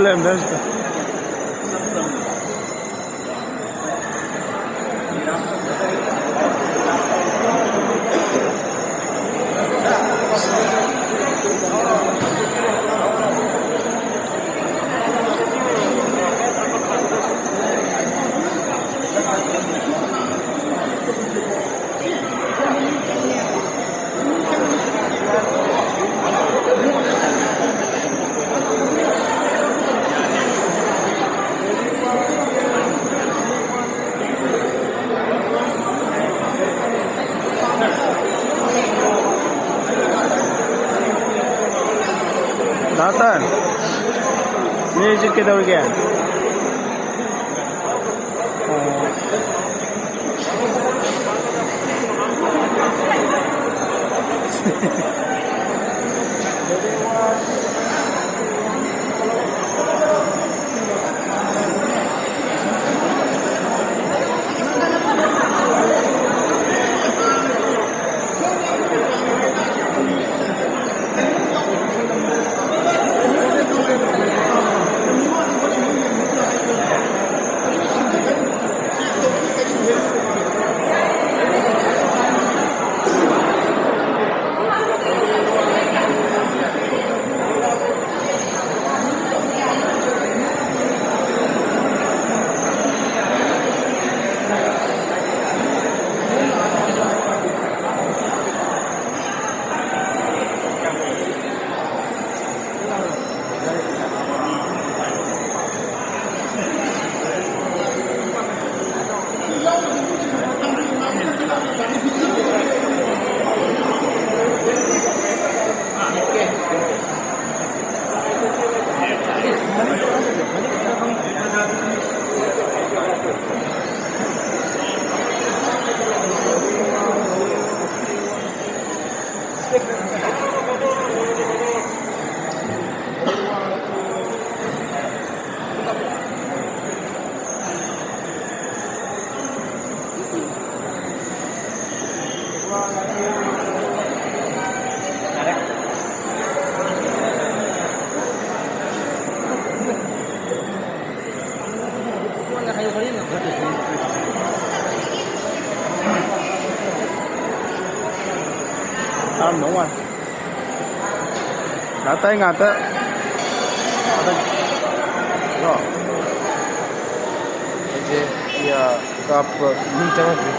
problem dah. Nathan, music kita bagian. Đúng rồi. Ngã tới. Rồi. Idzie ja kap minta lagi.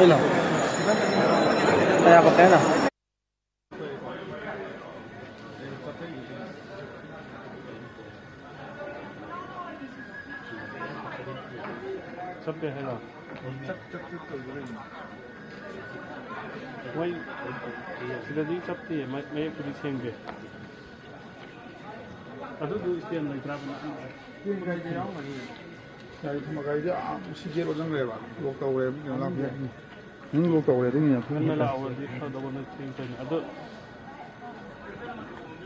Hello. Kaya ko tayo na. Sabi, hello. Why? Sila di sabi, may puliseng be. Aduh, do istiyan na itrap na. Yung magay niya ako mali. Kaya ito magay niya, siguro lang reba. Huwag ka uwi, yung lang biyak niya. Yung huwag ka uwi, din niya. Yung nalawa, di ka daw nag-tingin niya. Aduh,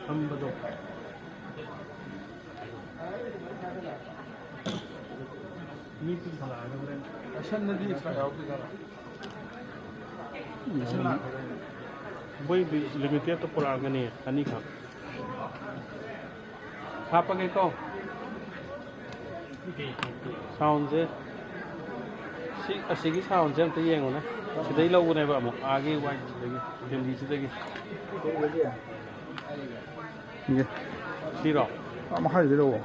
ang bado. Meeting pala, ano rin. Asan na di sa yaw kita na? Asan na? Boy, limited to pura gani, ani ka. Kapag ikaw, sound eh. Sige sound eh, ang tiyeng mo na. Sida ilaw ko na ba mo? Agi, white, lagi. Hindi sida lagi. Sige. Siro. Mahal sila ko.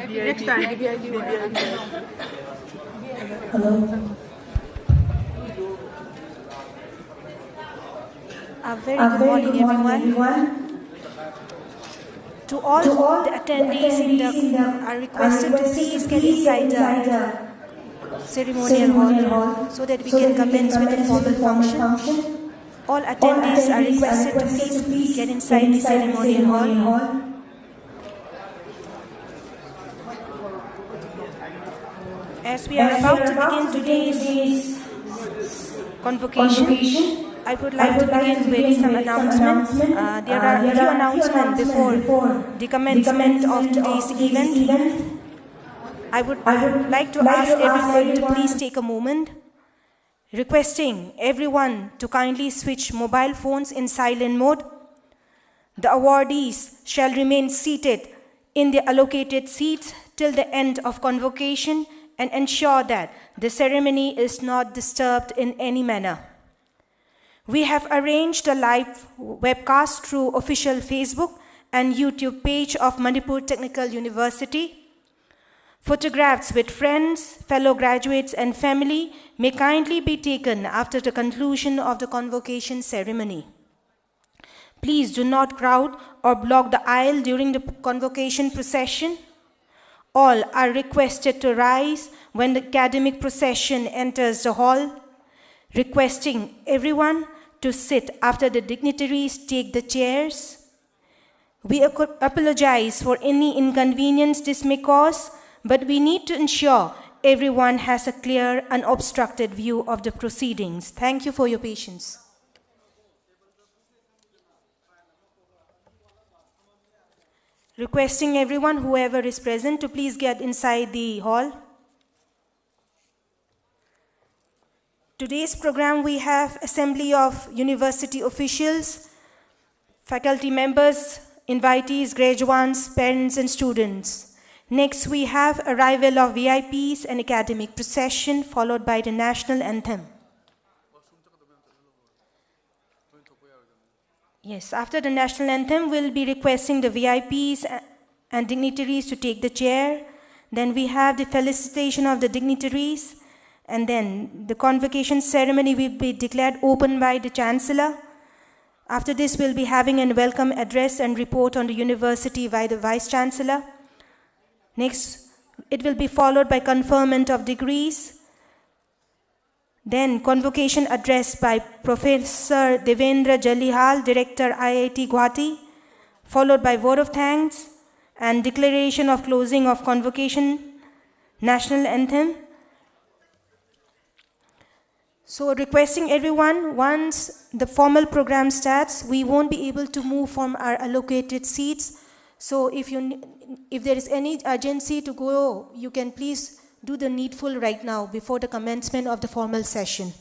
Next time. Hello. A very good morning, everyone. To all the attendees are requested to please get inside the ceremonial hall so that we can commence with the formal function. All attendees are requested to please get inside the ceremonial hall. As we are about to begin today's convocation, I would like to begin with some announcements. There are a few announcements before the commencement of today's event. I would like to ask everyone to please take a moment, requesting everyone to kindly switch mobile phones in silent mode. The awardees shall remain seated in their allocated seats till the end of convocation and ensure that the ceremony is not disturbed in any manner. We have arranged a live webcast through official Facebook and YouTube page of Manipur Technical University. Photographs with friends, fellow graduates and family may kindly be taken after the conclusion of the convocation ceremony. Please do not crowd or block the aisle during the convocation procession. All are requested to rise when the academic procession enters the hall, requesting everyone to sit after the dignitaries take the chairs. We apologize for any inconvenience this may cause, but we need to ensure everyone has a clear, unobstructed view of the proceedings. Thank you for your patience. Requesting everyone, whoever is present, to please get inside the hall. Today's program, we have assembly of university officials, faculty members, invitees, graduates, parents and students. Next, we have arrival of VIPs and academic procession, followed by the national anthem. Yes, after the national anthem, we'll be requesting the VIPs and dignitaries to take the chair. Then we have the felicitation of the dignitaries. And then the convocation ceremony will be declared open by the Chancellor. After this, we'll be having a welcome address and report on the university by the Vice Chancellor. Next, it will be followed by conferment of degrees. Then convocation address by Professor Devendra Jalihal, Director IIT Guwahati, followed by vote of thanks and declaration of closing of convocation, national anthem. So requesting everyone, once the formal program starts, we won't be able to move from our allocated seats. So if there is any urgency to go, you can please do the needful right now before the commencement of the formal session.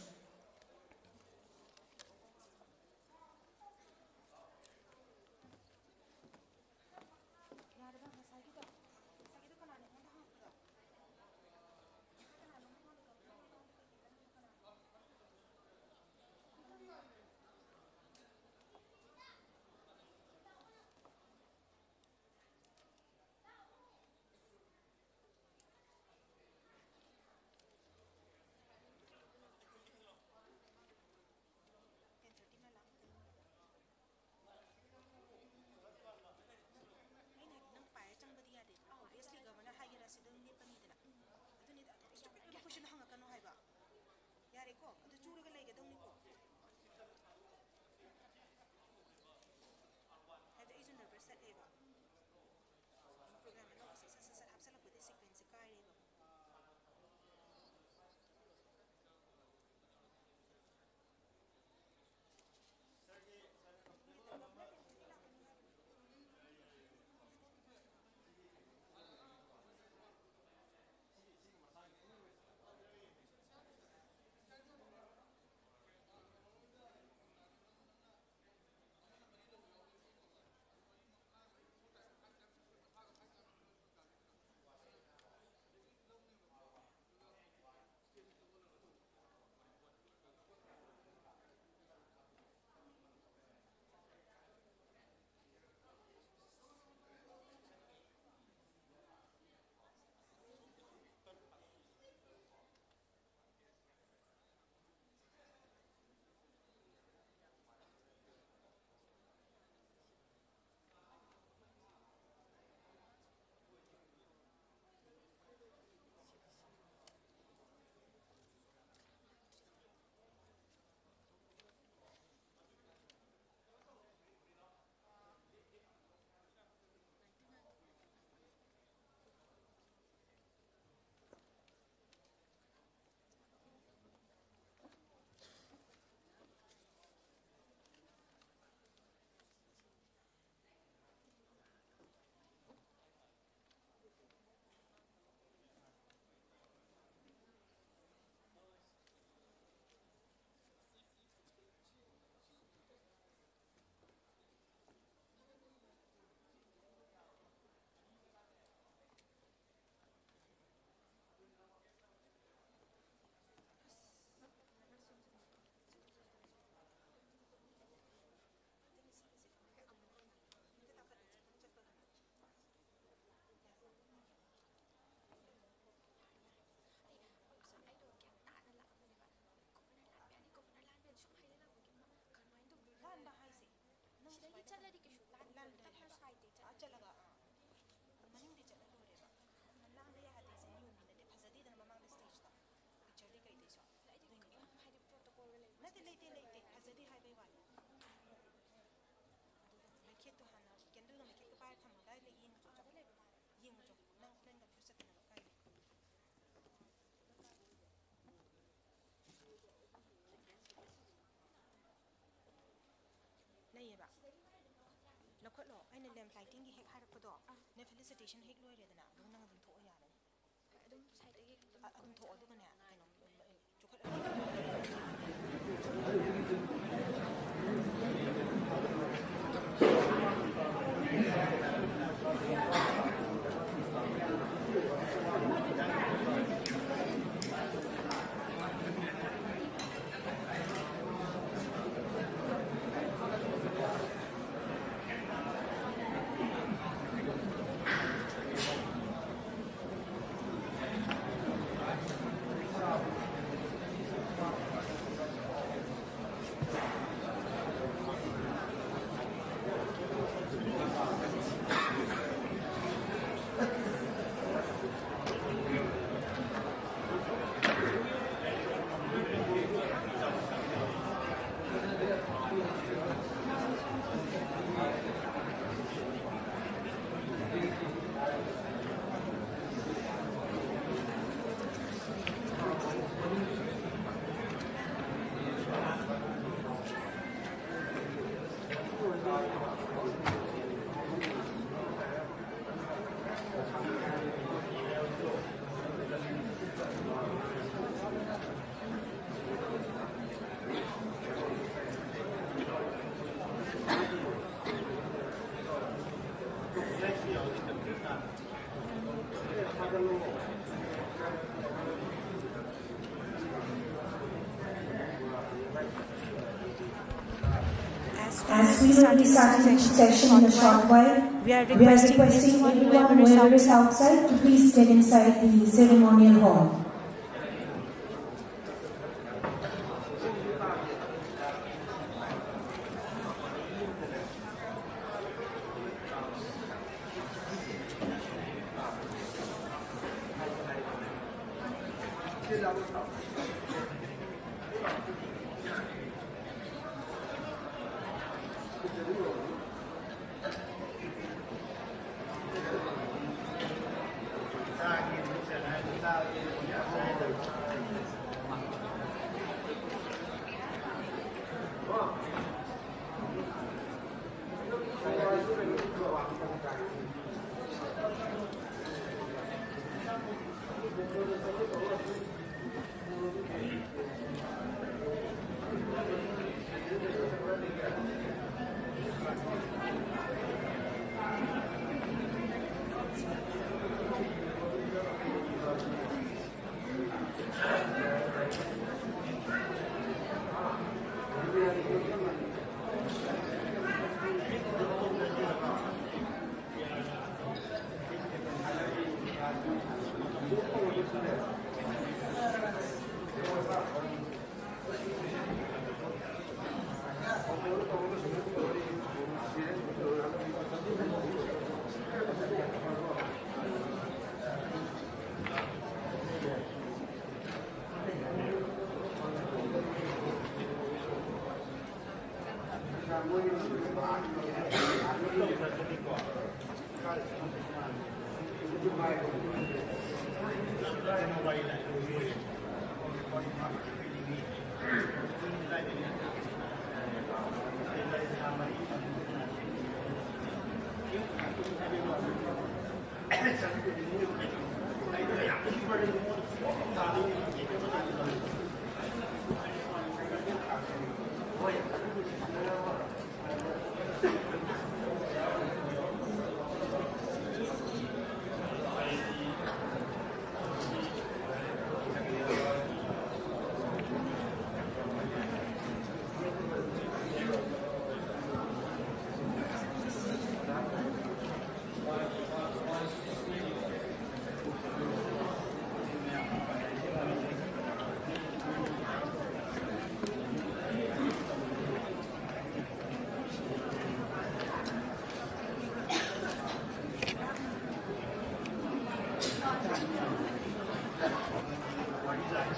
Felicitation hek loiredana adum nang adum thoa yarani adum side agi adum thoa adugane kaino as we will be starting the session in a short while, we are requesting everyone, whoever is outside, to please get inside the ceremonial hall.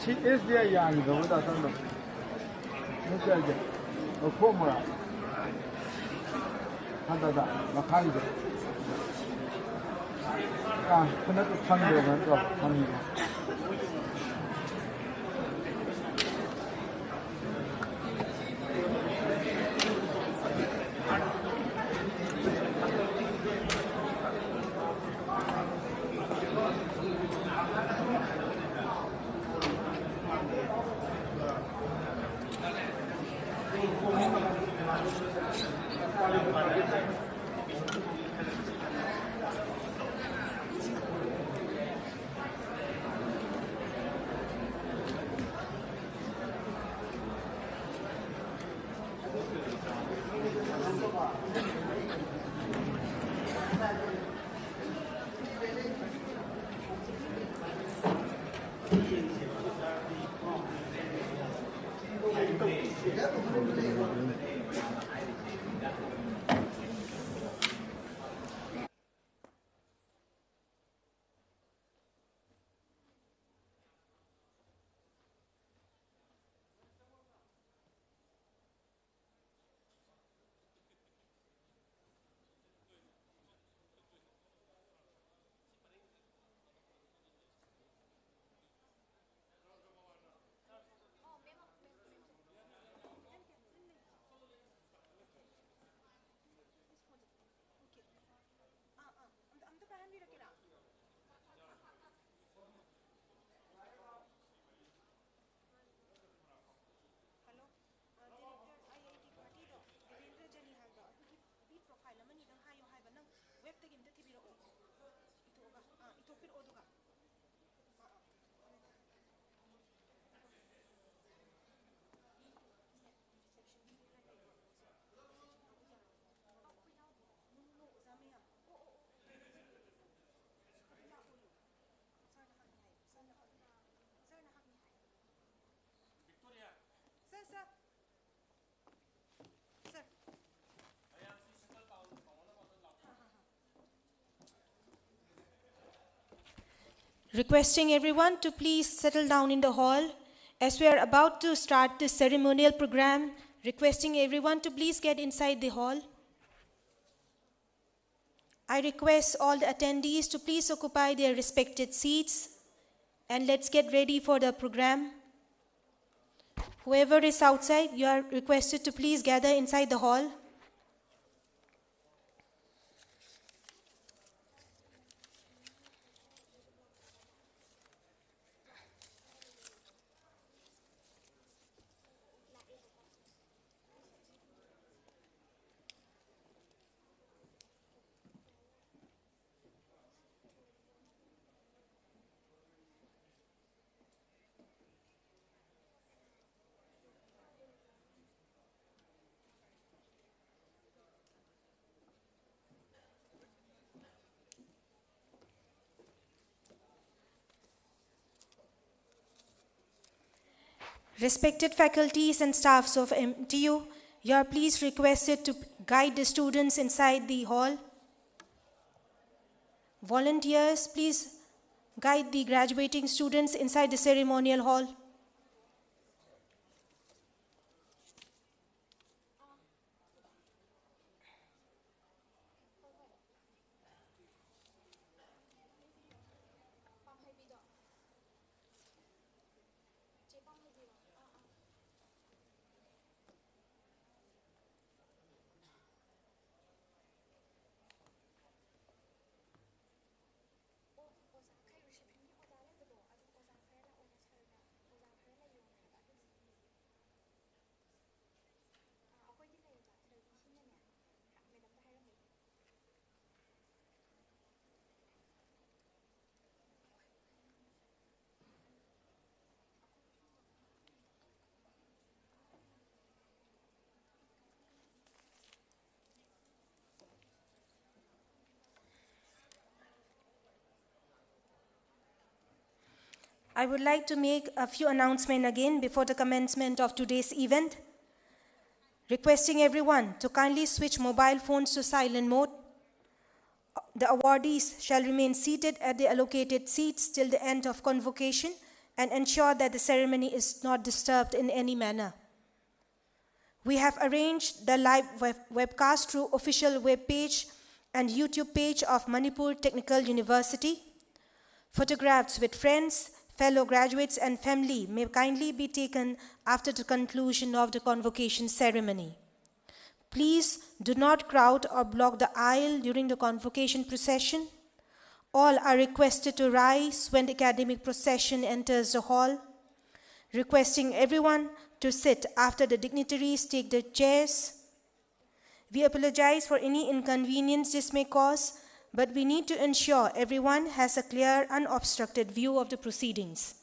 She is the young, though, that's on the Pomora. Handada, Makanga. Connect with Sunday and money. Requesting everyone to please settle down in the hall as we are about to start the ceremonial program. Requesting everyone to please get inside the hall. I request all the attendees to please occupy their respected seats and let's get ready for the program. Whoever is outside, you are requested to please gather inside the hall. Respected faculties and staffs of MTU, you are please requested to guide the students inside the hall. Volunteers, please guide the graduating students inside the ceremonial hall. I would like to make a few announcements again before the commencement of today's event. Requesting everyone to kindly switch mobile phones to silent mode. The awardees shall remain seated at the allocated seats till the end of convocation and ensure that the ceremony is not disturbed in any manner. We have arranged the live webcast through official web page and YouTube page of Manipur Technical University. Photographs with friends, fellow graduates and family may kindly be taken after the conclusion of the convocation ceremony. Please do not crowd or block the aisle during the convocation procession. All are requested to rise when the academic procession enters the hall. Requesting everyone to sit after the dignitaries take their chairs. We apologize for any inconvenience this may cause, but we need to ensure everyone has a clear, unobstructed view of the proceedings.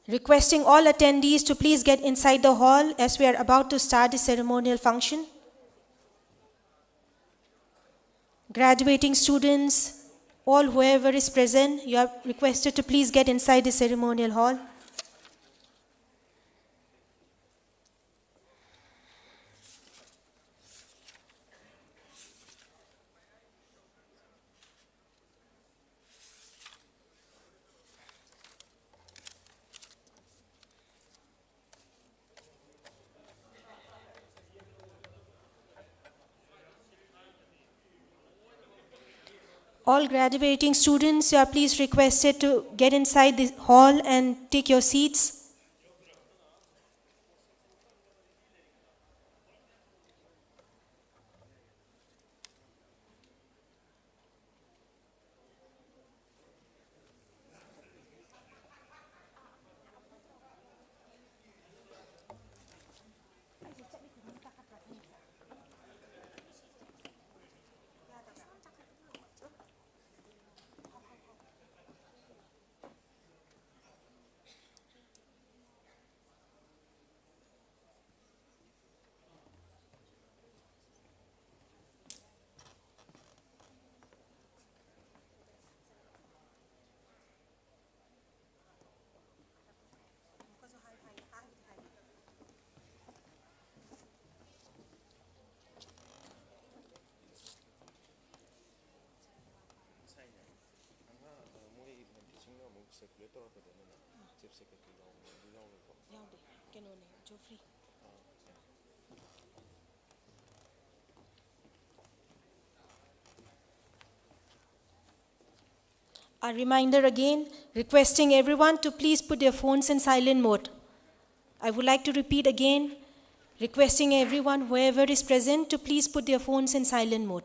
Requesting all attendees to please get inside the hall as we are about to start the ceremonial function. Graduating students, all whoever is present, you are requested to please get inside the ceremonial hall. All graduating students, you are please requested to get inside the hall and take your seats. ꯌꯥꯎꯗꯦ ꯀꯩꯅꯣꯅꯦ ꯖꯣꯐ꯭ꯔꯤ A reminder again, requesting everyone to please put their phones in silent mode. I would like to repeat again, requesting everyone, whoever is present, to please put their phones in silent mode.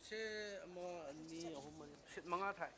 ꯁꯤꯠꯁꯦ ꯑꯃ ꯑꯅꯤ ꯑꯍꯨꯝ ꯃꯔꯤ ꯁꯤꯠ ꯃꯉꯥ ꯊꯥꯏ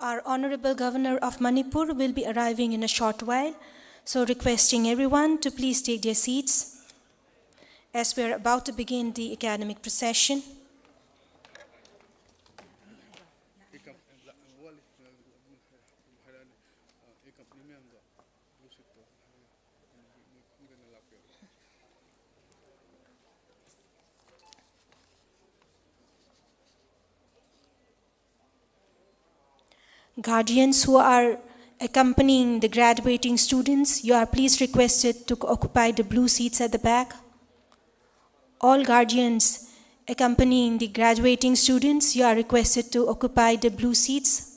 Our Honorable Governor of Manipur will be arriving in a short while, so requesting everyone to please take their seats as we are about to begin the academic procession. Guardians who are accompanying the graduating students, you are please requested to occupy the blue seats at the back. All guardians accompanying the graduating students, you are requested to occupy the blue seats.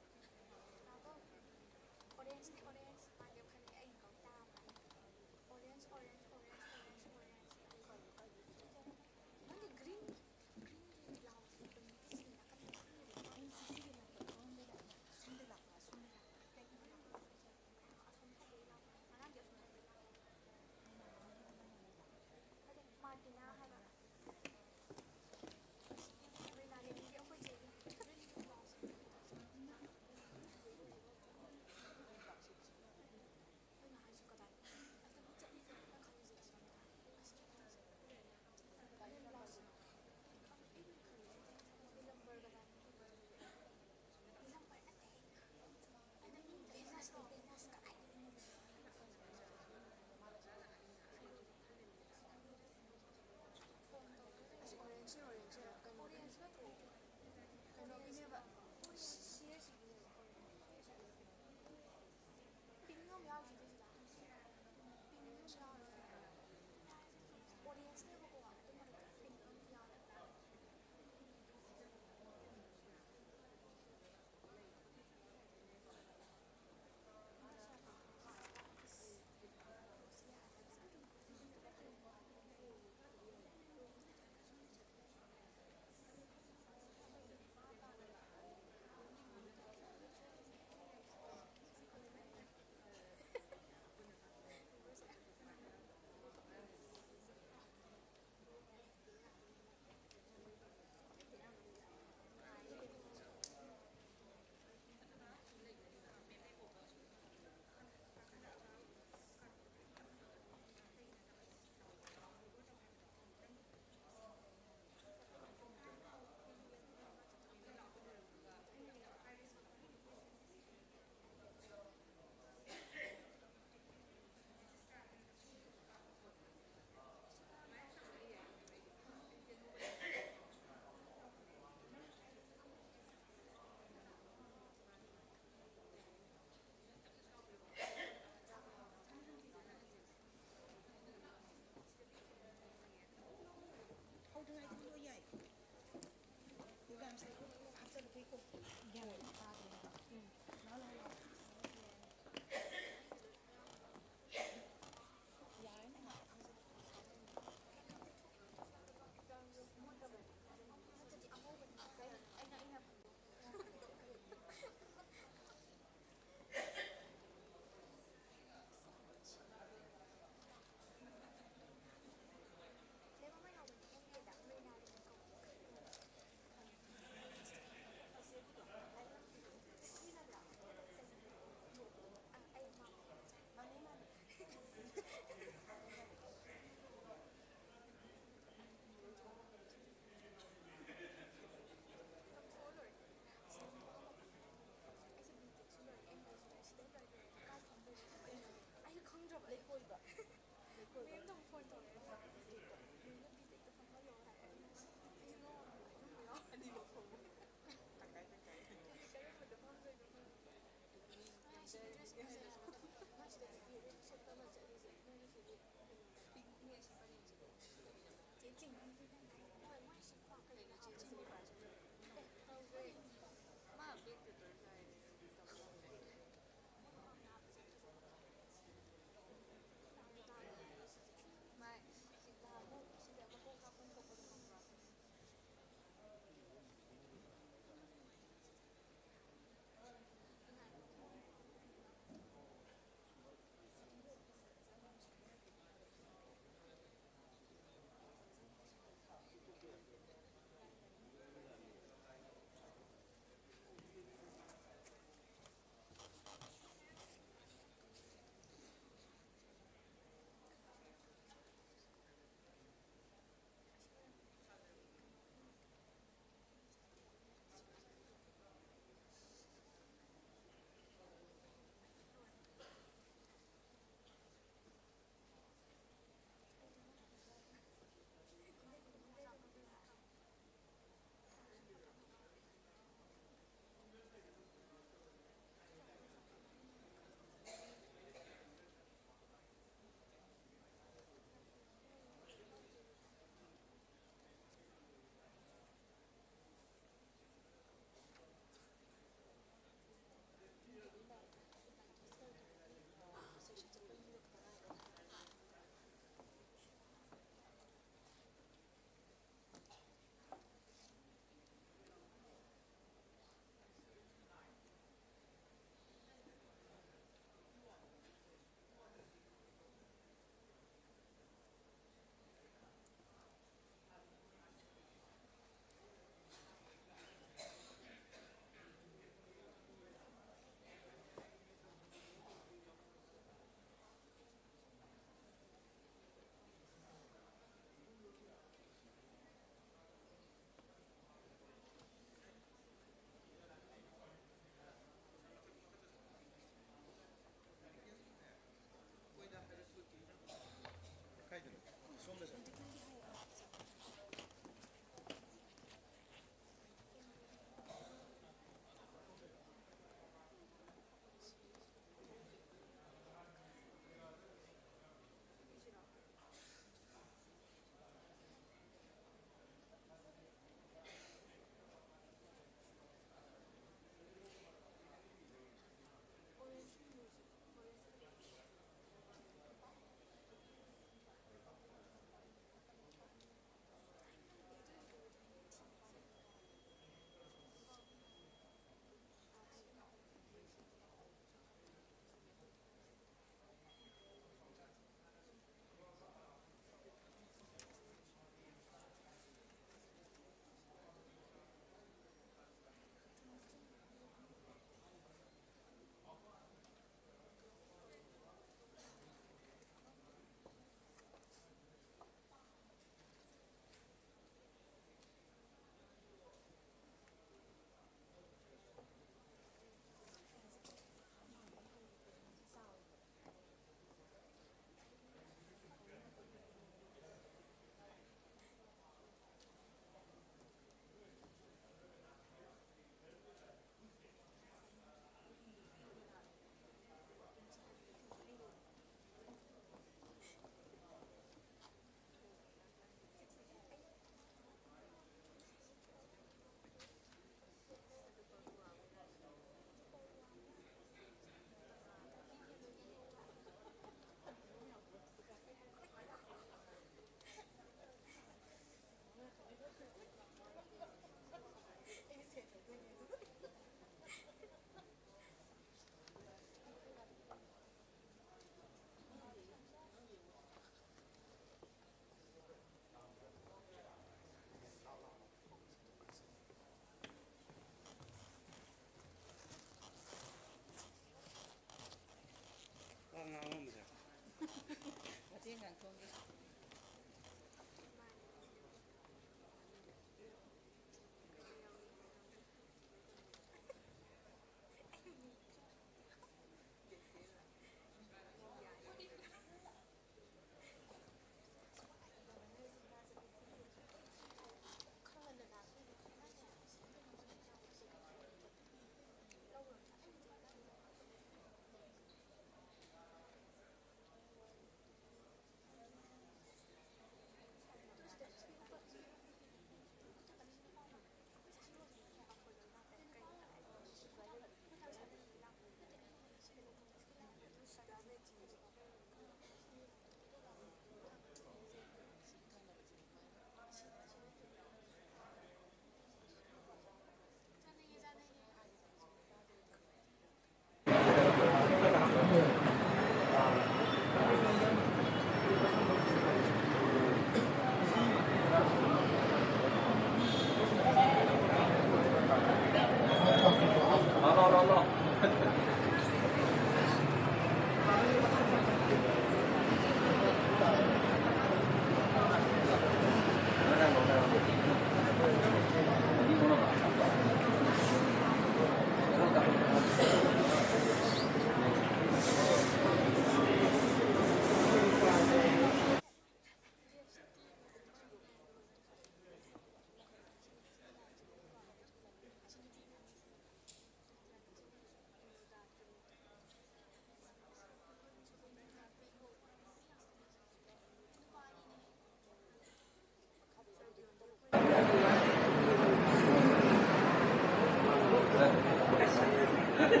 Good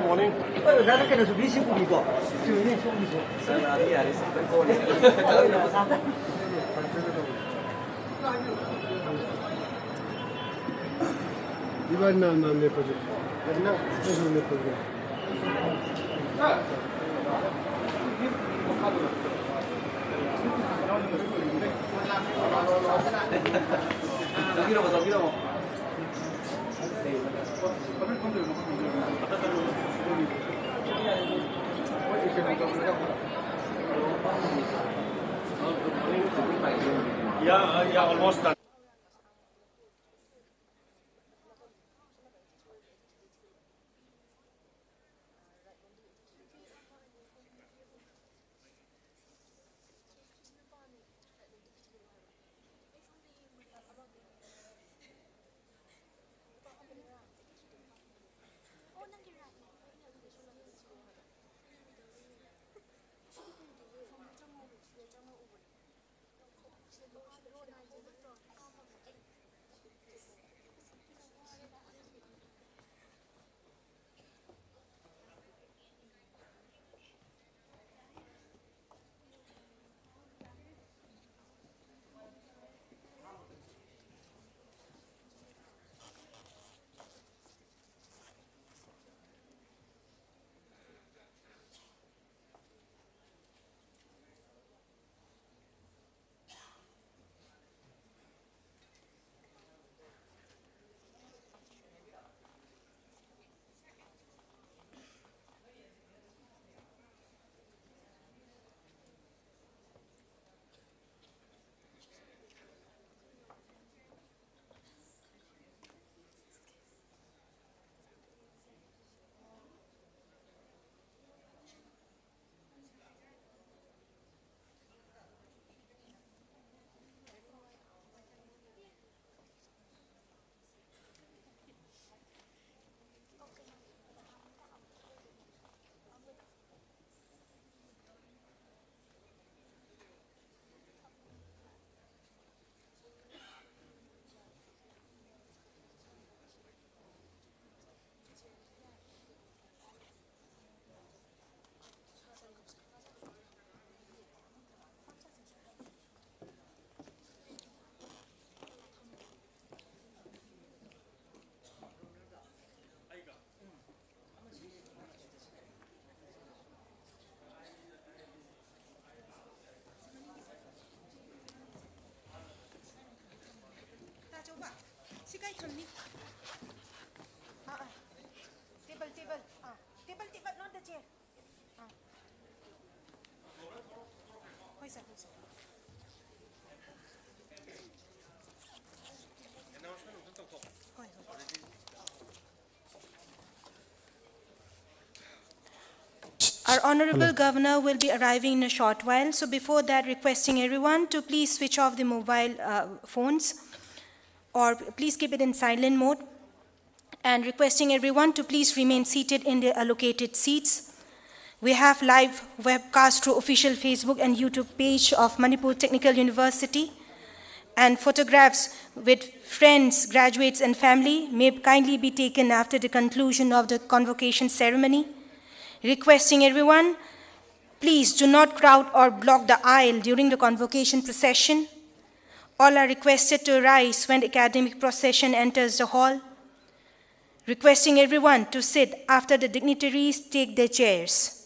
morning. Even now, yeah, almost done. Table, not the chair. Our Honorable Governor will be arriving in a short while, so before that, requesting everyone to please switch off the mobile phones, or please keep it in silent mode, and requesting everyone to please remain seated in their allocated seats. We have live webcast through official Facebook and YouTube page of Manipur Technical University, and photographs with friends, graduates, and family may kindly be taken after the conclusion of the convocation ceremony. Requesting everyone, please do not crowd or block the aisle during the convocation procession. All are requested to rise when the academic procession enters the hall. Requesting everyone to sit after the dignitaries take their chairs.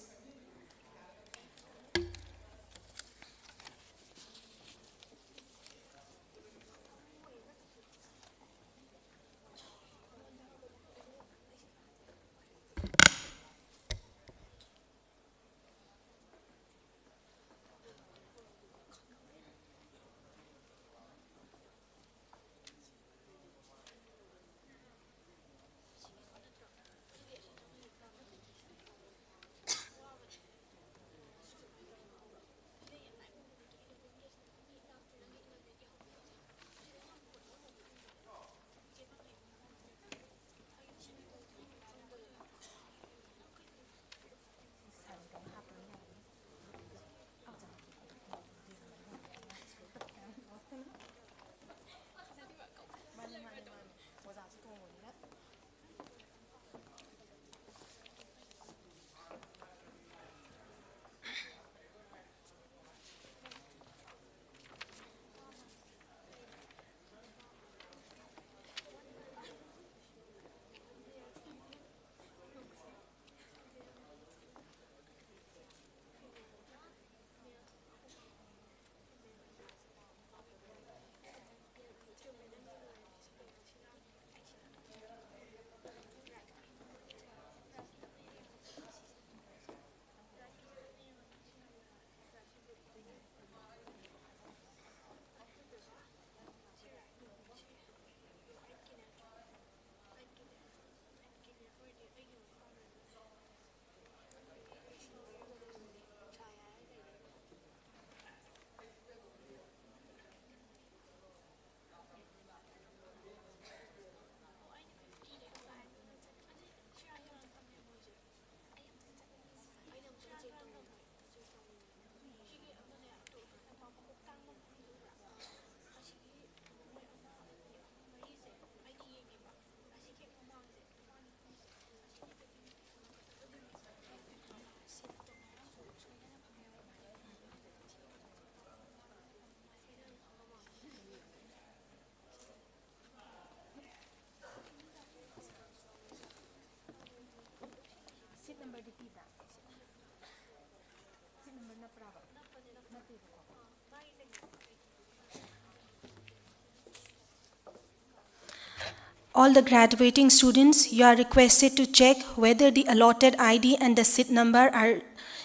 All the graduating students, you are requested to check whether the allotted ID and the seat number are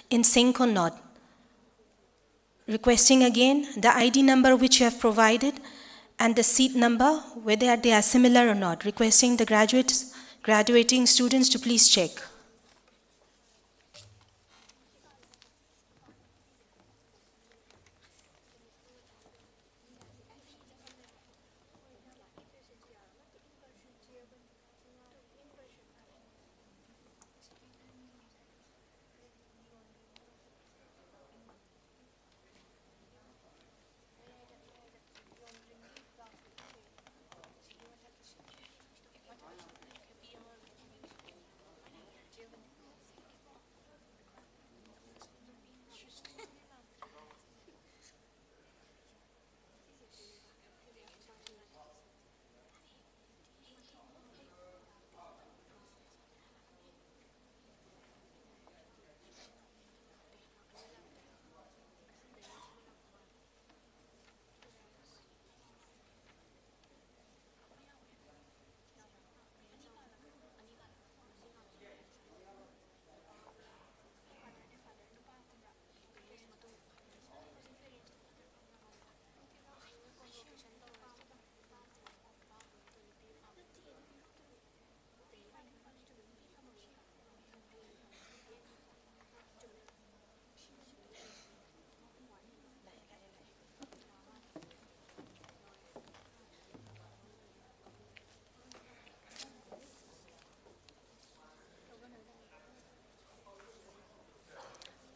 in sync or not. Requesting again the ID number which you have provided and the seat number, whether they are similar or not. Requesting the graduating students to please check.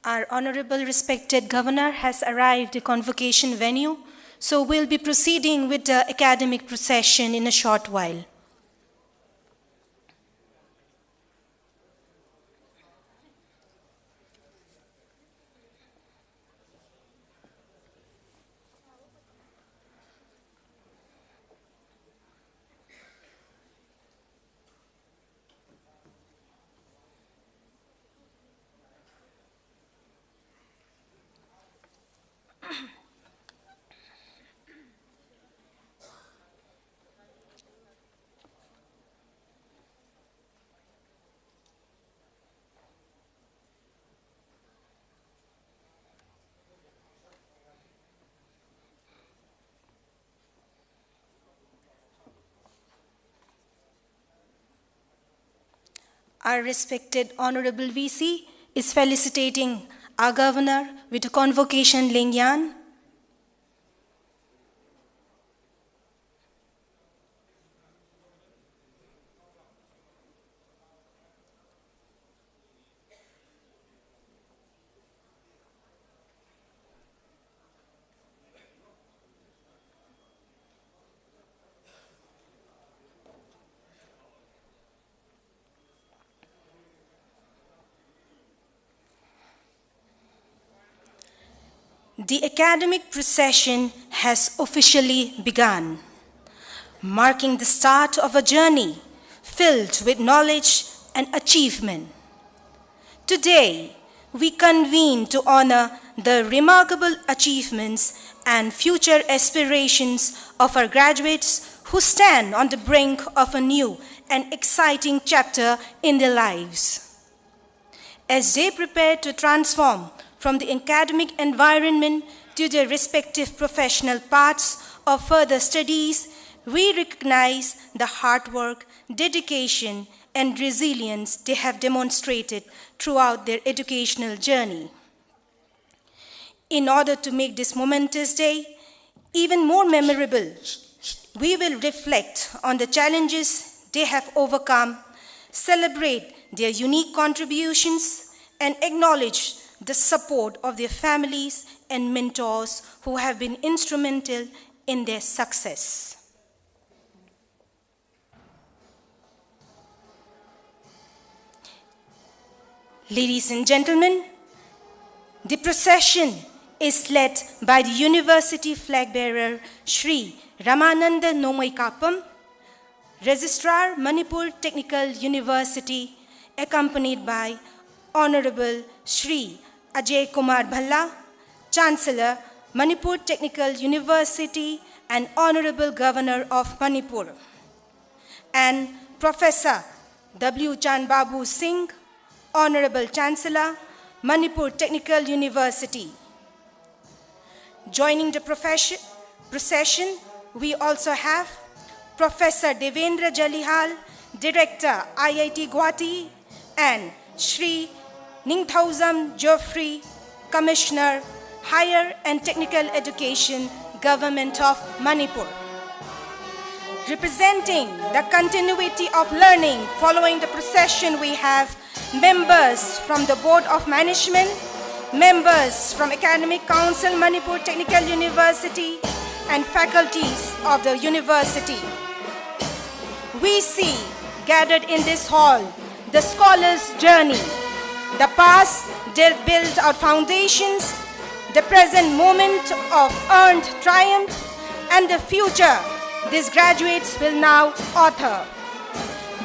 Our honorable respected governor has arrived at convocation venue, so we'll be proceeding with the academic procession in a short while. Our respected Honorable VC is felicitating our governor with a convocation lingyan. The academic procession has officially begun, marking the start of a journey filled with knowledge and achievement. Today, we convene to honor the remarkable achievements and future aspirations of our graduates who stand on the brink of a new and exciting chapter in their lives. As they prepare to transform from the academic environment to their respective professional paths of further studies, we recognize the hard work, dedication, and resilience they have demonstrated throughout their educational journey. In order to make this momentous day even more memorable, we will reflect on the challenges they have overcome, celebrate their unique contributions, and acknowledge the support of their families and mentors who have been instrumental in their success. Ladies and gentlemen, the procession is led by the University flag bearer Shri Ramananda Nomaikapam, Registrar Manipur Technical University, accompanied by Honorable Shri Ajay Kumar Bhalla, Chancellor, Manipur Technical University and Honorable Governor of Manipur. and Professor W. Chan Babu Singh, Honorable Chancellor, Manipur Technical University. Joining the procession, we also have Professor Devendra Jalihal, Director, IIT Guwahati, and Shri Ningthaujam Geoffrey, Commissioner, Higher and Technical Education, Government of Manipur. Representing the continuity of learning following the procession, we have members from the Board of Management, members from Academic Council, Manipur Technical University, and faculties of the university. We see gathered in this hall the scholar's journey. The past built our foundations, the present moment of earned triumph, and the future these graduates will now author.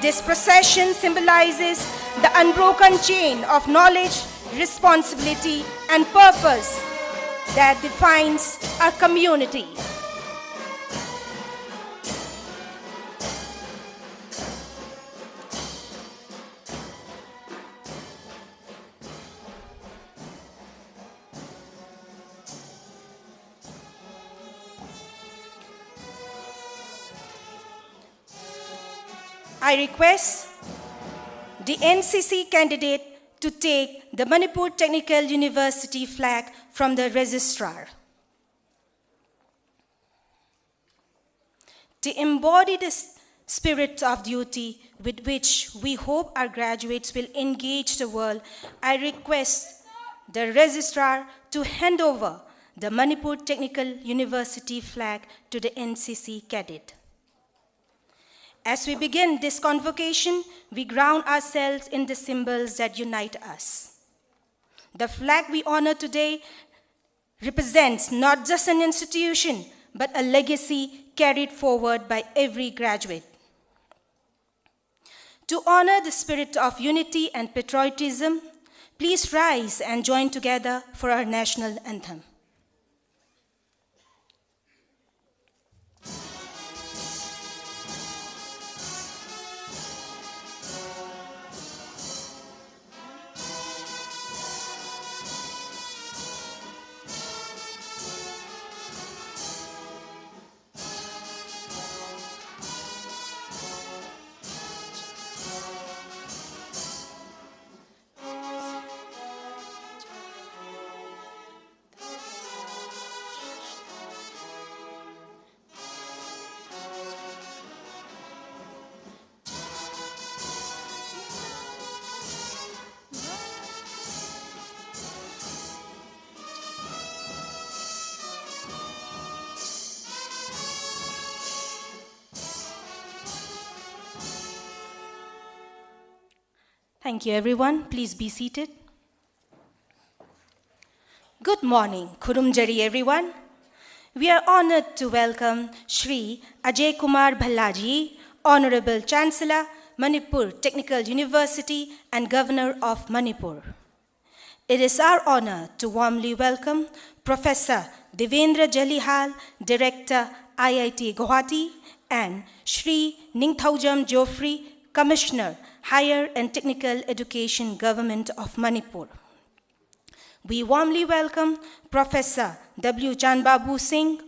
This procession symbolizes the unbroken chain of knowledge, responsibility, and purpose that defines our community. I request the NCC candidate to take the Manipur Technical University flag from the registrar. To embody the spirit of duty with which we hope our graduates will engage the world, I request the registrar to hand over the Manipur Technical University flag to the NCC cadet. As we begin this convocation, we ground ourselves in the symbols that unite us. The flag we honor today represents not just an institution, but a legacy carried forward by every graduate. To honor the spirit of unity and patriotism, please rise and join together for our national anthem. Thank you, everyone. Please be seated. Good morning, Khurumjari, everyone. We are honored to welcome Shri Ajay Kumar Bhallaji, Honorable Chancellor, Manipur Technical University and Governor of Manipur. It is our honor to warmly welcome Professor Devendra Jalihal, Director, IIT Guwahati, and Shri Ningthaujam Geoffrey, Commissioner, Higher and Technical Education, Government of Manipur. We warmly welcome Professor W. Chan Babu Singh,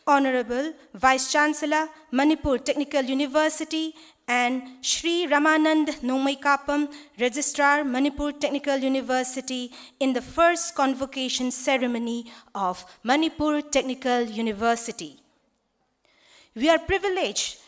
Honorable Vice Chancellor, Manipur Technical University, and Shri Ramanand Nomaikapam, Registrar, Manipur Technical University, in the first convocation ceremony of Manipur Technical University. We are privileged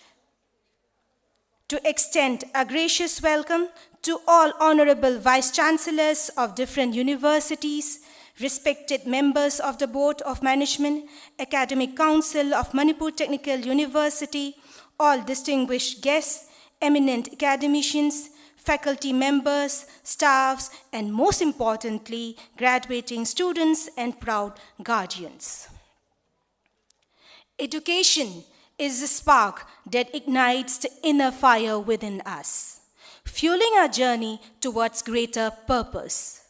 to extend a gracious welcome to all honorable vice chancellors of different universities, respected members of the Board of Management, Academic Council of Manipur Technical University, all distinguished guests, eminent academicians, faculty members, staffs, and most importantly, graduating students and proud guardians. Education is the spark that ignites the inner fire within us, fueling our journey towards greater purpose.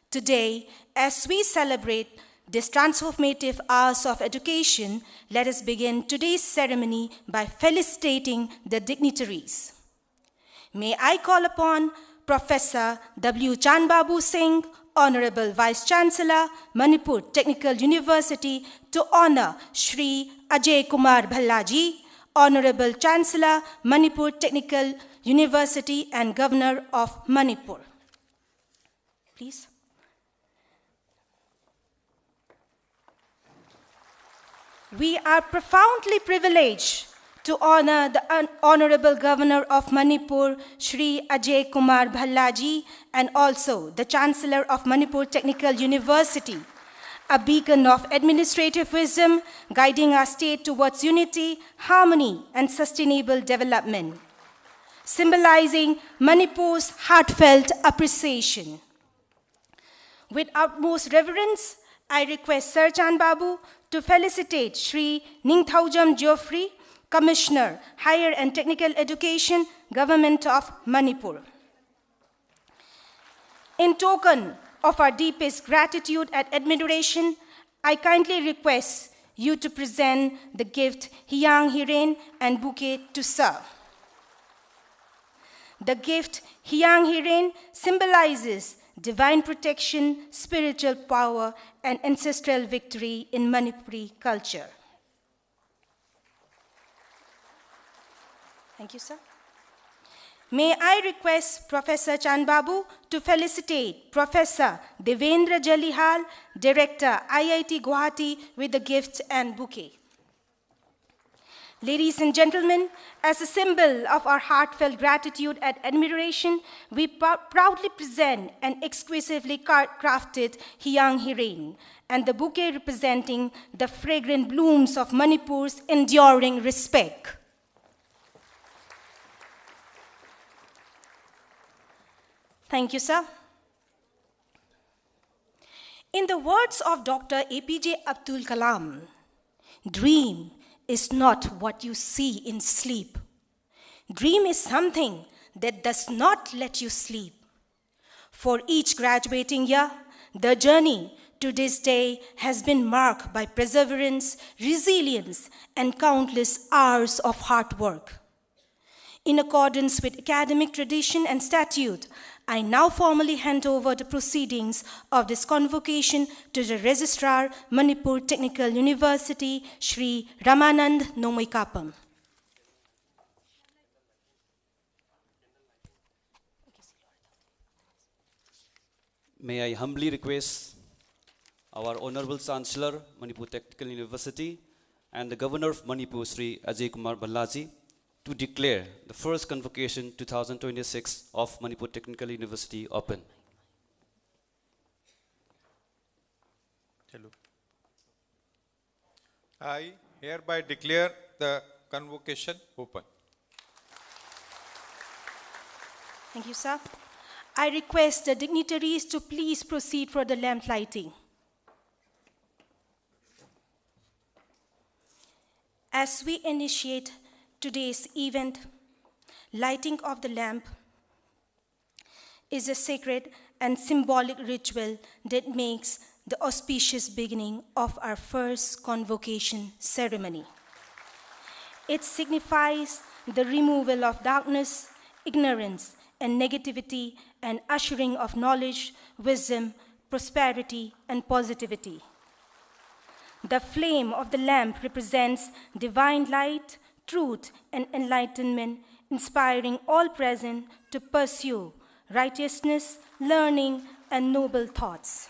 Today, as we celebrate these transformative hours of education, let us begin today's ceremony by felicitating the dignitaries. May I call upon Professor W. Chanbabu Singh, Honorable Vice Chancellor, Manipur Technical University, to honor Shri Ajay Kumar Bhallaji, Honorable Chancellor, Manipur Technical University and Governor of Manipur. Please. We are profoundly privileged to honor the Honorable Governor of Manipur, Shri Ajay Kumar Bhallaji, and also the Chancellor of Manipur Technical University, a beacon of administrative wisdom guiding our state towards unity, harmony, and sustainable development, symbolizing Manipur's heartfelt appreciation. With utmost reverence, I request Sir Chanbabu to felicitate Shri Ningthaujam Geoffrey, Commissioner, Higher and Technical Education, Government of Manipur. In token of our deepest gratitude and admiration, I kindly request you to present the gift Hiyang Hiren and bouquet to Sir. The gift Hiyang Hiren symbolizes divine protection, spiritual power, and ancestral victory in Manipuri culture. Thank you, sir. May I request Professor Chanbabu to felicitate Professor Devendra Jalihal, Director, IIT Guwahati, with the gift and bouquet. Ladies and gentlemen, as a symbol of our heartfelt gratitude and admiration, we proudly present an exquisitely crafted Hiyang Hiren and the bouquet representing the fragrant blooms of Manipur's enduring respect. Thank you, sir. In the words of Dr. APJ Abdul Kalam, dream is not what you see in sleep. Dream is something that does not let you sleep. For each graduating year, the journey to this day has been marked by perseverance, resilience, and countless hours of hard work. In accordance with academic tradition and statute, I now formally hand over the proceedings of this convocation to the Registrar, Manipur Technical University, Shri Ramanand Nomoikapam. May I humbly request our Honorable Chancellor, Manipur Technical University, and the Governor of Manipur, Shri Ajay Kumar Bhallaji, to declare the first Convocation 2026 of Manipur Technical University open. I hereby declare the Convocation open. Thank you, sir. I request the dignitaries to please proceed for the lamp lighting. As we initiate today's event, lighting of the lamp is a sacred and symbolic ritual that makes the auspicious beginning of our first convocation ceremony. It signifies the removal of darkness, ignorance, and negativity, and ushering of knowledge, wisdom, prosperity, and positivity. The flame of the lamp represents divine light, truth, and enlightenment, inspiring all present to pursue righteousness, learning, and noble thoughts.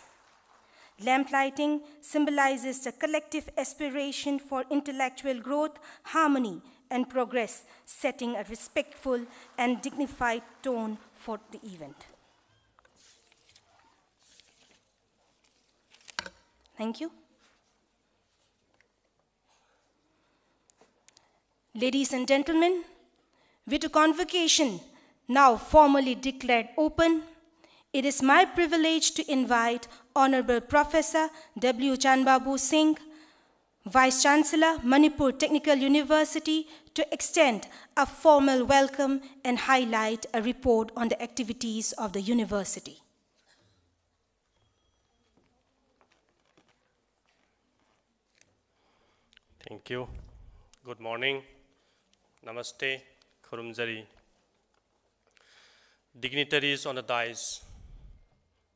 Lamp lighting symbolizes the collective aspiration for intellectual growth, harmony, and progress, setting a respectful and dignified tone for the event. Thank you. Ladies and gentlemen, with the convocation now formally declared open, it is my privilege to invite Honorable Professor W. Chanbabu Singh, Vice Chancellor, Manipur Technical University, to extend a formal welcome and highlight a report on the activities of the university. Thank you. Good morning. Namaste. Khurumjari. dignitaries on the dais,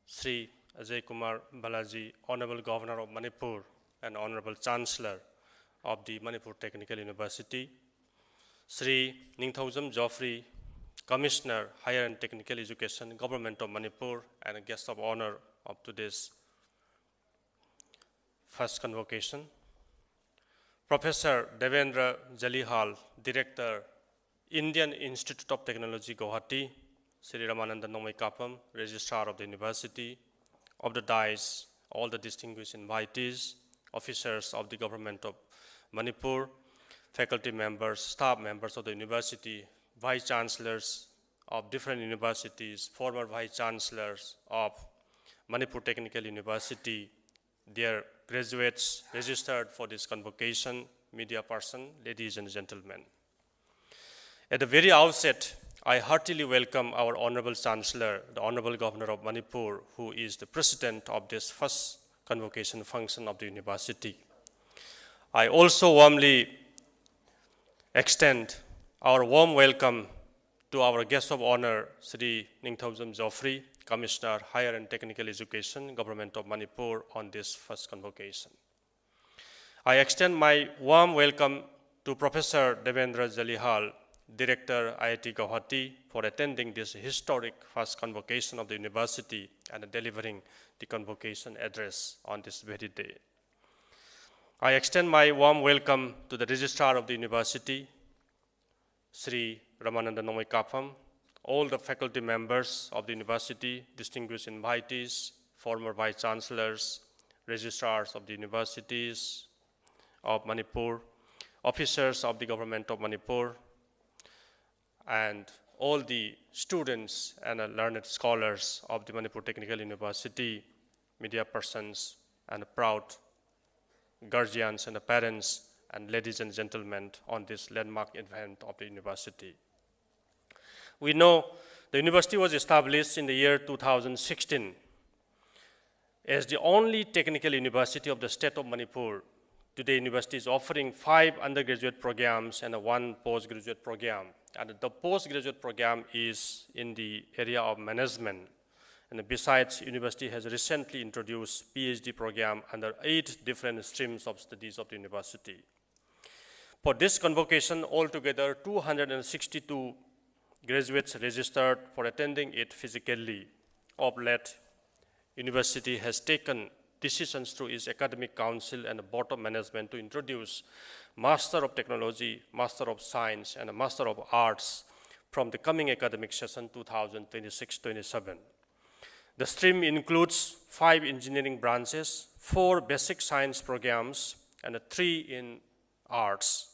Sri Ajay Kumar Balaji, Honorable Governor of Manipur and Honorable Chancellor of the Manipur Technical University, Sri Ningthaujam Joffrey, Commissioner, Higher and Technical Education, Government of Manipur, and a guest of honor of today's first convocation, Professor Devendra Jalihal, Director, Indian Institute of Technology, Guwahati, Sri Ramananda Nomai Kapam, Registrar of the University, of the dais, all the distinguished invitees, officers of the Government of Manipur, faculty members, staff members of the university, vice chancellors of different universities, former vice chancellors of Manipur Technical University, dear graduates registered for this convocation, media person, ladies and gentlemen. At the very outset, I heartily welcome our Honorable Chancellor, the Honorable Governor of Manipur, who is the President of this first convocation function of the university. I also warmly extend our warm welcome to our guest of honor, Sri Ningthaujam Joffrey, Commissioner, Higher and Technical Education, Government of Manipur, on this first convocation. I extend my warm welcome to Professor Devendra Jalihal, Director, IIT Guwahati, for attending this historic first convocation of the university and delivering the convocation address on this very day. I extend my warm welcome to the Registrar of the University, Sri Ramananda Nomai Kapam, all the faculty members of the university, distinguished invitees, former vice chancellors, registrars of the universities of Manipur, officers of the Government of Manipur, and all the students and learned scholars of the Manipur Technical University, media persons, and proud guardians and parents, and ladies and gentlemen on this landmark event of the university. We know the university was established in the year 2016 as the only technical university of the state of Manipur. Today, the university is offering 5 undergraduate programs and 1 postgraduate program. And the postgraduate program is in the area of management. And besides, university has recently introduced PhD program under 8 different streams of studies of the university. For this convocation, altogether 262 graduates registered for attending it physically. Of late, university has taken decisions through its academic council and the board of management to introduce Master of Technology, Master of Science, and a Master of Arts from the coming academic session 2026-27. The stream includes 5 engineering branches, 4 basic science programs, and 3 in arts.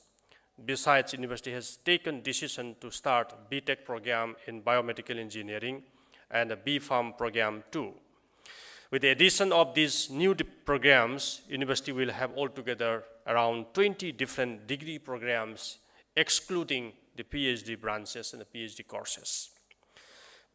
Besides, university has taken decision to start BTech program in biomedical engineering and a B.Pharm program too. With the addition of these new programs, university will have altogether around 20 different degree programs, excluding the PhD branches and the PhD courses.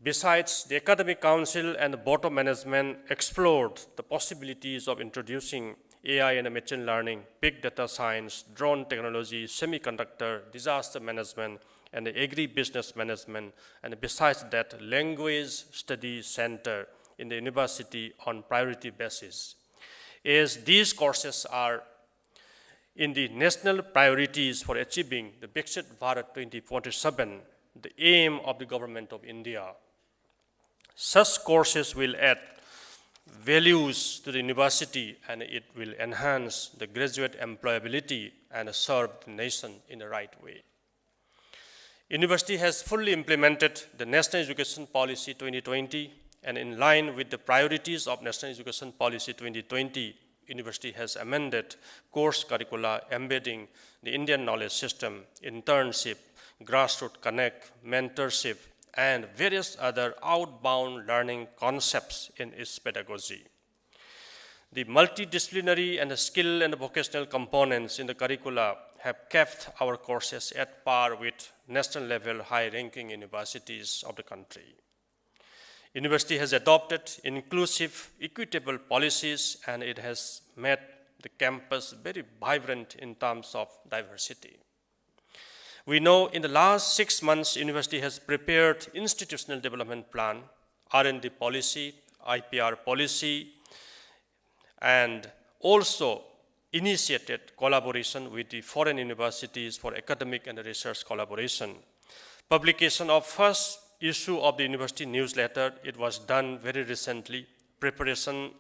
Besides, the Academic Council and the Board of Management explored the possibilities of introducing AI and machine learning, big data science, drone technology, semiconductor, disaster management, and agri-business management, and besides that, language study center in the university on priority basis. As these courses are in the national priorities for achieving the Viksit Bharat 2047, the aim of the government of India, such courses will add values to the university and it will enhance the graduate employability and serve the nation in the right way. University has fully implemented the National Education Policy 2020, and in line with the priorities of National Education Policy 2020, university has amended course curricula embedding the Indian knowledge system, internship, grassroots connect, mentorship, and various other outbound learning concepts in its pedagogy. The multidisciplinary and the skill and the vocational components in the curricula have kept our courses at par with national level high-ranking universities of the country. University has adopted inclusive, equitable policies, and it has made the campus very vibrant in terms of diversity. We know in the last 6 months, university has prepared institutional development plan, R&D policy, IPR policy, and also initiated collaboration with the foreign universities for academic and research collaboration. Publication of first issue of the university newsletter, it was done very recently. Preparation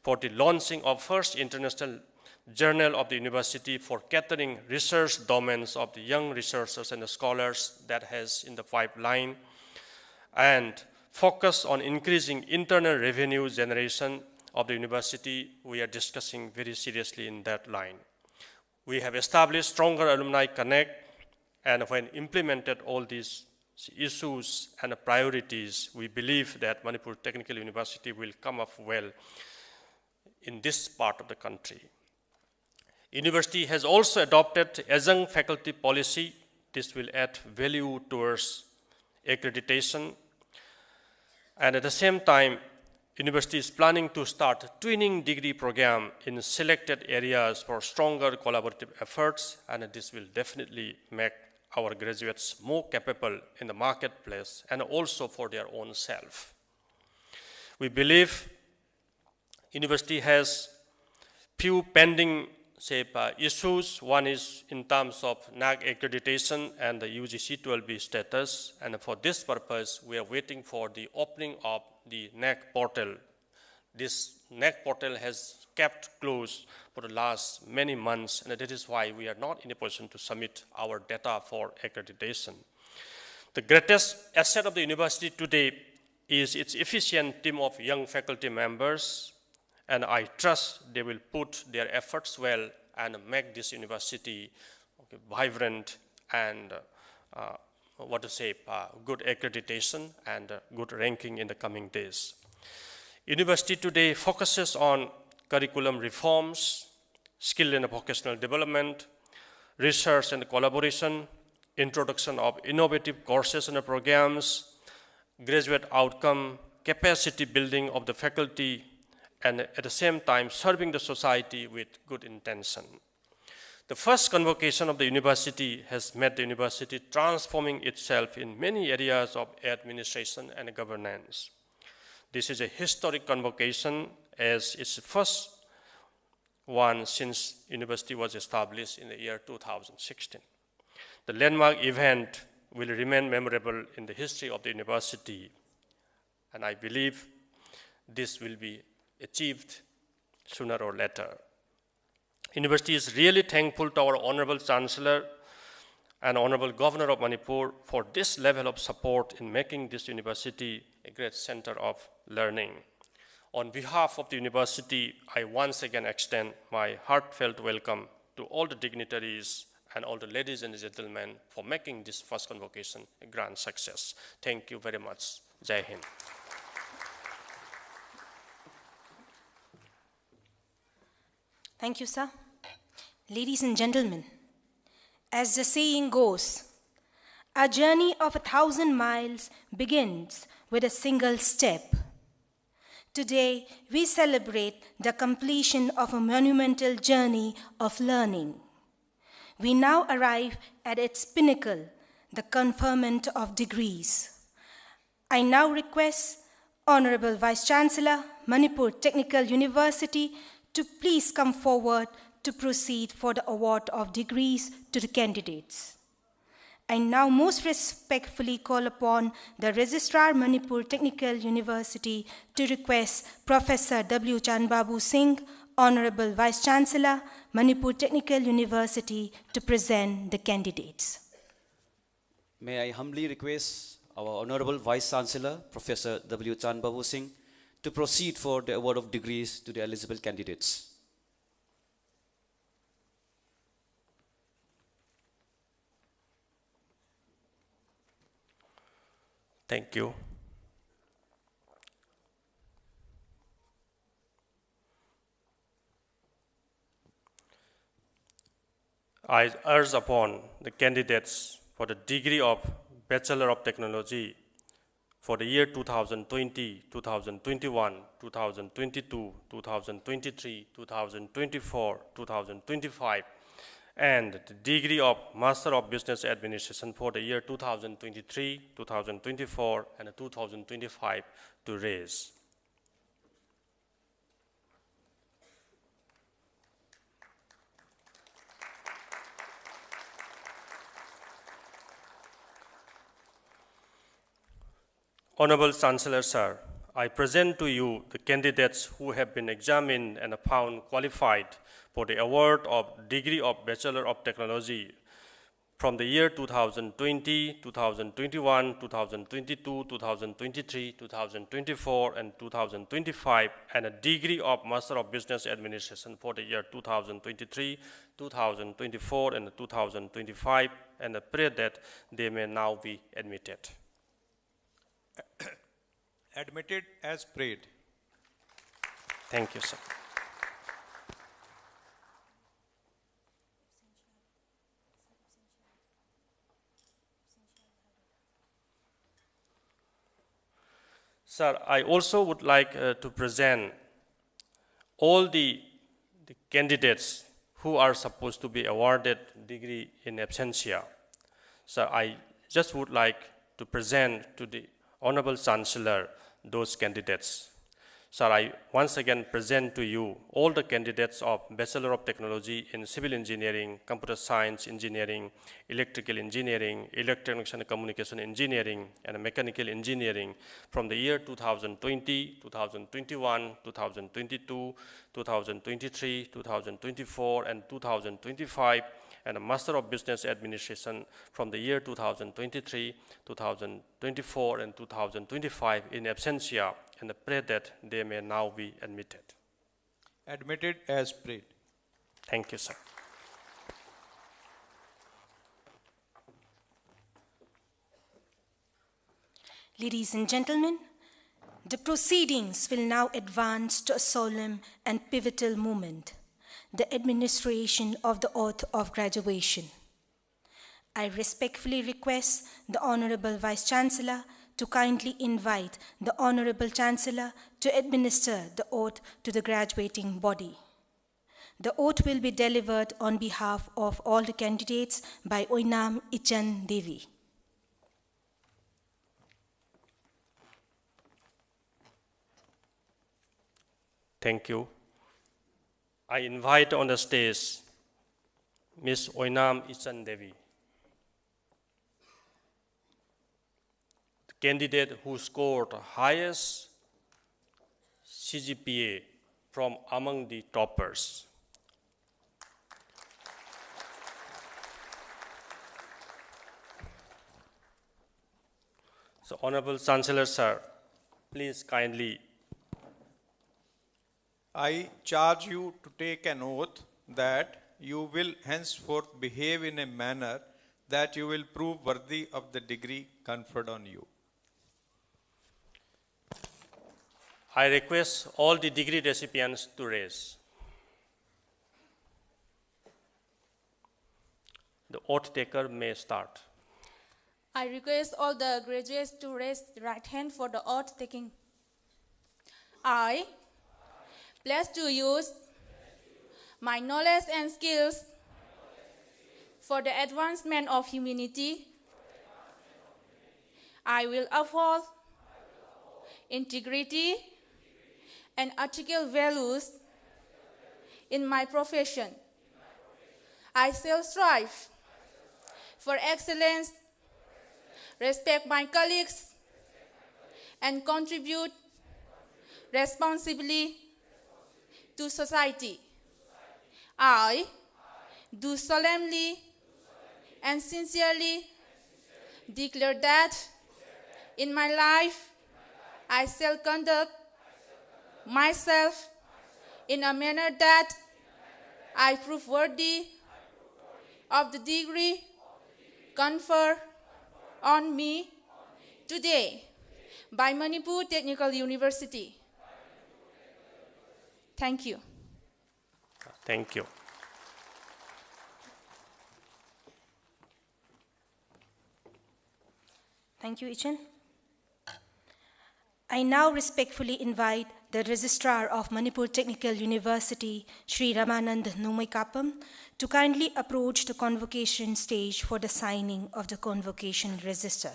for the launching of first international journal of the university for catering research domains of the young researchers and the scholars that has in the pipeline, and focus on increasing internal revenue generation of the university. We are discussing very seriously in that line. We have established stronger alumni connect, and when implemented all these issues and priorities, we believe that Manipur Technical University will come up well in this part of the country. University has also adopted adjunct faculty policy. This will add value towards accreditation. And at the same time, university is planning to start a twinning degree program in selected areas for stronger collaborative efforts, and this will definitely make our graduates more capable in the marketplace and also for their own self. We believe university has few pending issues. One is in terms of NAC accreditation and the UGC 12B status, and for this purpose, we are waiting for the opening of the NAC portal. This NAC portal has kept closed for the last many months, and that is why we are not in a position to submit our data for accreditation. The greatest asset of the university today is its efficient team of young faculty members, and I trust they will put their efforts well and make this university vibrant and good accreditation and good ranking in the coming days. University today focuses on curriculum reforms, skill and vocational development, research and collaboration, introduction of innovative courses and programs, graduate outcome, capacity building of the faculty, and at the same time serving the society with good intention. The first convocation of the university has made the university transforming itself in many areas of administration and governance. This is a historic convocation as it's the first one since university was established in the year 2016. The landmark event will remain memorable in the history of the university, and I believe this will be achieved sooner or later. University is really thankful to our Honorable Chancellor and Honorable Governor of Manipur for this level of support in making this university a great center of learning. On behalf of the university, I once again extend my heartfelt welcome to all the dignitaries and all the ladies and gentlemen for making this first convocation a grand success. Thank you very much. Jai Hind. Thank you, sir. Ladies and gentlemen, as the saying goes, a journey of 1,000 miles begins with a single step. Today, we celebrate the completion of a monumental journey of learning. We now arrive at its pinnacle, the conferment of degrees. I now request Honorable Vice Chancellor, Manipur Technical University, to please come forward to proceed for the award of degrees to the candidates. I now most respectfully call upon the Registrar Manipur Technical University to request Professor W. Chanbabu Singh, Honorable Vice Chancellor, Manipur Technical University, to present the candidates. May I humbly request our Honorable Vice Chancellor, Professor W. Chanbabu Singh, to proceed for the award of degrees to the eligible candidates. Thank you. I urge upon the candidates for the degree of Bachelor of Technology for the year 2020, 2021, 2022, 2023, 2024, 2025, and the degree of Master of Business Administration for the year 2023, 2024, and 2025 to raise. Honorable Chancellor, Sir, I present to you the candidates who have been examined and found qualified for the award of degree of Bachelor of Technology from the year 2020, 2021, 2022, 2023, 2024, and 2025, and a degree of Master of Business Administration for the year 2023, 2024, and 2025, and I pray that they may now be admitted. Admitted as prayed. Thank you, sir. Sir, I also would like to present all the candidates who are supposed to be awarded degree in absentia. Sir, I just would like to present to the Honorable Chancellor those candidates. Sir, I once again present to you all the candidates of Bachelor of Technology in Civil Engineering, Computer Science Engineering, Electrical Engineering, Electronics and Communication Engineering, and Mechanical Engineering from the year 2020, 2021, 2022, 2023, 2024, and 2025, and a Master of Business Administration from the year 2023, 2024, and 2025 in absentia, and I pray that they may now be admitted. Admitted as prayed. Thank you, sir. Ladies and gentlemen, the proceedings will now advance to a solemn and pivotal moment, the administration of the oath of graduation. I respectfully request the Honorable Vice-Chancellor to kindly invite the Honorable Chancellor to administer the oath to the graduating body. The oath will be delivered on behalf of all the candidates by Oinam Ichan Devi. Thank you. I invite on the stage Ms. Oinam Ichan Devi, the candidate who scored the highest CGPA from among the toppers. So, Honorable Chancellor, sir, please kindly. I charge you to take an oath that you will henceforth behave in a manner that you will prove worthy of the degree conferred on you. I request all the degree recipients to raise. The oath taker may start. I request all the graduates to raise the right hand for the oath taking. I pledge to use my knowledge and skills for the advancement of humanity. I will uphold integrity and ethical values in my profession. I shall strive for excellence, respect my colleagues, and contribute responsibly to society. I do solemnly and sincerely declare that in my life I shall conduct myself in a manner that I prove worthy of the degree conferred on me today by Manipur Technical University. Thank you. Thank you. Thank you, Ichan. I now respectfully invite the Registrar of Manipur Technical University, Sri Ramanand Nomaikapam, to kindly approach the convocation stage for the signing of the convocation register.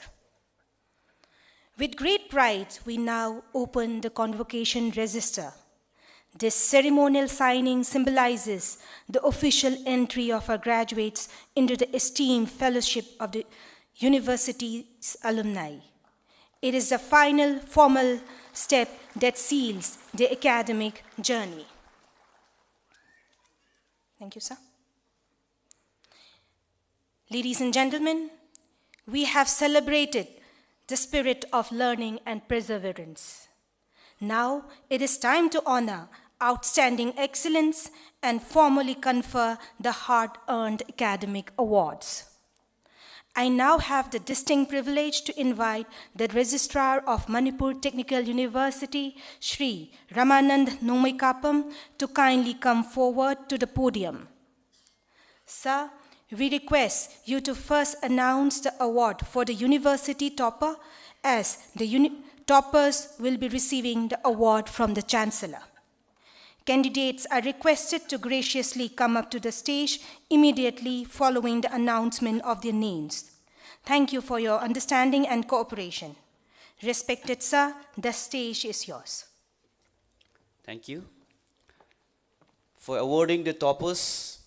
With great pride, we now open the convocation register. This ceremonial signing symbolizes the official entry of our graduates into the esteemed fellowship of the university's alumni. It is the final formal step that seals the academic journey. Thank you, sir. Ladies and gentlemen, we have celebrated the spirit of learning and perseverance. Now it is time to honor outstanding excellence and formally confer the hard-earned academic awards. I now have the distinct privilege to invite the Registrar of Manipur Technical University, Sri Ramanand Nomaikapam, to kindly come forward to the podium. Sir, we request you to first announce the award for the university topper, as the toppers will be receiving the award from the Chancellor. Candidates are requested to graciously come up to the stage immediately following the announcement of their names. Thank you for your understanding and cooperation. Respected sir, the stage is yours. Thank you. For awarding the toppers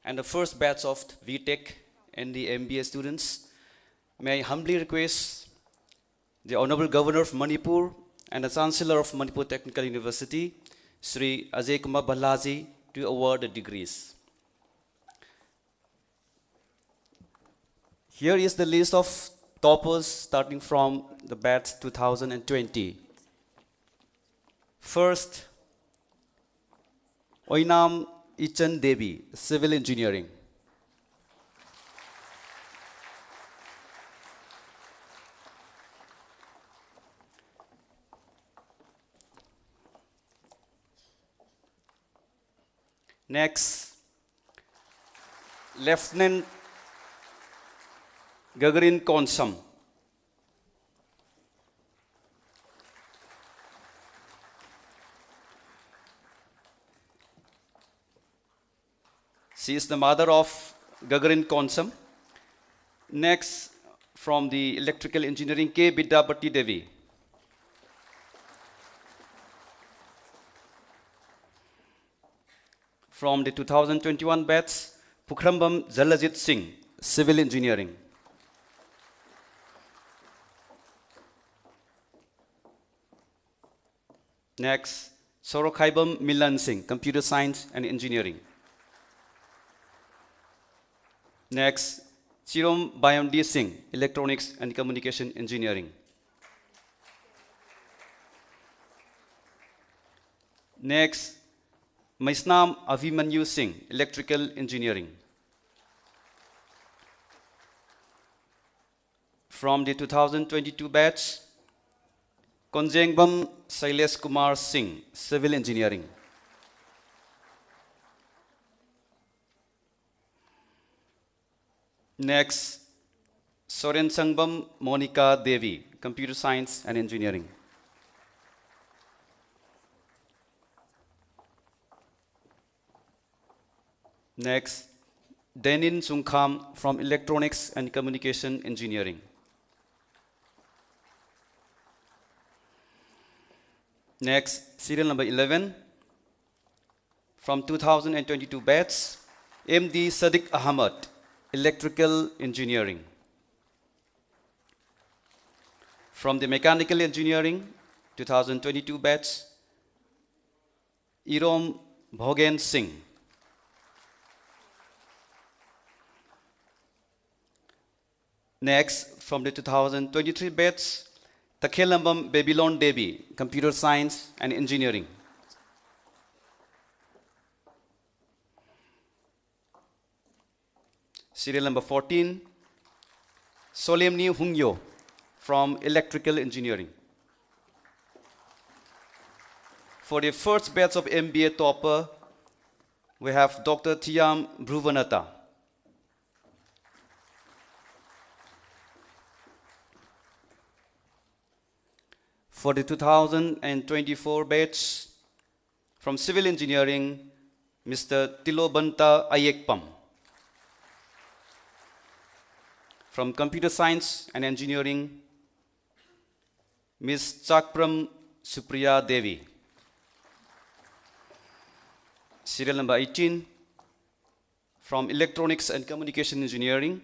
and the first batch of VTech and the MBA students, may I humbly request the Honorable Governor of Manipur and the Chancellor of Manipur Technical University, Sri Ajay Kumar Bhallaji, to award the degrees. Here is the list of toppers starting from the batch 2020. First, Oinam Ichan Devi, Civil Engineering. Next, Lieutenant Gagarin Konsam. She is the mother of Gagarin Konsam. Next, from the Electrical Engineering, K. Bidyapati Devi. From the 2021 batch, Pukhrambam Jalajit Singh, Civil Engineering. Next, Sorokhaibam Milan Singh, Computer Science and Engineering. Next, Chirom Bayamdi Singh, Electronics and Communication Engineering. Next, Maisnam Avimanyu Singh, Electrical Engineering. From the 2022 batch, Konjengbam Sailesh Kumar Singh, Civil Engineering. Next, Soren Sangbam Monica Devi, Computer Science and Engineering. Next, Denin Sungkham from Electronics and Communication Engineering. Next, serial number 11, from 2022 batch, MD Sadiq Ahmad, Electrical Engineering. From the Mechanical Engineering, 2022 batch, Irom Bhogen Singh. Next, from the 2023 batch, Takhelambam Babylon Devi, Computer Science and Engineering. Serial number 14, Solemni Hungyo from Electrical Engineering. For the first batch of MBA topper, we have Dr. Thiam Bhuvanata. for the 2024 batch from Civil Engineering, Mr. Tilobanta Ayekpam. From Computer Science and Engineering, Ms. Chakpram Supriya Devi. Serial number 18, from Electronics and Communication Engineering,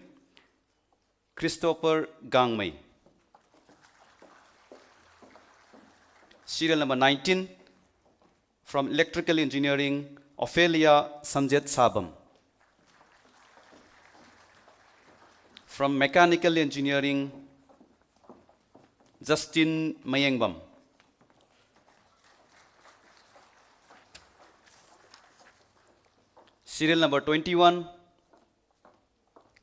Christopher Gangmei. Serial number 19, from Electrical Engineering, Ophelia Samjet Sabam. From Mechanical Engineering, Justin Mayengbam. Serial number 21,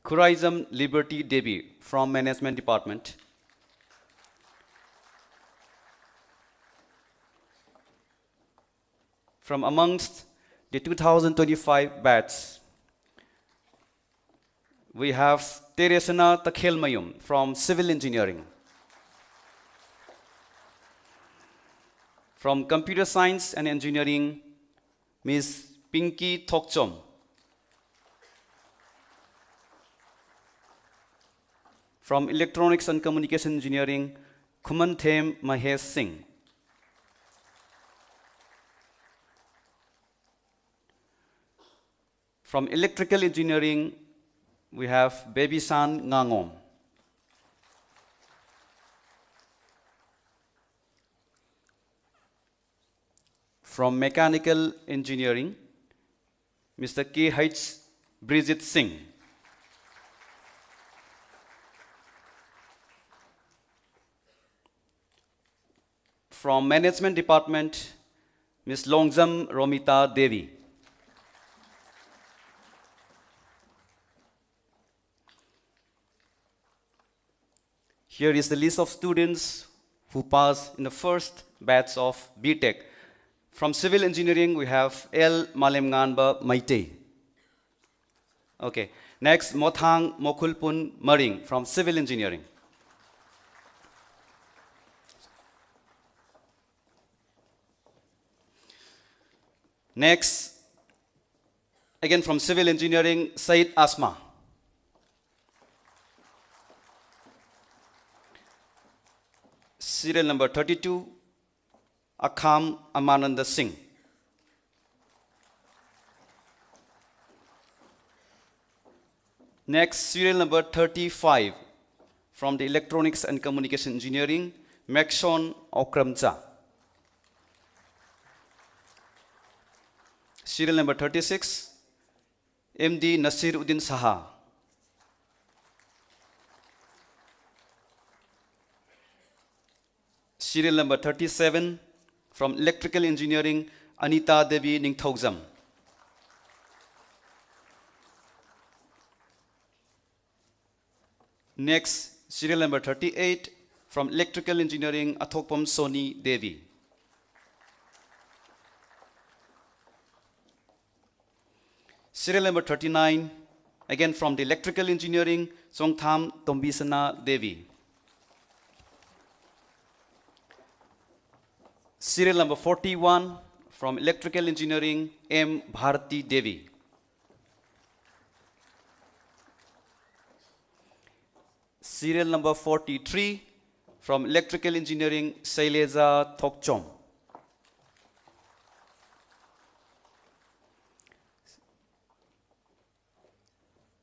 Kurizam Liberty Devi from Management Department. From amongst the 2025 batch, we have Teresana Takhelmayum from Civil Engineering. From Computer Science and Engineering, Ms. Pinky Thokchom. From Electronics and Communication Engineering, Kumanthem Mahesh Singh. From Electrical Engineering, we have Baby-san Ngangom. From Mechanical Engineering, Mr. K.H. Brijit Singh. From Management Department, Ms. Longzam Romita Devi. Here is the list of students who passed in the first batch of BTech. From Civil Engineering, we have L. Malemnganba Maite. Okay. Next, Mothang Mokulpun Maring from Civil Engineering. Next, again from Civil Engineering, Said Asma. Serial number 32, Akham Amananda Singh. Next, serial number 35, from the Electronics and Communication Engineering, Maxon Okramcha. Serial number 36, MD Nasir Uddin Saha. Serial number 37, from Electrical Engineering, Anita Devi Ningthauzam. Next, serial number 38, from Electrical Engineering, Athokpam Soni Devi. Serial number 39, again from the Electrical Engineering, Songtham Tombisana Devi. Serial number 41, from Electrical Engineering, M. Bharati Devi. Serial number 43, from Electrical Engineering, Shaileja Thokchom.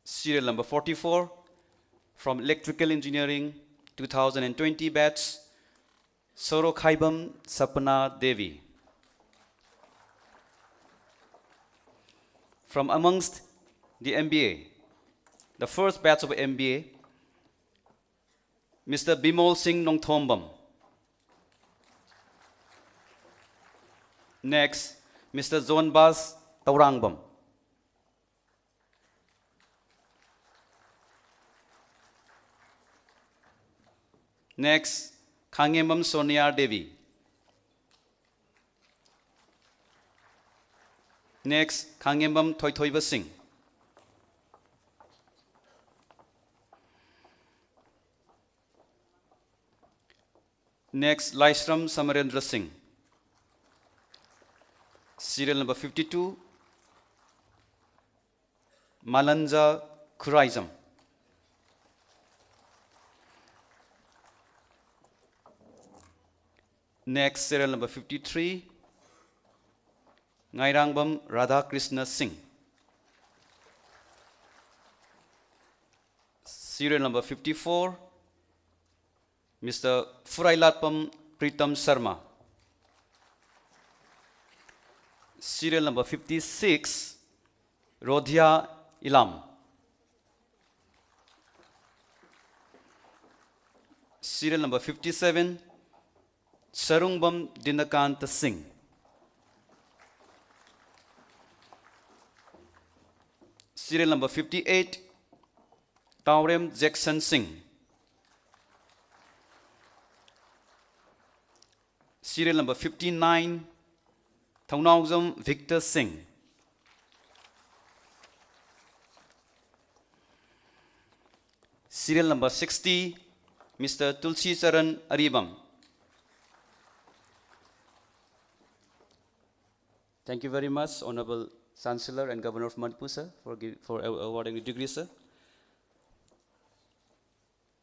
Serial number 44, from Electrical Engineering, 2020 batch, Sorokhaibam Sapna Devi. From amongst the MBA, the first batch of MBA, Mr. Bimol Singh Nongthombam. Next, Mr. Zonbas Taurangbam. Next, Khangemam Sonia Devi. Next, Khangemam Thoithoiba Singh. Next, Laishram Samarendra Singh. Serial number 52, Malanja Khuraizam. Next, serial number 53, Ngairangbam Radha Krishna Singh. Serial number 54, Mr. Furailatpam Pritam Sharma. Serial number 56, Rodhya Ilam. Serial number 57, Sarungbam Dinakant Singh. Serial number 58, Taurem Jackson Singh. Serial number 59, Thongnaungzam Victor Singh. Serial number 60, Mr. Tulsi Charan Aribam. Thank you very much, Honorable Chancellor and Governor of Manipur, sir, for awarding the degree, sir.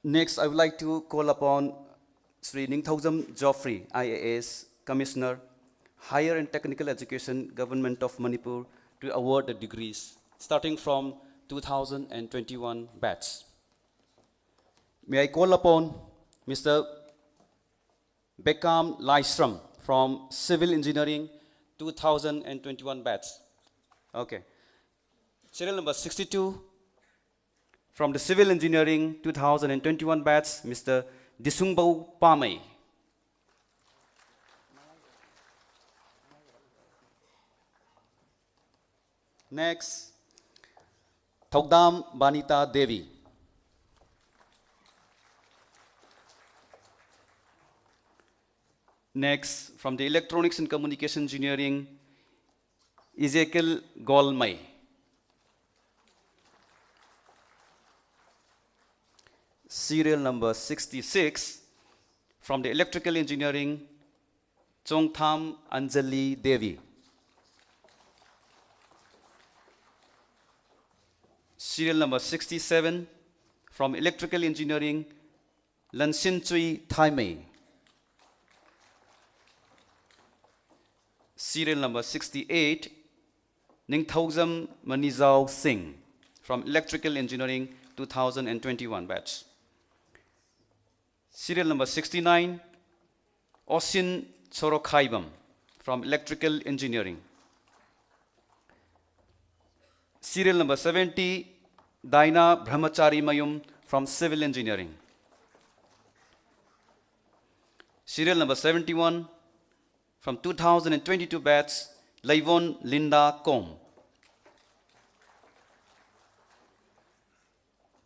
Next, I would like to call upon Sri Ningthaujam Geoffrey, IAS Commissioner, Higher and Technical Education, Government of Manipur, to award the degrees, starting from 2021 batch. May I call upon Mr. Bekam Laishram from Civil Engineering, 2021 batch. Okay. Serial number 62, from the Civil Engineering 2021 batch, Mr. Disungbau Pamay. Next, Thogdam Banita Devi. Next, from the Electronics and Communication Engineering, Ezekiel Golmay. Serial number 66, from the Electrical Engineering, Chongtham Anjali Devi. Serial number 67, from Electrical Engineering, Lansinchui Thaimei. Serial number 68, Ningthaujam Manizao Singh, from Electrical Engineering 2021 batch. Serial number 69, Osin Sorokhaibam, from Electrical Engineering. Serial number 70, Daina Brahmachari Mayum, from Civil Engineering. Serial number 71, from 2022 batch, Laivon Linda Kom.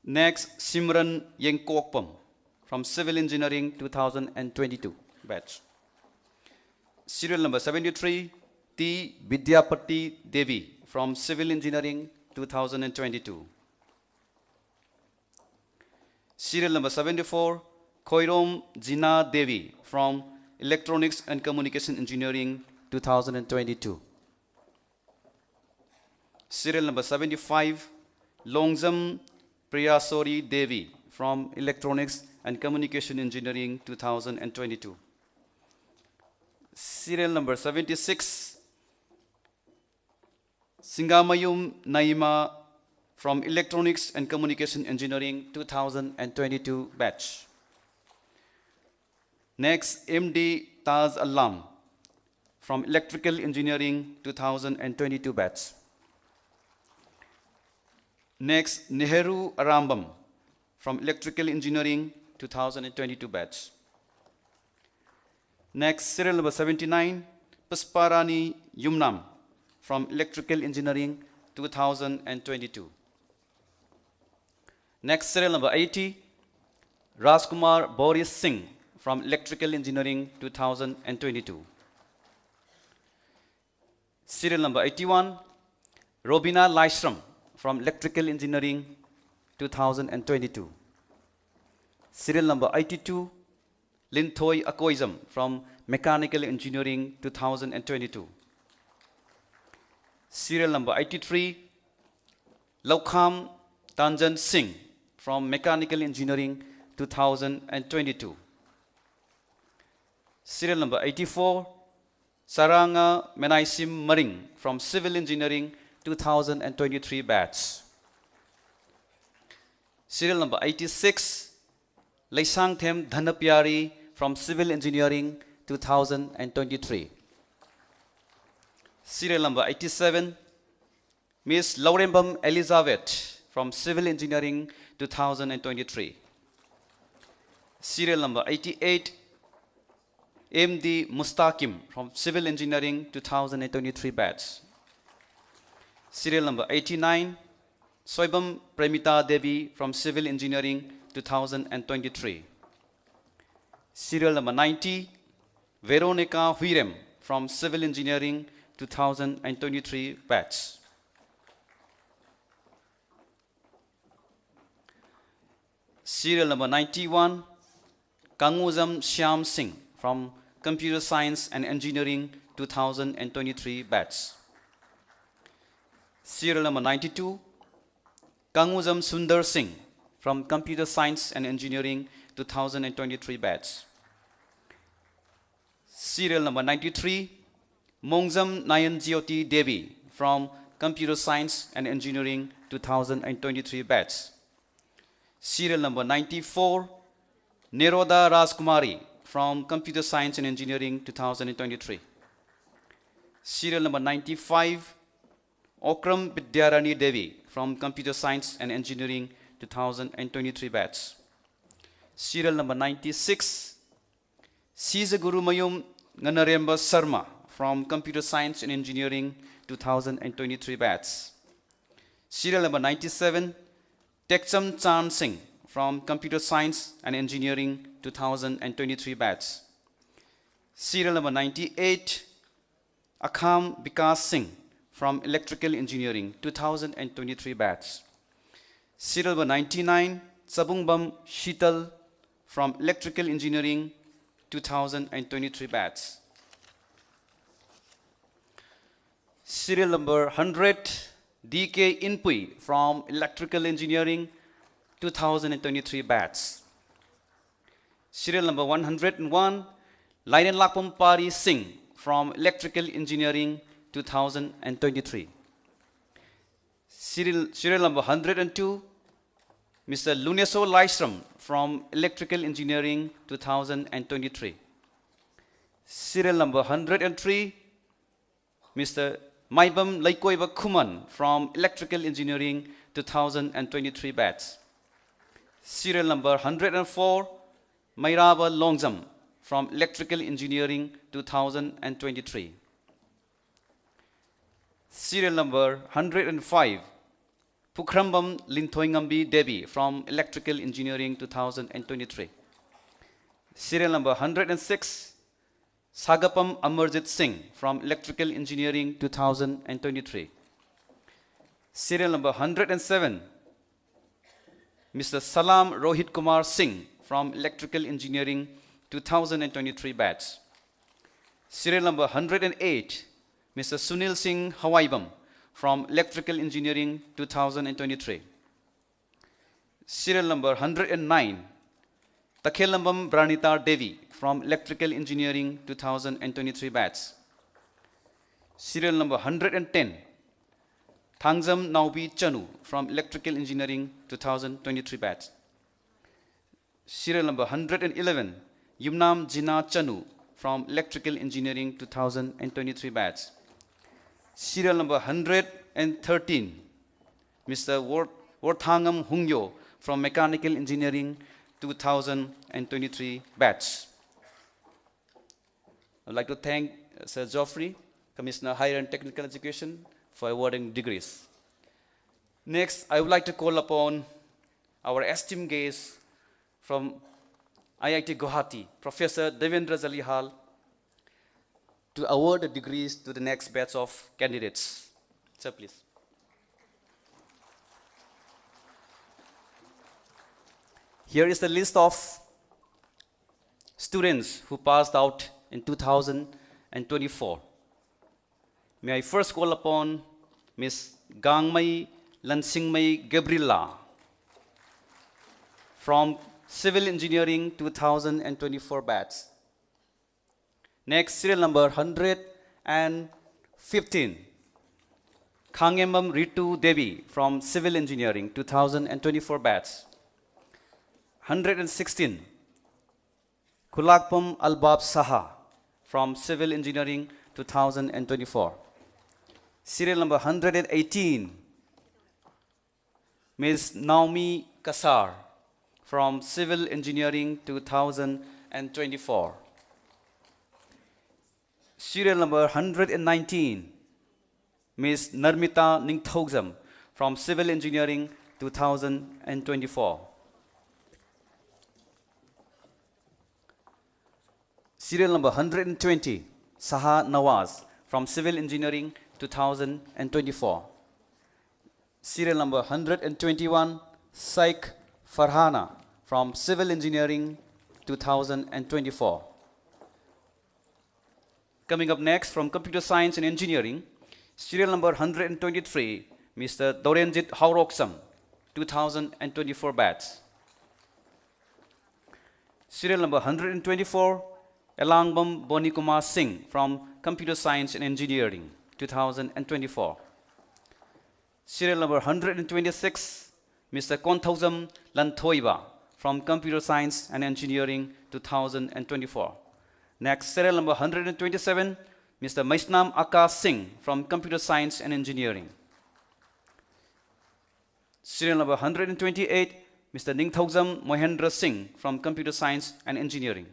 Next, Simran Yengkokpam, from Civil Engineering 2022 batch. Serial number 73, T. Vidyapati Devi, from Civil Engineering 2022. Serial number 74, Khoirom Jina Devi, from Electronics and Communication Engineering 2022. Serial number 75, Longzam Priyasori Devi, from Electronics and Communication Engineering 2022. Serial number 76, Singamayum Naima, from Electronics and Communication Engineering 2022 batch. Next, MD Taz Alam, from Electrical Engineering 2022 batch. Next, Nehru Arambam, from Electrical Engineering 2022 batch. Next, serial number 79, Pusparani Yumnam, from Electrical Engineering 2022. Next, serial number 80, Rajkumar Boris Singh, from Electrical Engineering 2022. Serial number 81, Robina Laishram, from Electrical Engineering 2022. Serial number 82, Linthoi Akoism from Mechanical Engineering 2022. Serial number 83, Laukham Tanjan Singh from Mechanical Engineering 2022. Serial number 84, Saranga Menaisim Maring from Civil Engineering 2023 batch. Serial number 86, Laisangthem Dhanapyari from Civil Engineering 2023. Serial number 87, Ms. Laurembam Elizabeth from Civil Engineering 2023. Serial number 88, MD Mustaqim from Civil Engineering 2023 batch. Serial number 89, Soibam Premita Devi from Civil Engineering 2023. Serial number 90, Veronica Huirem from Civil Engineering 2023 batch. Serial number 91, Kanguzam Shyam Singh from Computer Science and Engineering 2023 batch. Serial number 92, Kanguzam Sundar Singh from Computer Science and Engineering 2023 batch. Serial number 93, Mongzam Nayanjyoti Devi from Computer Science and Engineering 2023 batch. Serial number 94, Niroda Rajkumari from Computer Science and Engineering 2023. Serial number 95, Okram Vidyarani Devi from Computer Science and Engineering 2023 batch. Serial number 96, Sizaguru Mayum Nganaremba Sarma from Computer Science and Engineering 2023 batch. Serial number 97, Tekcham Chan Singh from Computer Science and Engineering 2023 batch. Serial number 98, Akham Vikas Singh from Electrical Engineering 2023 batch. Serial number 99, Sabungbam Sheetal from Electrical Engineering 2023 batch. Serial number 100, DK Inpui from Electrical Engineering 2023 batch. Serial number 101, Lainan Lakpam Pari Singh from Electrical Engineering 2023. Serial number 102, Mr. Luneso Laisram from Electrical Engineering 2023. Serial number 103, Mr. Maibam Laikoiba Kuman from Electrical Engineering 2023 batch. Serial number 104, Mairaba Longzam from Electrical Engineering 2023. Serial number 105, Pukrambam Linthoingambi Devi from Electrical Engineering 2023. Serial number 106, Sagapam Amarjit Singh from Electrical Engineering 2023. Serial number 107, Mr. Salam Rohit Kumar Singh from Electrical Engineering 2023 batch. Serial number 108, Mr. Sunil Singh Hawaibam from Electrical Engineering 2023. Serial number 109, Takhelambam Branita Devi from Electrical Engineering 2023 batch. Serial number 110, Thangzam Naubi Chanu from Electrical Engineering 2023 batch. Serial number 111, Yumnam Jina Chanu from Electrical Engineering 2023 batch. Serial number 113, Mr. Worthangam Hungyo from Mechanical Engineering 2023 batch. I'd like to thank Sir Geoffrey, Commissioner Higher and Technical Education, for awarding degrees. Next, I would like to call upon our esteemed guest from IIT Guwahati, Professor Devendra Jalihal, to award the degrees to the next batch of candidates. Sir, please. Here is the list of students who passed out in 2024. May I first call upon Ms. Gangmai Lansingmai Gabriela from Civil Engineering 2024 batch. Next, serial number 115, Khangemam Ritu Devi from Civil Engineering 2024 batch. 116, Kulakpam Albab Saha from Civil Engineering 2024. Serial number 118, Ms. Naomi Kasar from Civil Engineering 2024. Serial number 119, Ms. Narmita Ningthogsam from Civil Engineering 2024. Serial number 120, Saha Nawaz from Civil Engineering 2024. Serial number 121, Saik Farhana from Civil Engineering 2024. Coming up next from Computer Science and Engineering, serial number 123, Mr. Dorenjit Hauroksam, 2024 batch. Serial number 124, Elangbam Bonikumar Singh from Computer Science and Engineering, 2024. Serial number 126, Mr. Konthausam Lanthoiba from Computer Science and Engineering, 2024. Next, serial number 127, Mr. Maisnam Akash Singh from Computer Science and Engineering. Serial number 128, Mr. Ningthausam Mohendra Singh from Computer Science and Engineering.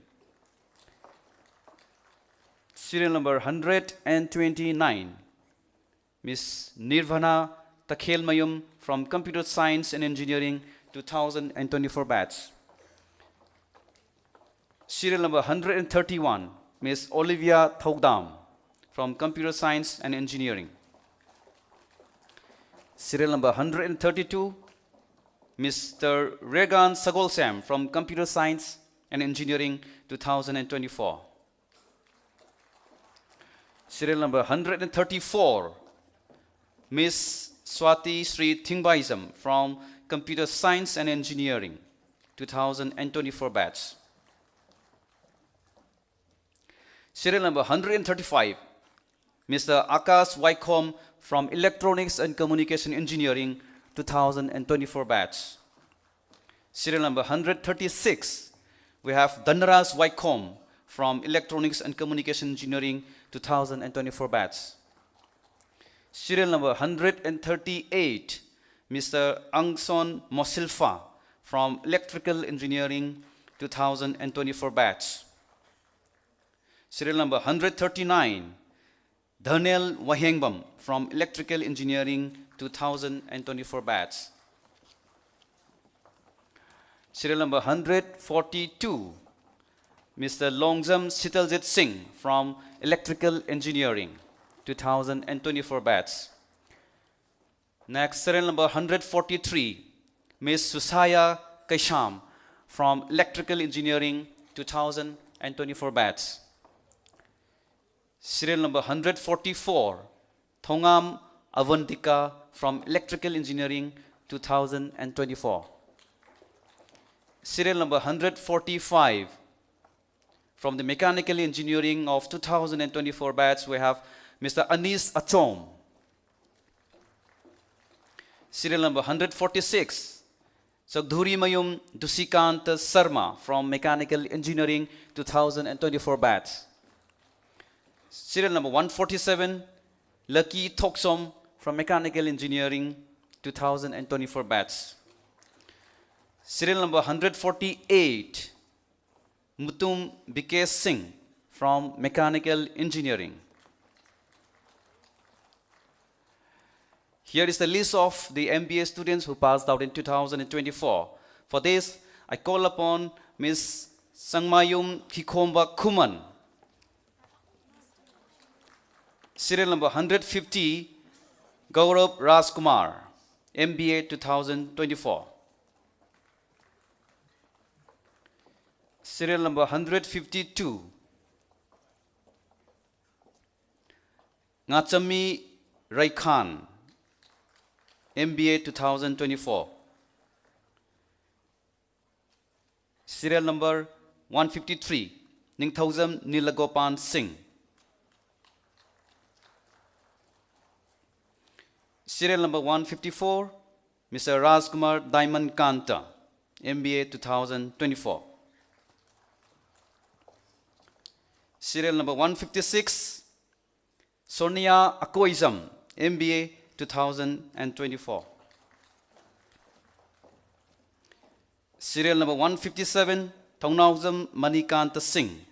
Serial number 129, Ms. Nirvana Takhelmayum from Computer Science and Engineering 2024 batch. Serial number 131, Ms. Olivia Thogdam from Computer Science and Engineering. Serial number 132, Mr. Regan Sagolsam from Computer Science and Engineering 2024. Serial number 134, Ms. Swati Sri Thingbaisam from Computer Science and Engineering 2024 batch. Serial number 135, Mr. Akash Waikom from Electronics and Communication Engineering 2024 batch. Serial number 136, we have Dhanaraj Waikom from Electronics and Communication Engineering 2024 batch. Serial number 138, Mr. Angson Mosilfa from Electrical Engineering 2024 batch. Serial number 139, Dhanel Wahengbam from Electrical Engineering 2024 batch. Serial number 142, Mr. Longzam Sitaljit Singh from Electrical Engineering 2024 batch. Next, serial number 143, Ms. Susaya Kaisham from Electrical Engineering 2024 batch. Serial number 144, Thongam Avantika from Electrical Engineering 2024. Serial number 145, from the Mechanical Engineering of 2024 batch, we have Mr. Anis Achom. Serial number 146, Sagdhuri Mayum Dusikant Sarma from Mechanical Engineering 2024 batch. Serial number 147, Lucky Thoksom from Mechanical Engineering 2024 batch. Serial number 148, Mutum Bikesh Singh from Mechanical Engineering. Here is the list of the MBA students who passed out in 2024. For this, I call upon Ms. Sangmayum Kikomba Kuman. Serial number 150, Gaurav Rajkumar, MBA 2024. Serial number 152. Ngachami Raikhan, MBA 2024. Serial number 153. Ningthausam Nilagopan Singh. Serial number 154. Mr. Rajkumar Diamond Kanta, MBA 2024. Serial number 156. Sonia Akoizam, MBA 2024. Serial number 157. Taunawzam Manikanta Singh.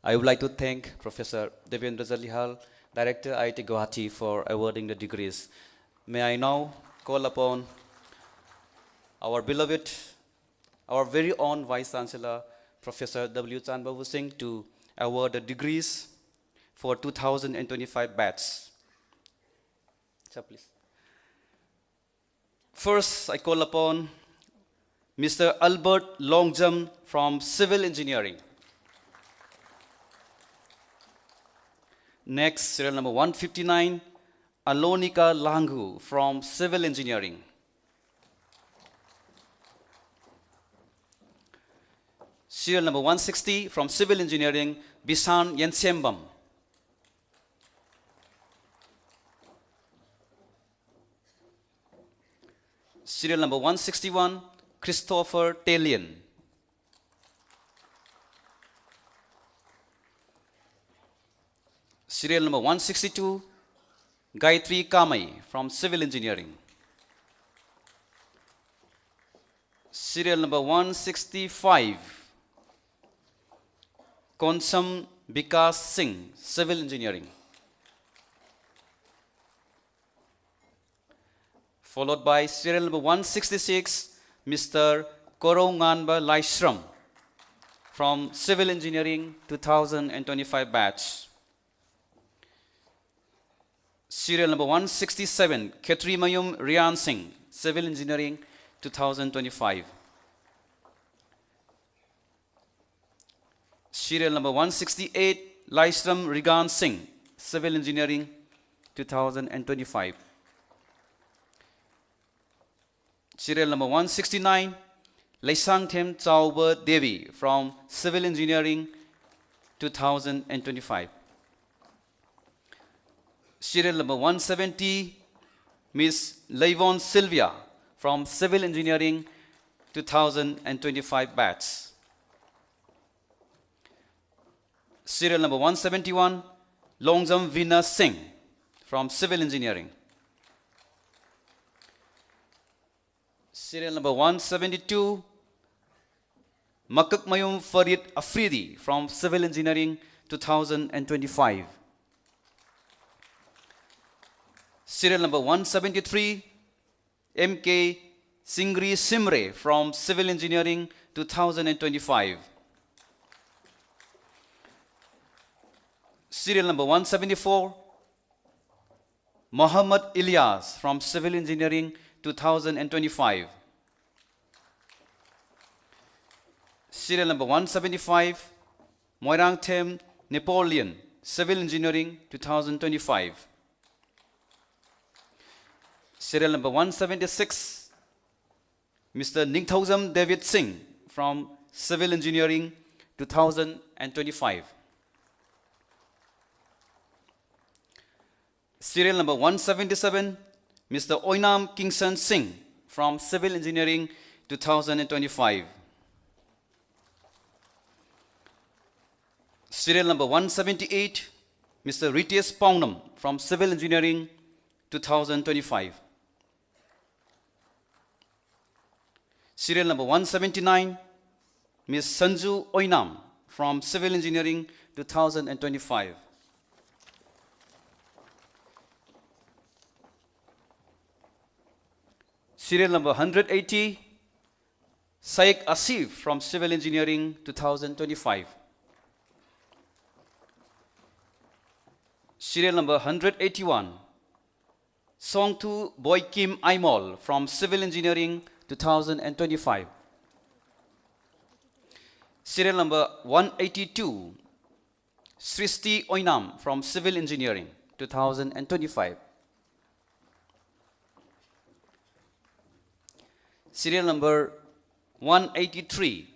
I would like to thank Professor Devendra Jalihal, Director IIT Guwahati, for awarding the degrees. May I now call upon our beloved, our very own Vice Chancellor, Professor W. Chanbabu Singh, to award the degrees for 2025 batch. Sir, please. First, I call upon Mr. Albert Longjam from Civil Engineering. Next, serial number 159, Alonika Langu from Civil Engineering. Serial number 160 from Civil Engineering, Bisan Yensembam. Serial number 161, Christopher Talian. Serial number 162, Gayatri Kamai from Civil Engineering. Serial number 165, Konsam Vikas Singh, Civil Engineering. Followed by serial number 166, Mr. Koronganba Laishram from Civil Engineering 2025 batch. Serial number 167, Ketrimayum Rian Singh, Civil Engineering 2025. Serial number 168, Laishram Rigan Singh, Civil Engineering 2025. Serial number 169, Laisangthem Chauba Devi from Civil Engineering 2025. Serial number 170, Ms. Layvon Sylvia from Civil Engineering 2025 batch. Serial number 171, Longzam Veena Singh from Civil Engineering. Serial number 172, Makak Mayum Farid Afridi from Civil Engineering 2025. Serial number 173, MK Singri Simre from Civil Engineering 2025. Serial number 174, Muhammad Ilyas from Civil Engineering 2025. Serial number 175, Moirangthem Napoleon, Civil Engineering 2025. Serial number 176, Mr. Ningthausam David Singh from Civil Engineering 2025. Serial number 177, Mr. Oinam Kingston Singh from Civil Engineering 2025. Serial number 178, Mr. Ritesh Paunam from Civil Engineering 2025. Serial number 179, Ms. Sanju Oinam from Civil Engineering 2025. Serial number 180, Saik Asif from Civil Engineering 2025. Serial number 181, Songtu Boy Kim Aimol from Civil Engineering 2025. Serial number 182, Sristi Oinam from Civil Engineering 2025. Serial number 183,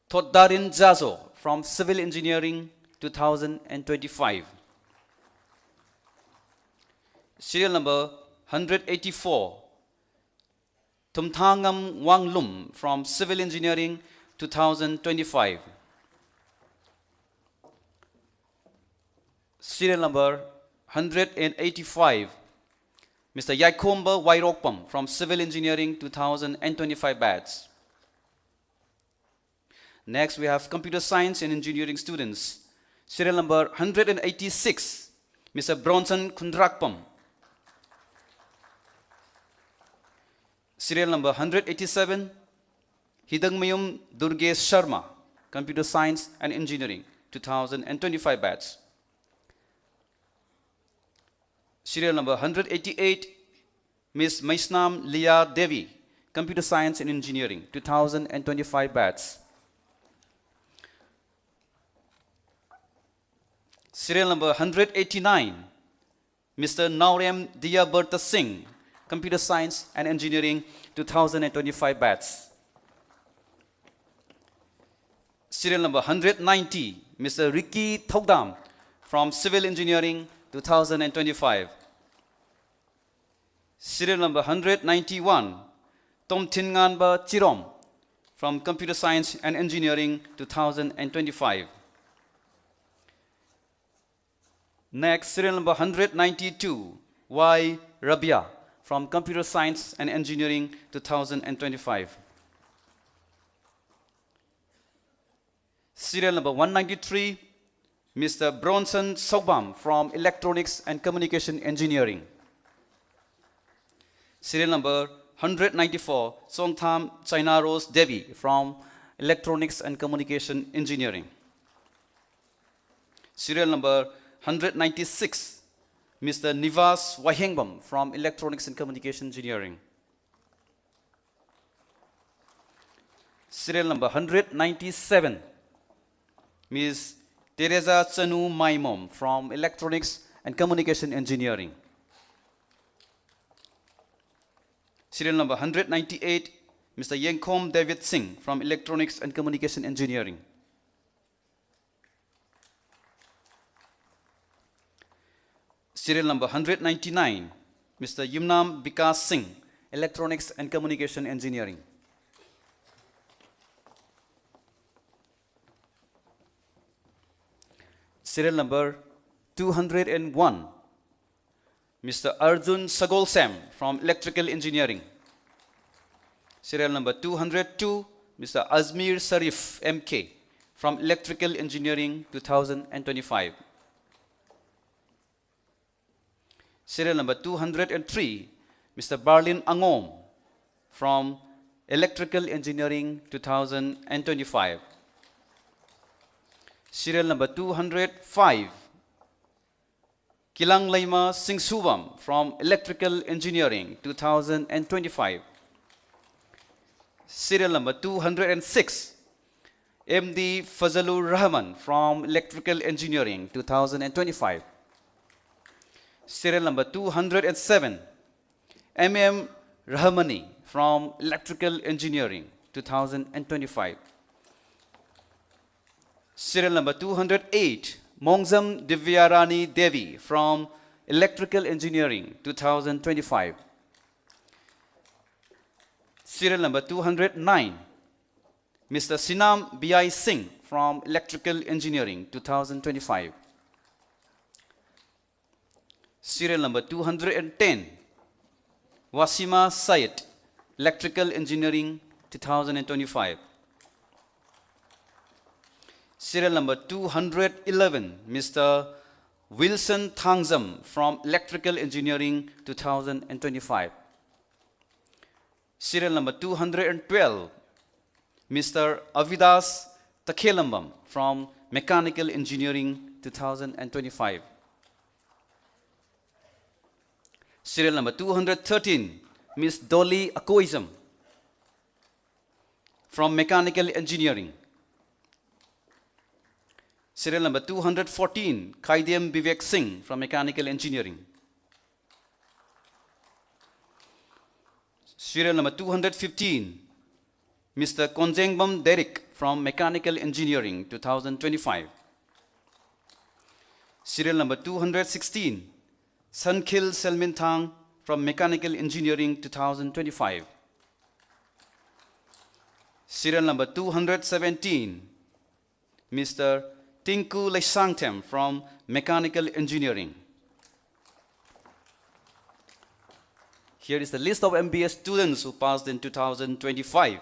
Thoddarin Jazo from Civil Engineering 2025. Serial number 184, Tumthangam Wanglum from Civil Engineering 2025. Serial number 185, Mr. Yaikomba Wairokpam from Civil Engineering 2025 batch. Next we have Computer Science and Engineering students. Serial number 186, Mr. Bronson Kundrakpam. Serial number 187, Hidangmayum Durgesh Sharma, Computer Science and Engineering 2025 batch. Serial number 188, Ms. Maisnam Leah Devi, Computer Science and Engineering 2025 batch. Serial number 189, Mr. Naurem Dia Berta Singh, Computer Science and Engineering 2025 batch. Serial number 190, Mr. Ricky Thogdam from Civil Engineering 2025. Serial number 191, Tom Thinganba Chirom from Computer Science and Engineering 2025. Next, serial number 192, Y. Rabia from Computer Science and Engineering 2025. Serial number 193, Mr. Bronson Sobam from Electronics and Communication Engineering. Serial number 194, Songtham China Rose Devi from Electronics and Communication Engineering. Serial number 196, Mr. Nivas Wahengbam from Electronics and Communication Engineering. Serial number 197, Ms. Teresa Chanu Maimom from Electronics and Communication Engineering. Serial number 198, Mr. Yenkom David Singh from Electronics and Communication Engineering. Serial number 199, Mr. Yumnam Vikas Singh, Electronics and Communication Engineering. Serial number 201, Mr. Arjun Sagolsam from Electrical Engineering. Serial number 202, Mr. Azmir Sarif MK from Electrical Engineering 2025. Serial number 203, Mr. Barlin Angom from Electrical Engineering 2025. Serial number 205, Kilang Laima Singsuvam from Electrical Engineering 2025. Serial number 206, MD Fazalur Rahman from Electrical Engineering 2025. Serial number 207, MM Rahmani from Electrical Engineering 2025. Serial number 208, Mongzam Divyarani Devi from Electrical Engineering 2025. Serial number 209, Mr. Sinam B.I. Singh from Electrical Engineering 2025. Serial number 210, Wasima Syed, Electrical Engineering 2025. Serial number 211, Mr. Wilson Thangzam from Electrical Engineering 2025. Serial number 212, Mr. Avidas Takhelambam from Mechanical Engineering 2025. Serial number 213, Miss Dolly Akoism from Mechanical Engineering. Serial number 214, Kaidyam Vivek Singh from Mechanical Engineering. Serial number 215, Mr. Konjengbam Derek from Mechanical Engineering 2025. Serial number 216, Sankil Selminthang from Mechanical Engineering 2025. Serial number 217, Mr. Tinku Lesangtem from Mechanical Engineering. Here is the list of MBA students who passed in 2025.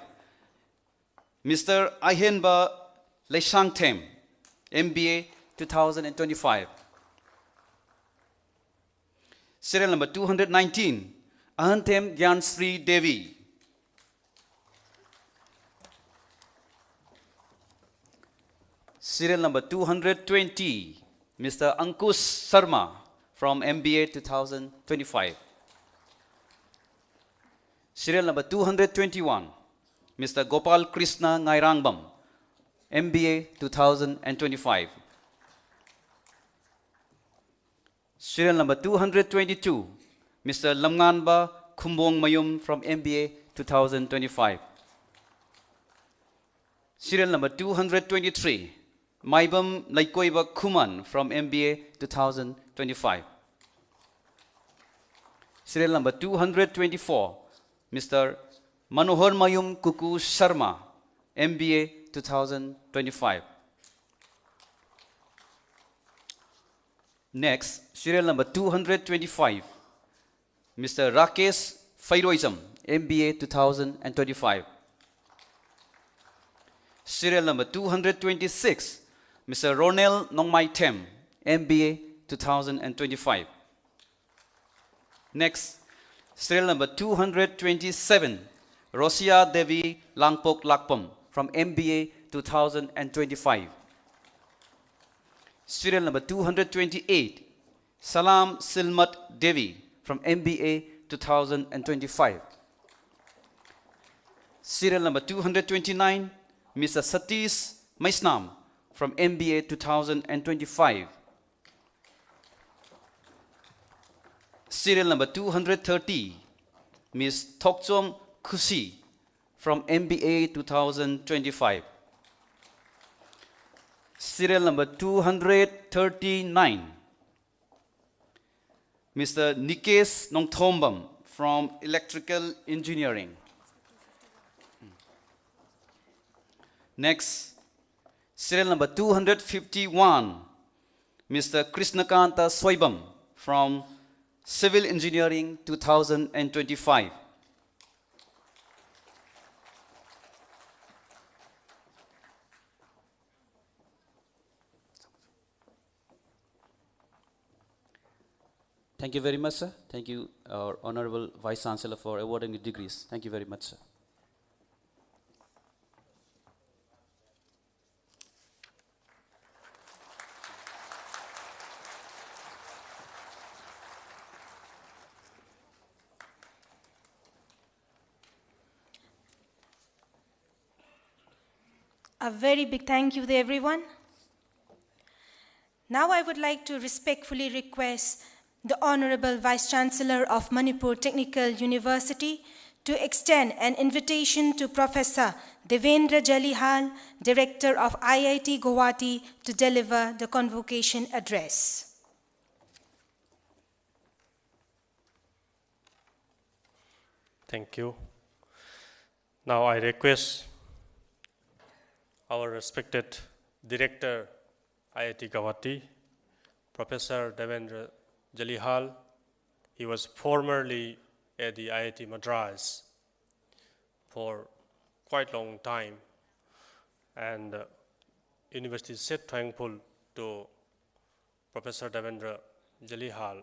Mr. Ahenba Lesangtem, MBA 2025. Serial number 219, Ahantem Gyansri Devi. Serial number 220, Mr. Ankush Sharma from MBA 2025. Serial number 221, Mr. Gopal Krishna Ngairangbam, MBA 2025. Serial number 222, Mr. Lamnganba Khumbong Mayum from MBA 2025. Serial number 223, Maibam Laikoiba Kuman from MBA 2025. Serial number 224, Mr. Manohar Mayum Kuku Sharma, MBA 2025. Next, serial number 225, Mr. Rakesh Fairoism, MBA 2025. Serial number 226, Mr. Ronel Nongmai Tem, MBA 2025. Next, serial number 227, Rosia Devi Langpok Lakpam from MBA 2025. Serial number 228, Salam Silmat Devi from MBA 2025. Serial number 229, Mr. Satish Maisnam from MBA 2025. Serial number 230, Ms. Tokchom Kusi from MBA 2025. Serial number 239, Mr. Nikesh Nongthombam from Electrical Engineering. Next, serial number 251, Mr. Krishnakanta Soibam from Civil Engineering 2025. Thank you very much, sir. Thank you, our Honorable Vice Chancellor, for awarding the degrees. Thank you very much, sir. A very big thank you to everyone. Now I would like to respectfully request the Honorable Vice Chancellor of Manipur Technical University to extend an invitation to Professor Devendra Jalihal, Director of IIT Guwahati, to deliver the convocation address. Thank you. Now I request our respected Director, IIT Guwahati, Professor Devendra Jalihal. He was formerly at the IIT Madras for quite a long time, and University is so thankful to Professor Devendra Jalihal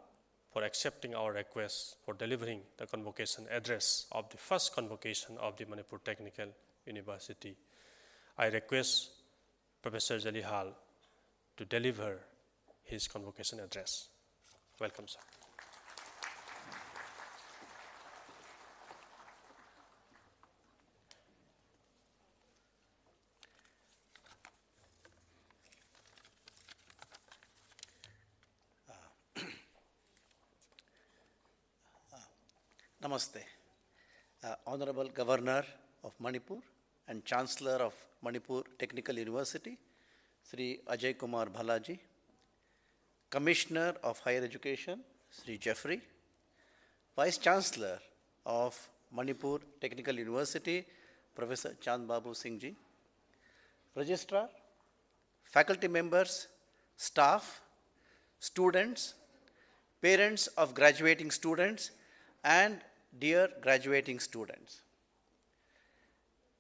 for accepting our request for delivering the convocation address of the first convocation of the Manipur Technical University. I request Professor Jalihal to deliver his convocation address. Welcome, sir. Namaste. Honorable Governor of Manipur and Chancellor of Manipur Technical University, Sri Ajay Kumar Bhalaji, Commissioner of Higher Education, Sri Jeffrey, Vice Chancellor of Manipur Technical University, Professor Chand Babu Singh Ji, Registrar, faculty members, staff, students, parents of graduating students, and dear graduating students.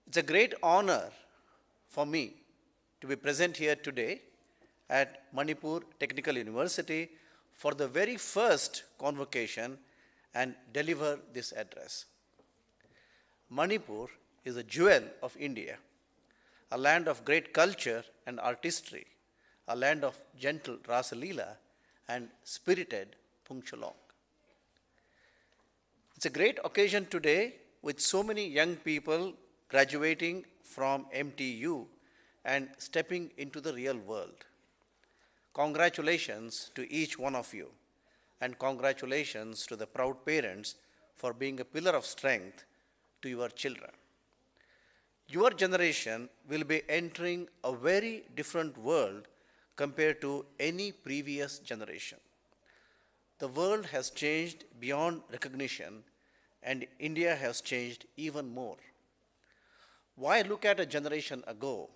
It's a great honor for me to be present here today at Manipur Technical University for the very first convocation and deliver this address. Manipur is a jewel of India, a land of great culture and artistry, a land of gentle Rasa Leela and spirited Pungchalong. It's a great occasion today with so many young people graduating from MTU and stepping into the real world. Congratulations to each one of you, and congratulations to the proud parents for being a pillar of strength to your children. Your generation will be entering a very different world compared to any previous generation. The world has changed beyond recognition, and India has changed even more. Why look at a generation ago?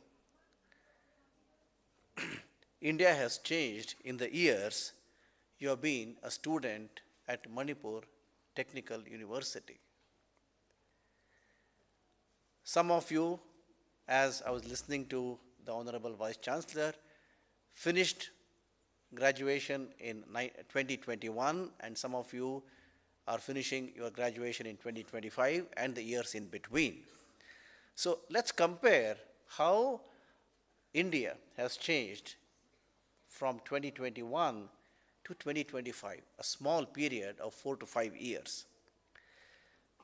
India has changed in the years you have been a student at Manipur Technical University. Some of you, as I was listening to the Honorable Vice Chancellor, finished graduation in 2021, and some of you are finishing your graduation in 2025 and the years in between. So let's compare how India has changed from 2021 to 2025, a small period of 4 to 5 years.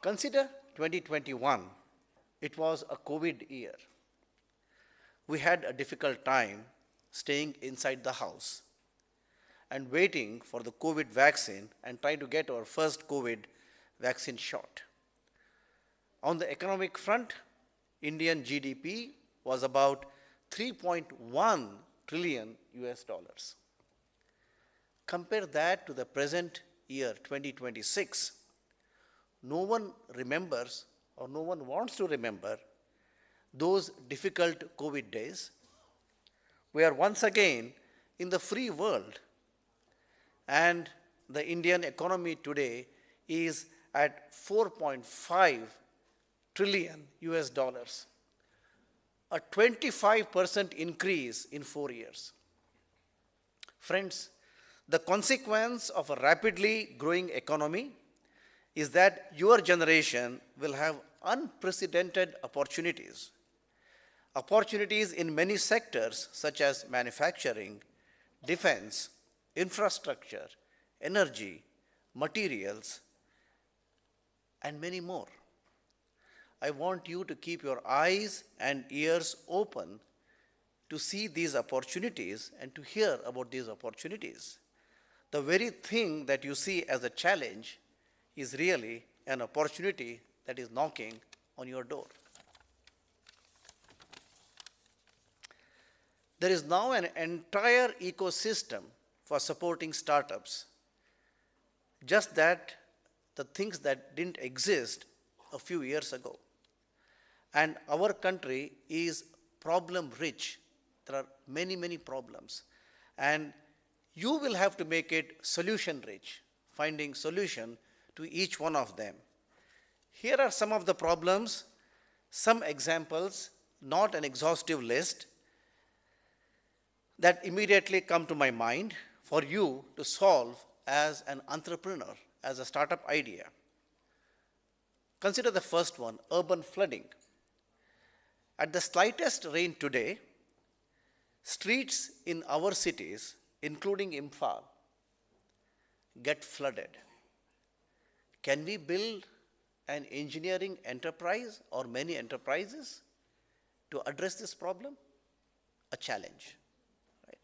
Consider 2021, it was a COVID year. We had a difficult time staying inside the house and waiting for the COVID vaccine and trying to get our first COVID vaccine shot. On the economic front, Indian GDP was about 3.1 trillion US dollars. Compare that to the present year, 2026. No one remembers or no one wants to remember those difficult COVID days. We are once again in the free world, and the Indian economy today is at 4.5 trillion US dollars, a 25% increase in 4 years. Friends, the consequence of a rapidly growing economy is that your generation will have unprecedented opportunities. Opportunities in many sectors such as manufacturing, defense, infrastructure, energy, materials, and many more. I want you to keep your eyes and ears open to see these opportunities and to hear about these opportunities. The very thing that you see as a challenge is really an opportunity that is knocking on your door. There is now an entire ecosystem for supporting startups. Just that the things that didn't exist a few years ago. And our country is problem rich. There are many, many problems. And you will have to make it solution rich, finding solution to each one of them. Here are some of the problems, some examples, not an exhaustive list, that immediately come to my mind for you to solve as an entrepreneur, as a startup idea. Consider the first one, urban flooding. At the slightest rain today, streets in our cities, including Imphal, get flooded. Can we build an engineering enterprise or many enterprises to address this problem? A challenge. Right?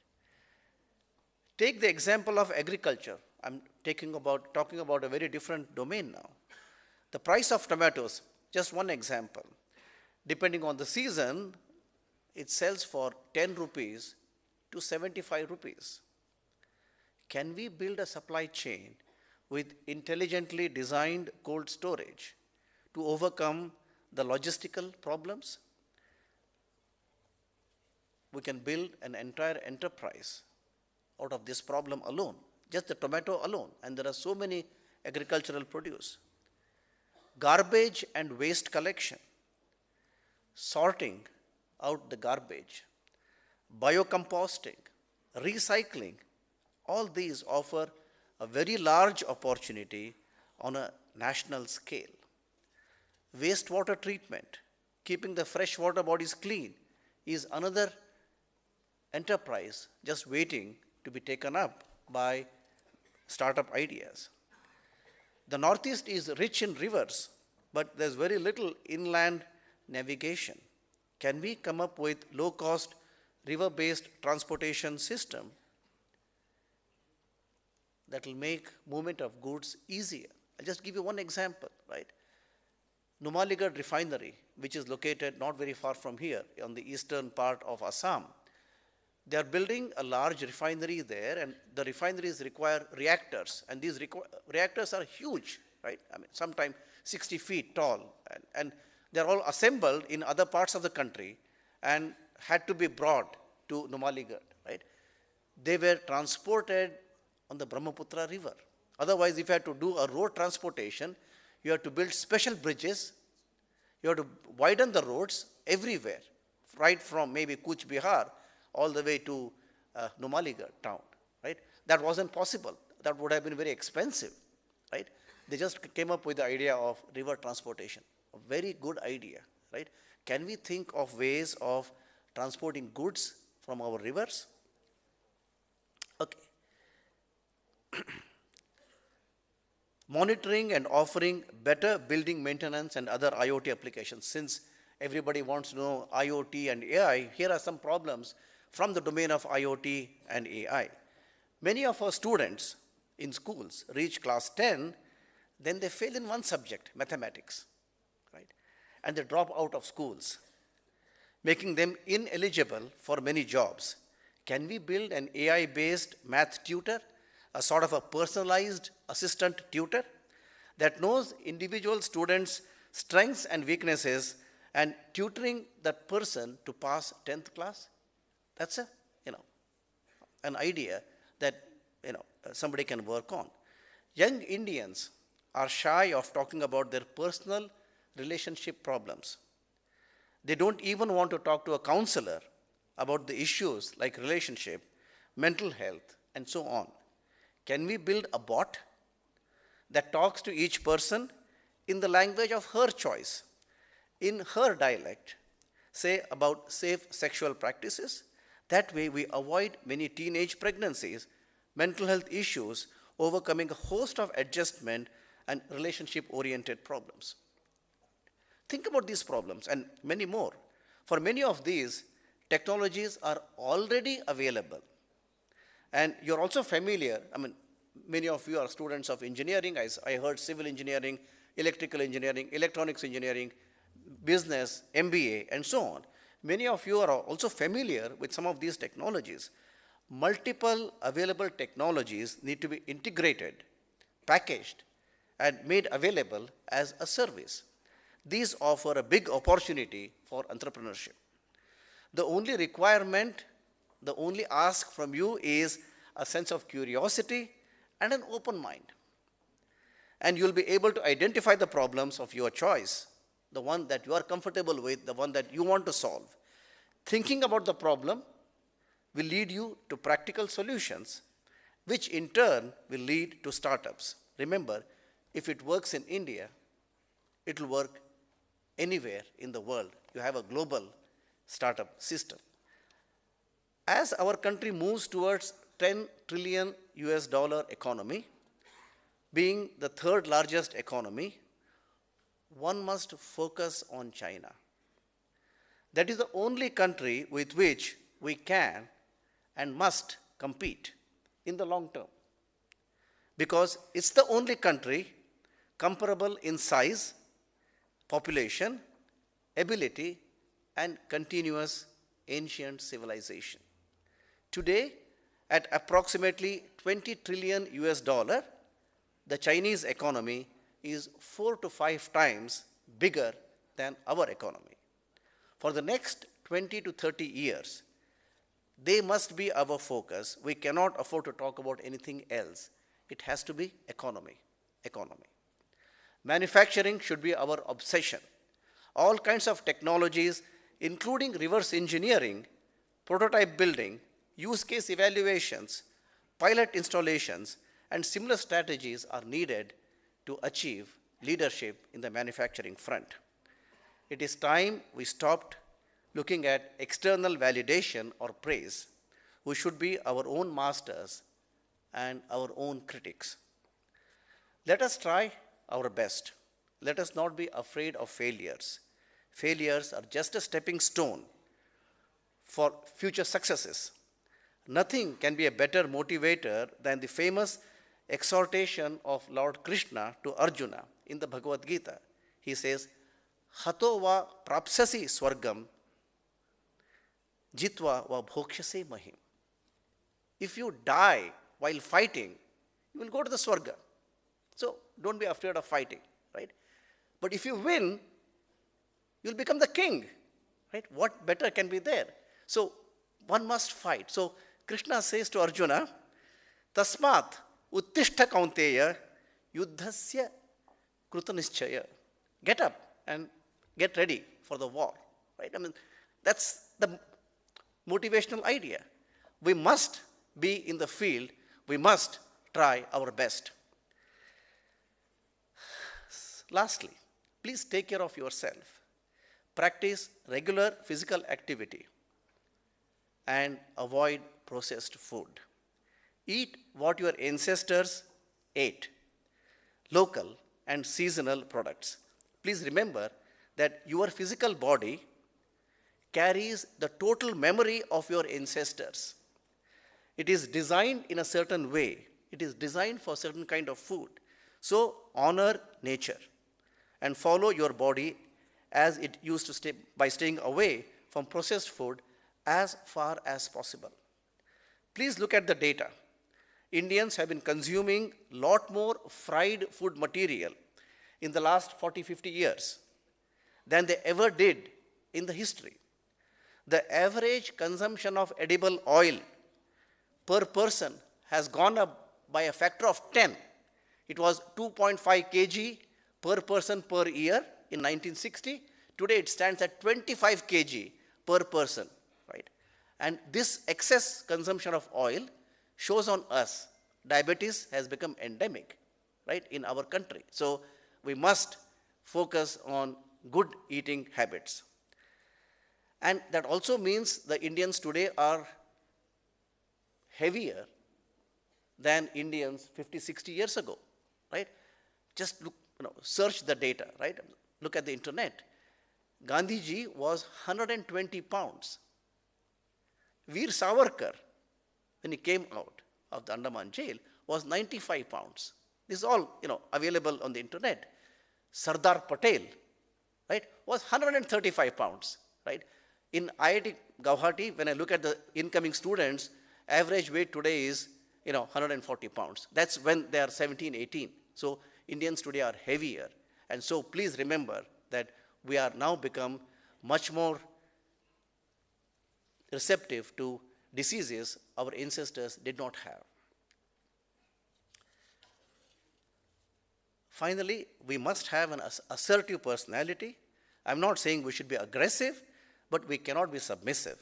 Take the example of agriculture. I'm talking about a very different domain now. The price of tomatoes, just one example, depending on the season, it sells for 10 rupees to 75 rupees. Can we build a supply chain with intelligently designed cold storage to overcome the logistical problems? We can build an entire enterprise out of this problem alone, just the tomato alone, and there are so many agricultural produce. Garbage and waste collection, sorting out the garbage, biocomposting, recycling, all these offer a very large opportunity on a national scale. Wastewater treatment, keeping the fresh water bodies clean, is another enterprise just waiting to be taken up by startup ideas. The Northeast is rich in rivers, but there's very little inland navigation. Can we come up with low-cost river-based transportation system that will make movement of goods easier? I'll just give you one example, right? Numaligarh refinery, which is located not very far from here on the eastern part of Assam. They are building a large refinery there, and the refineries require reactors, and these reactors are huge, right? I mean, sometimes 60 feet tall, and they're all assembled in other parts of the country and had to be brought to Numaligarh, right? They were transported on the Brahmaputra river. Otherwise, if you had to do a road transportation, you have to build special bridges, you have to widen the roads everywhere, right from maybe Kuch Bihar all the way to Numaligarh town, right? That wasn't possible. That would have been very expensive, right? They just came up with the idea of river transportation. A very good idea, right? Can we think of ways of transporting goods from our rivers? Okay. Monitoring and offering better building maintenance and other IoT applications. Since everybody wants to know IoT and AI, here are some problems from the domain of IoT and AI. Many of our students in schools reach class 10, then they fail in one subject, mathematics, right? And they drop out of schools, making them ineligible for many jobs. Can we build an AI-based math tutor, a sort of a personalized assistant tutor that knows individual students' strengths and weaknesses and tutoring that person to pass 10th class? That's an idea that somebody can work on. Young Indians are shy of talking about their personal relationship problems. They don't even want to talk to a counselor about the issues like relationship, mental health, and so on. Can we build a bot that talks to each person in the language of her choice, in her dialect, say about safe sexual practices? That way we avoid many teenage pregnancies, mental health issues, overcoming a host of adjustment and relationship-oriented problems. Think about these problems and many more. For many of these, technologies are already available. And you're also familiar, many of you are students of engineering. I heard civil engineering, electrical engineering, electronics engineering, business, MBA, and so on. Many of you are also familiar with some of these technologies. Multiple available technologies need to be integrated, packaged, and made available as a service. These offer a big opportunity for entrepreneurship. The only requirement, the only ask from you is a sense of curiosity and an open mind. And you'll be able to identify the problems of your choice, the one that you are comfortable with, the one that you want to solve. Thinking about the problem will lead you to practical solutions, which in turn will lead to startups. Remember, if it works in India, it will work anywhere in the world. You have a global startup system. As our country moves towards 10 trillion US dollar economy, being the third largest economy, one must focus on China. That is the only country with which we can and must compete in the long term. Because it's the only country comparable in size, population, ability, and continuous ancient civilization. Today, at approximately 20 trillion US dollar, the Chinese economy is 4 to 5 times bigger than our economy. For the next 20 to 30 years, they must be our focus. We cannot afford to talk about anything else. It has to be economy. Manufacturing should be our obsession. All kinds of technologies, including reverse engineering, prototype building, use case evaluations, pilot installations, and similar strategies are needed to achieve leadership in the manufacturing front. It is time we stopped looking at external validation or praise. We should be our own masters and our own critics. Let us try our best. Let us not be afraid of failures. Failures are just a stepping stone for future successes. Nothing can be a better motivator than the famous exhortation of Lord Krishna to Arjuna in the Bhagavad Gita. He says, Hato va prapsasi swargam, jitva va bhokshase mahim. If you die while fighting, you will go to the swarga. So don't be afraid of fighting, right? But if you win, you'll become the king, right? What better can be there? So one must fight. So Krishna says to Arjuna, Tasmat uttishta kaunteya yuddhasya krutanischaya. Get up and get ready for the war, right? I mean, that's the motivational idea. We must be in the field. We must try our best. Lastly, please take care of yourself. Practice regular physical activity and avoid processed food. Eat what your ancestors ate, local and seasonal products. Please remember that your physical body carries the total memory of your ancestors. It is designed in a certain way. It is designed for a certain kind of food. So honor nature and follow your body as it used to stay by staying away from processed food as far as possible. Please look at the data. Indians have been consuming a lot more fried food material in the last 40-50 years than they ever did in the history. The average consumption of edible oil per person has gone up by a factor of 10. It was 2.5 kg per person per year in 1960. Today it stands at 25 kg per person, right? And this excess consumption of oil shows on us diabetes has become endemic, right, in our country. So we must focus on good eating habits. And that also means the Indians today are heavier than Indians 50, 60 years ago, right? Just look, search the data, right? Look at the internet. Gandhiji was 120 pounds. Veer Savarkar, when he came out of the Andaman jail, was 95 pounds. This is all, available on the internet. Sardar Patel, right, was 135 pounds, right? In IIT Guwahati, when I look at the incoming students, average weight today is, 140 pounds. That's when they are 17, 18. So Indians today are heavier. And so please remember that we are now become much more receptive to diseases our ancestors did not have. Finally, we must have an assertive personality. I'm not saying we should be aggressive, but we cannot be submissive.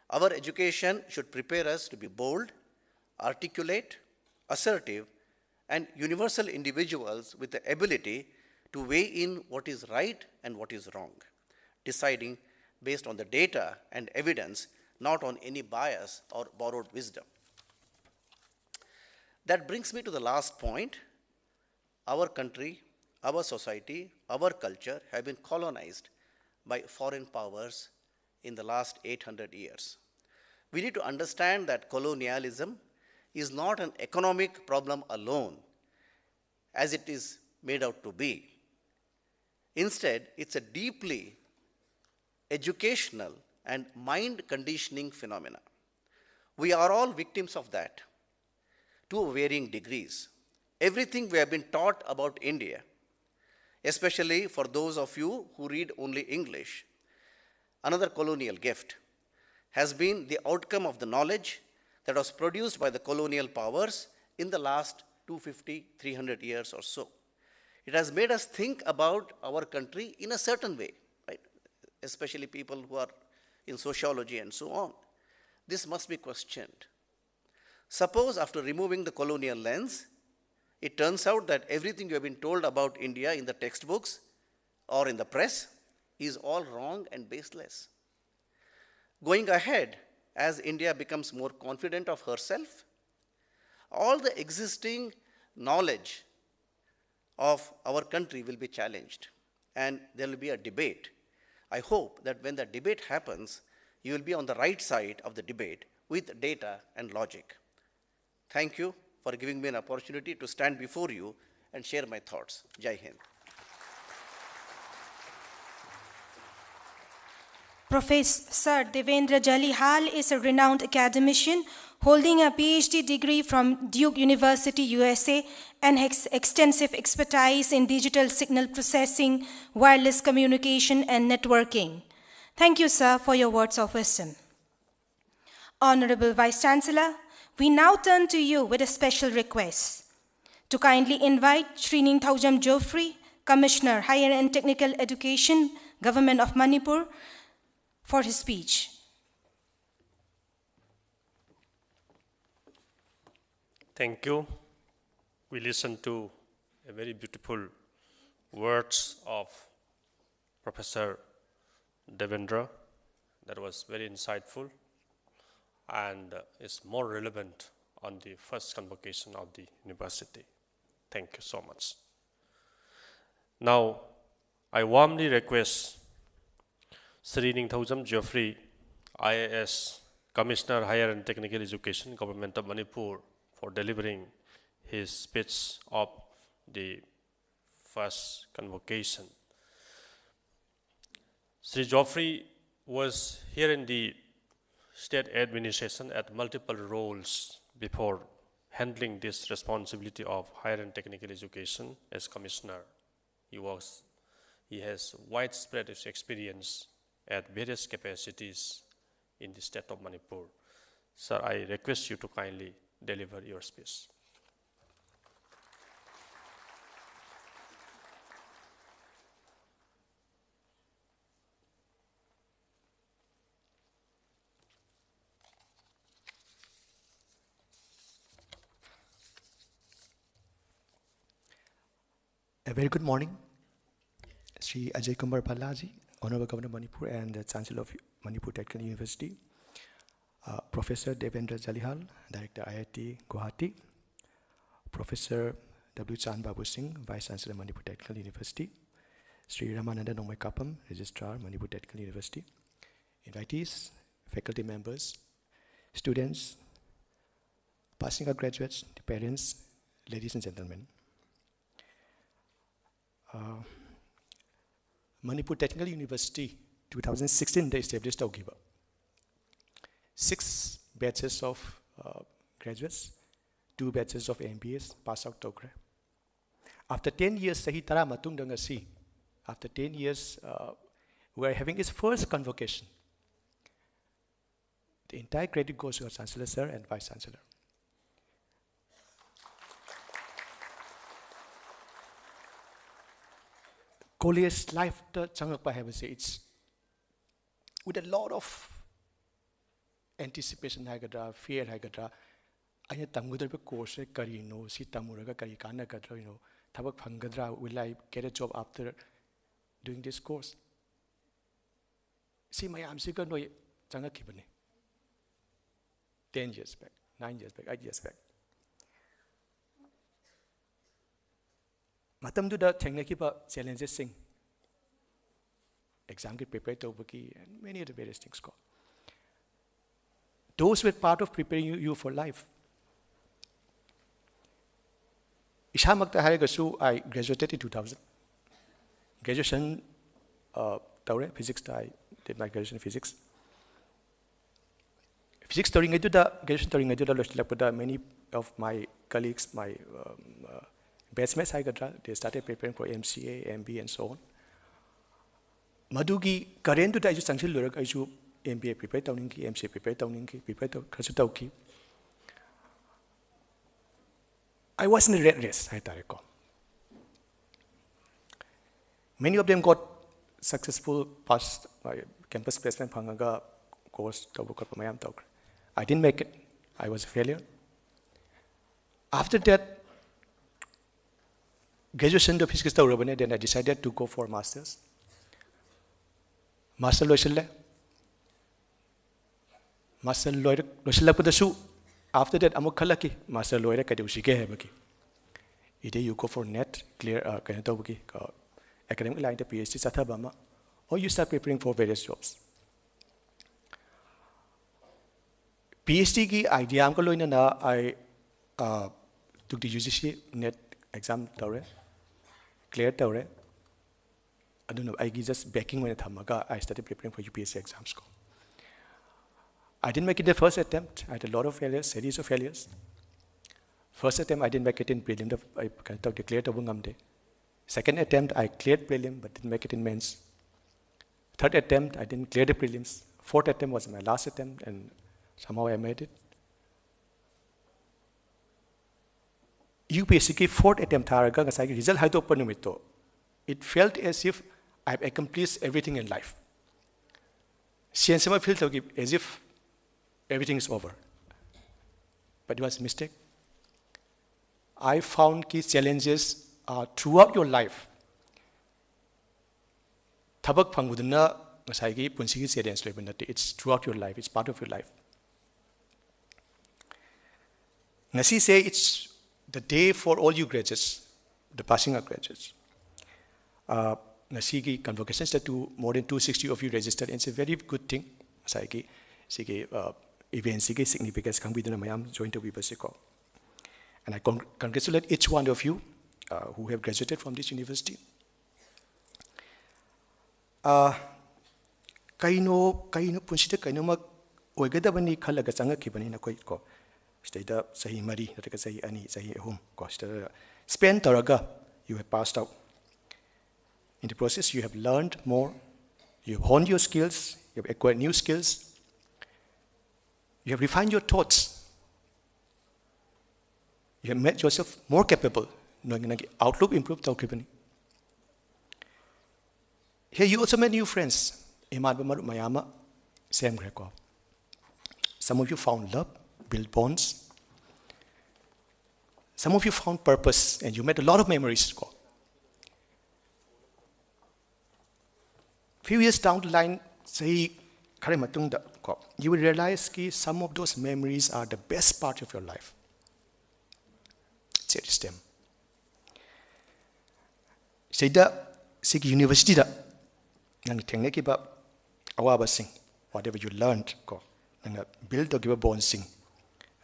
Our education should prepare us to be bold, articulate, assertive, and universal individuals with the ability to weigh in what is right and what is wrong, deciding based on the data and evidence, not on any bias or borrowed wisdom. That brings me to the last point. Our country, our society, our culture have been colonized by foreign powers in the last 800 years. We need to understand that colonialism is not an economic problem alone, as it is made out to be. Instead, it's a deeply educational and mind conditioning phenomena. We are all victims of that to varying degrees. Everything we have been taught about India, especially for those of you who read only English, another colonial gift, has been the outcome of the knowledge that was produced by the colonial powers in the last 250, 300 years or so. It has made us think about our country in a certain way, right? Especially people who are in sociology and so on. This must be questioned. Suppose after removing the colonial lens, it turns out that everything you have been told about India in the textbooks or in the press is all wrong and baseless. Going ahead, as India becomes more confident of herself, all the existing knowledge of our country will be challenged, and there will be a debate. I hope that when the debate happens, you will be on the right side of the debate with data and logic. Thank you for giving me an opportunity to stand before you and share my thoughts. Jai Hind. Professor Devendra Jalihal is a renowned academician holding a PhD degree from Duke University, USA, and has extensive expertise in digital signal processing, wireless communication, and networking. Thank you, sir, for your words of wisdom. Honorable Vice Chancellor, we now turn to you with a special request to kindly invite Shri Ningthaujam Geoffrey, Commissioner, Higher and Technical Education, Government of Manipur, for his speech. Thank you. We listened to a very beautiful words of Professor Devendra. That was very insightful and is more relevant on the first convocation of the university. Thank you so much. Now, I warmly request Sri Ningthaujam Geoffrey, IAS, Commissioner, Higher and Technical Education, Government of Manipur, for delivering his speech of the first convocation. Sri Geoffrey was here in the state administration at multiple roles before handling this responsibility of higher and technical education as commissioner. He has widespread experience at various capacities in the state of Manipur. Sir, I request you to kindly deliver your speech. A very good morning, Sri Ajay Kumar Bhallaji, Honorable Governor of Manipur and the Chancellor of Manipur Technical University, Professor Devendra Jalihal, Director IIT Guwahati, Professor W. Chan Babu Singh, Vice Chancellor Manipur Technical University, Sri Ramananda Nongmai Kapam, Registrar Manipur Technical University, invitees, faculty members, students, passing out graduates, parents, ladies and gentlemen. Manipur Technical University 2016 they established Augiba. 6 batches of graduates, 2 batches of MBAs pass out Togre. After 10 years, Sahi Tara Matung Dangasi, after 10 years, we are having its first convocation. The entire credit goes to our Chancellor Sir and Vice Chancellor. College life it's with a lot of anticipation, fear, I tamudra course karino, si tamuraga karikana kadra, tabak pangadra, will I get a job after doing this course? See my amsika no changa kibane. 10 years back, 9 years back, 8 years back. Matamduda technical challenges sing. Exam get prepared to and many other various things called. Those were part of preparing you for life. Ishamakta Haragasu, I graduated in 2000. Graduation, physics, I did my graduation in physics. Physics during graduation many of my colleagues, my batchmates, they started preparing for MCA, MBA, and so on. Madugi current to the Chancellor, I should MBA prepare towningi, MCA prepare towningi, prepare to Kasutauki. I was in a red race, many of them got successful past campus placement pangaga course. I didn't make it. I was a failure. After that, graduation to physics then I decided to go for masters. Master loiselle. Master loire loiselle pudasu. After that, I'm kalaki master loire kadusike hebaki. Either you go for net clear academic line to PhD satabama, or you start preparing for various jobs. PhD ki idea am ko na I took the UGC net exam clear I don't know, I just backing when I started preparing for UPSC exams. I didn't make it the first attempt. I had a lot of failures, series of failures. First attempt, I didn't make it in prelim. I declared the second attempt, I cleared prelim, but didn't make it in mains. Third attempt, I didn't clear the prelims. Fourth attempt was my last attempt, and somehow I made it. UPSC fourth attempt, result it felt as if I've accomplished everything in life. Science felt as if everything is over. But it was a mistake. I found key challenges throughout your life. Tabak pangudana masagi punsigi challenge lebenati. It's throughout your life. It's part of your life. Ngasi say it's the day for all you graduates, the passing out graduates. Ngasi convocation to more than 260 of you registered. And it's a very good thing. Masagi sige event sige significance kang bidana mayam join to bibasiko. And I congratulate each one of you who have graduated from this university. Kaino punsita kaino mag oigadabani khalaga changa kibani na koi ko stada sahi mari nataka sahi ani sahi home ko spend taraga you have passed out. In the process you have learned more, you have honed your skills, you have acquired new skills, you have refined your thoughts, you have made yourself more capable. Outlook improved. Here you also made new friends. Some of you found love, built bonds. Some of you found purpose, and you made a lot of memories. Few years down the line, you will realize that some of those memories are the best part of your life. Cherish them. Sayda sig university da nang tengne ki ba awaba sing whatever you learned ko nang build to give a bond sing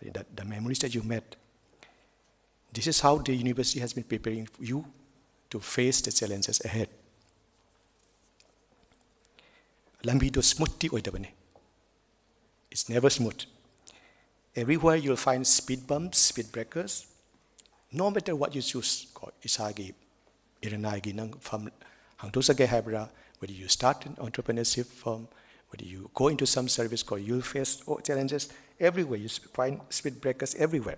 the memories that you made. This is how the university has been preparing you to face the challenges ahead. Lambi do smoothly oidabane. It's never smooth. Everywhere you'll find speed bumps, speed breakers. No matter what you choose, isagi iranagi nang from hangtosage habra, whether you start an entrepreneurship firm, whether you go into some service, you'll face challenges everywhere. You find speed breakers everywhere.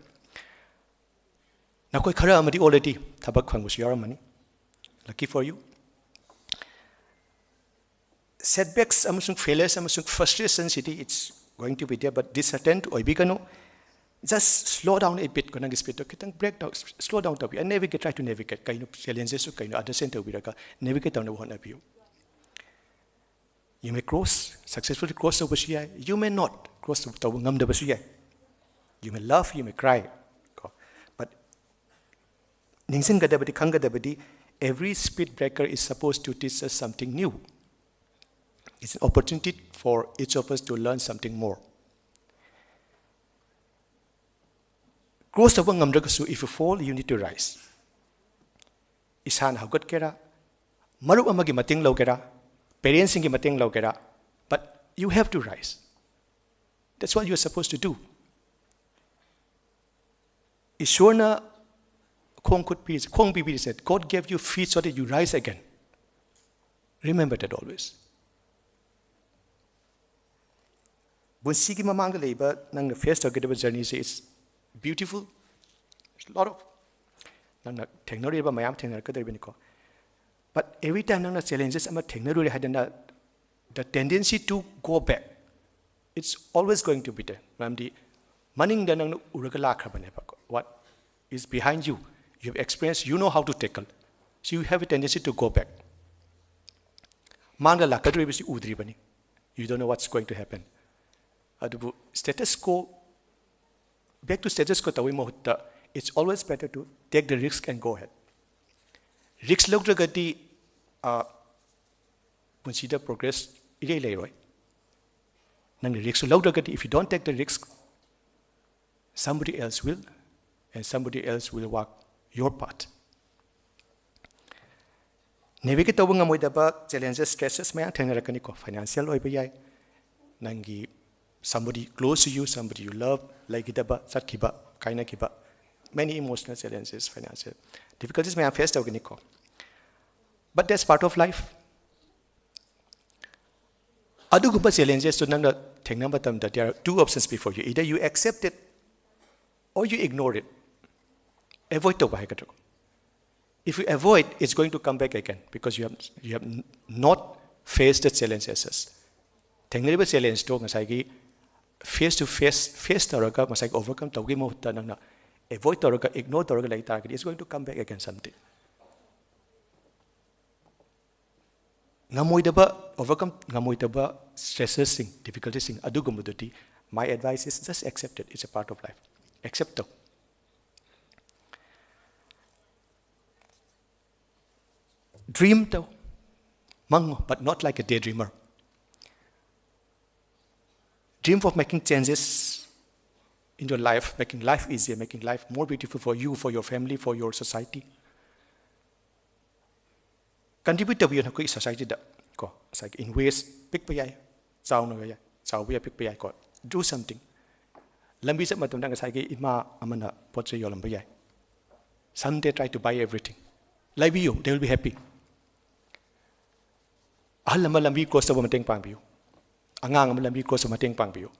Now, koi khara amadi already tabak phangus yaramani. Lucky for you. Setbacks, amasung failures, amasung frustration city, it's going to be there, but disheartened oibikano. Just slow down a bit, break down, slow down, and navigate, try to navigate, kind of challenges, kind of other center, navigate down the one of you. You may successfully cross over Shia, you may not cross the Shia. You may laugh, you may cry. But every speed breaker is supposed to teach us something new. It's an opportunity for each of us to learn something more. If you fall, you need to rise. isan hagot kera, marup amagi mating lo kera, parents ingi mating lo kera, but you have to rise. That's what you're supposed to do. Ishwarna Kong Bibi said, God gave you feet so that you rise again. Remember that always. Bunsigi mamanga labor, nang face to get journey is beautiful. There's a lot of technology about mayam technology. But every time nang challenges ama technology had the tendency to go back. It's always going to be there. Ramdi maning da nang uragala khabane pa. What is behind you? You have experience, you know how to tackle. So you have a tendency to go back. Manga lakadri bisi udri bani. You don't know what's going to happen. Adubu status quo, back to status quo tawi mohutta, it's always better to take the risk and go ahead. Risk logragati consider progress ire leroy. Nang risk logragati, if you don't take the risk, somebody else will, and somebody else will walk your path. Navigate tawang amoy daba challenges, stresses maya thengarakani ko financial oi bayai nangi somebody close to you, somebody you love, like daba satkiba kaina kiba, many emotional challenges, financial difficulties maya face tawagani ko. But that's part of life. Aduguba challenges so nang thengna matam that there are two options before you. Either you accept it or you ignore it. Avoid the. If you avoid, it's going to come back again because you have not faced the challenges. Technical challenge to masagi face to face taraga masagi overcome tawgi mo na avoid taraga ignore taraga like target. It's going to come back again someday. Ngamoy daba overcome ngamoy daba stresses sing difficulties sing adugumuduti. My advice is just accept it. It's a part of life. Accept it. Dream though, mango, but not like a daydreamer. Dream of making changes in your life, making life easier, making life more beautiful for you, for your family, for your society. Contribute to your society in ways pick payai, pick payai. Do something. Lambi sa matum nang sagi ima amana potse yolam payai. Someday try to buy everything. Like you, they will be happy. Ahal naman lambi ko sa mateng pangbiyo. Angang naman lambi ko sa mateng pangbiyo.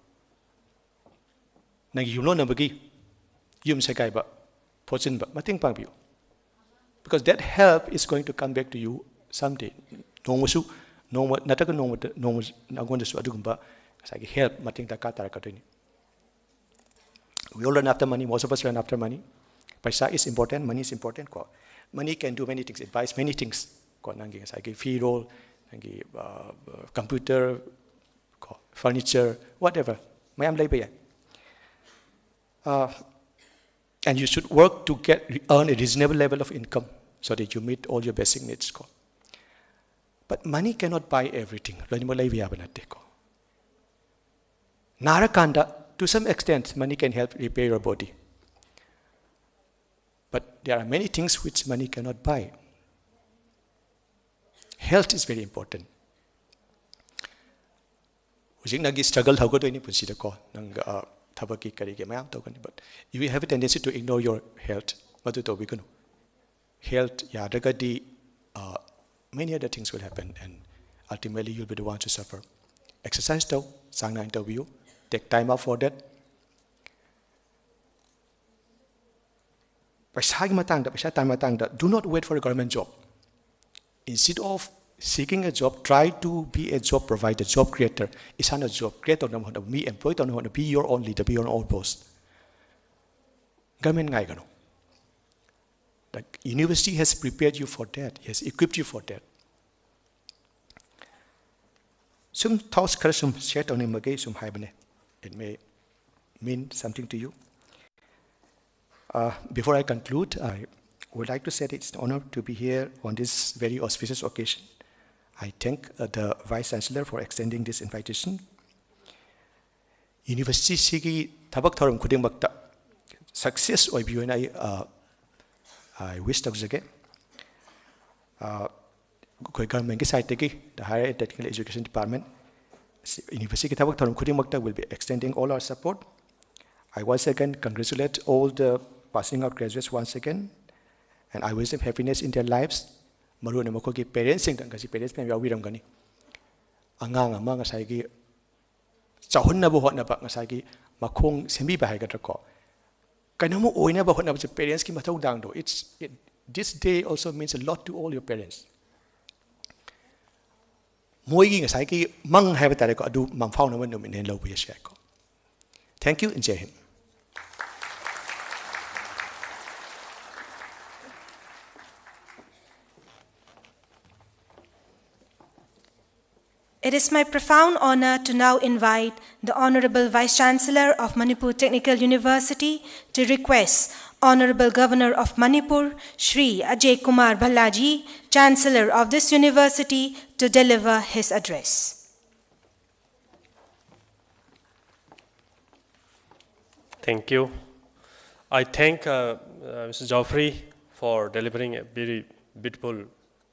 Nang yun na bagi, yun sa kaya ba, potsin ba, mateng pangbiyo. Because that help is going to come back to you someday. Nongusu, nataga nongus, nagonda su adugumba, sagi help mateng takatara katini. We all run after money, most of us run after money. Paisa is important, money is important. Money can do many things, it buys many things. Sagi fee roll, computer, furniture, whatever. And you should work to earn a reasonable level of income so that you meet all your basic needs. But money cannot buy everything. Narakanda, to some extent, money can help repair your body. But there are many things which money cannot buy. Health is very important. Struggle but you have a tendency to ignore your health. Health, many other things will happen, and ultimately you'll be the one to suffer. Exercise though, sangna interview, take time out for that. Do not wait for a government job. Instead of seeking a job, try to be a job provider, job creator. It's not a job. Create on me, employee on be your own leader, be your own boss. Government ngai. Like university has prepared you for that, has equipped you for that. Some thoughts shared on him again, some haibane. It may mean something to you. Before I conclude, I would like to say that it's an honor to be here on this very auspicious occasion. I thank the Vice Chancellor for extending this invitation. University sigi tabak thorum kuding bakta success oi biyo na I wish to jage. government side the Higher and Technical Education Department, University will be extending all our support. I once again congratulate all the passing out graduates once again, and I wish them happiness in their lives. Maru na mako ki parents sing kasi parents na yawi ram gani. Angang ama ngasai ki chahun na buhot na ba ngasai ki makong sembi bahai kata ko. Kaya mo oy na bahot na ba parents ki matau dang do. This day also means a lot to all your parents. Moi gi ngasai ki mang hai ba tare ko adu mang phau na man no min hen lo bu share ko. Thank you and Jai Hind. It is my profound honor to now invite the Honorable Vice-Chancellor of Manipur Technical University to request Honorable Governor of Manipur, Shri Ajay Kumar Bhallaji, Chancellor of this university, to deliver his address. Thank you. I thank Mr. Geoffrey for delivering a very beautiful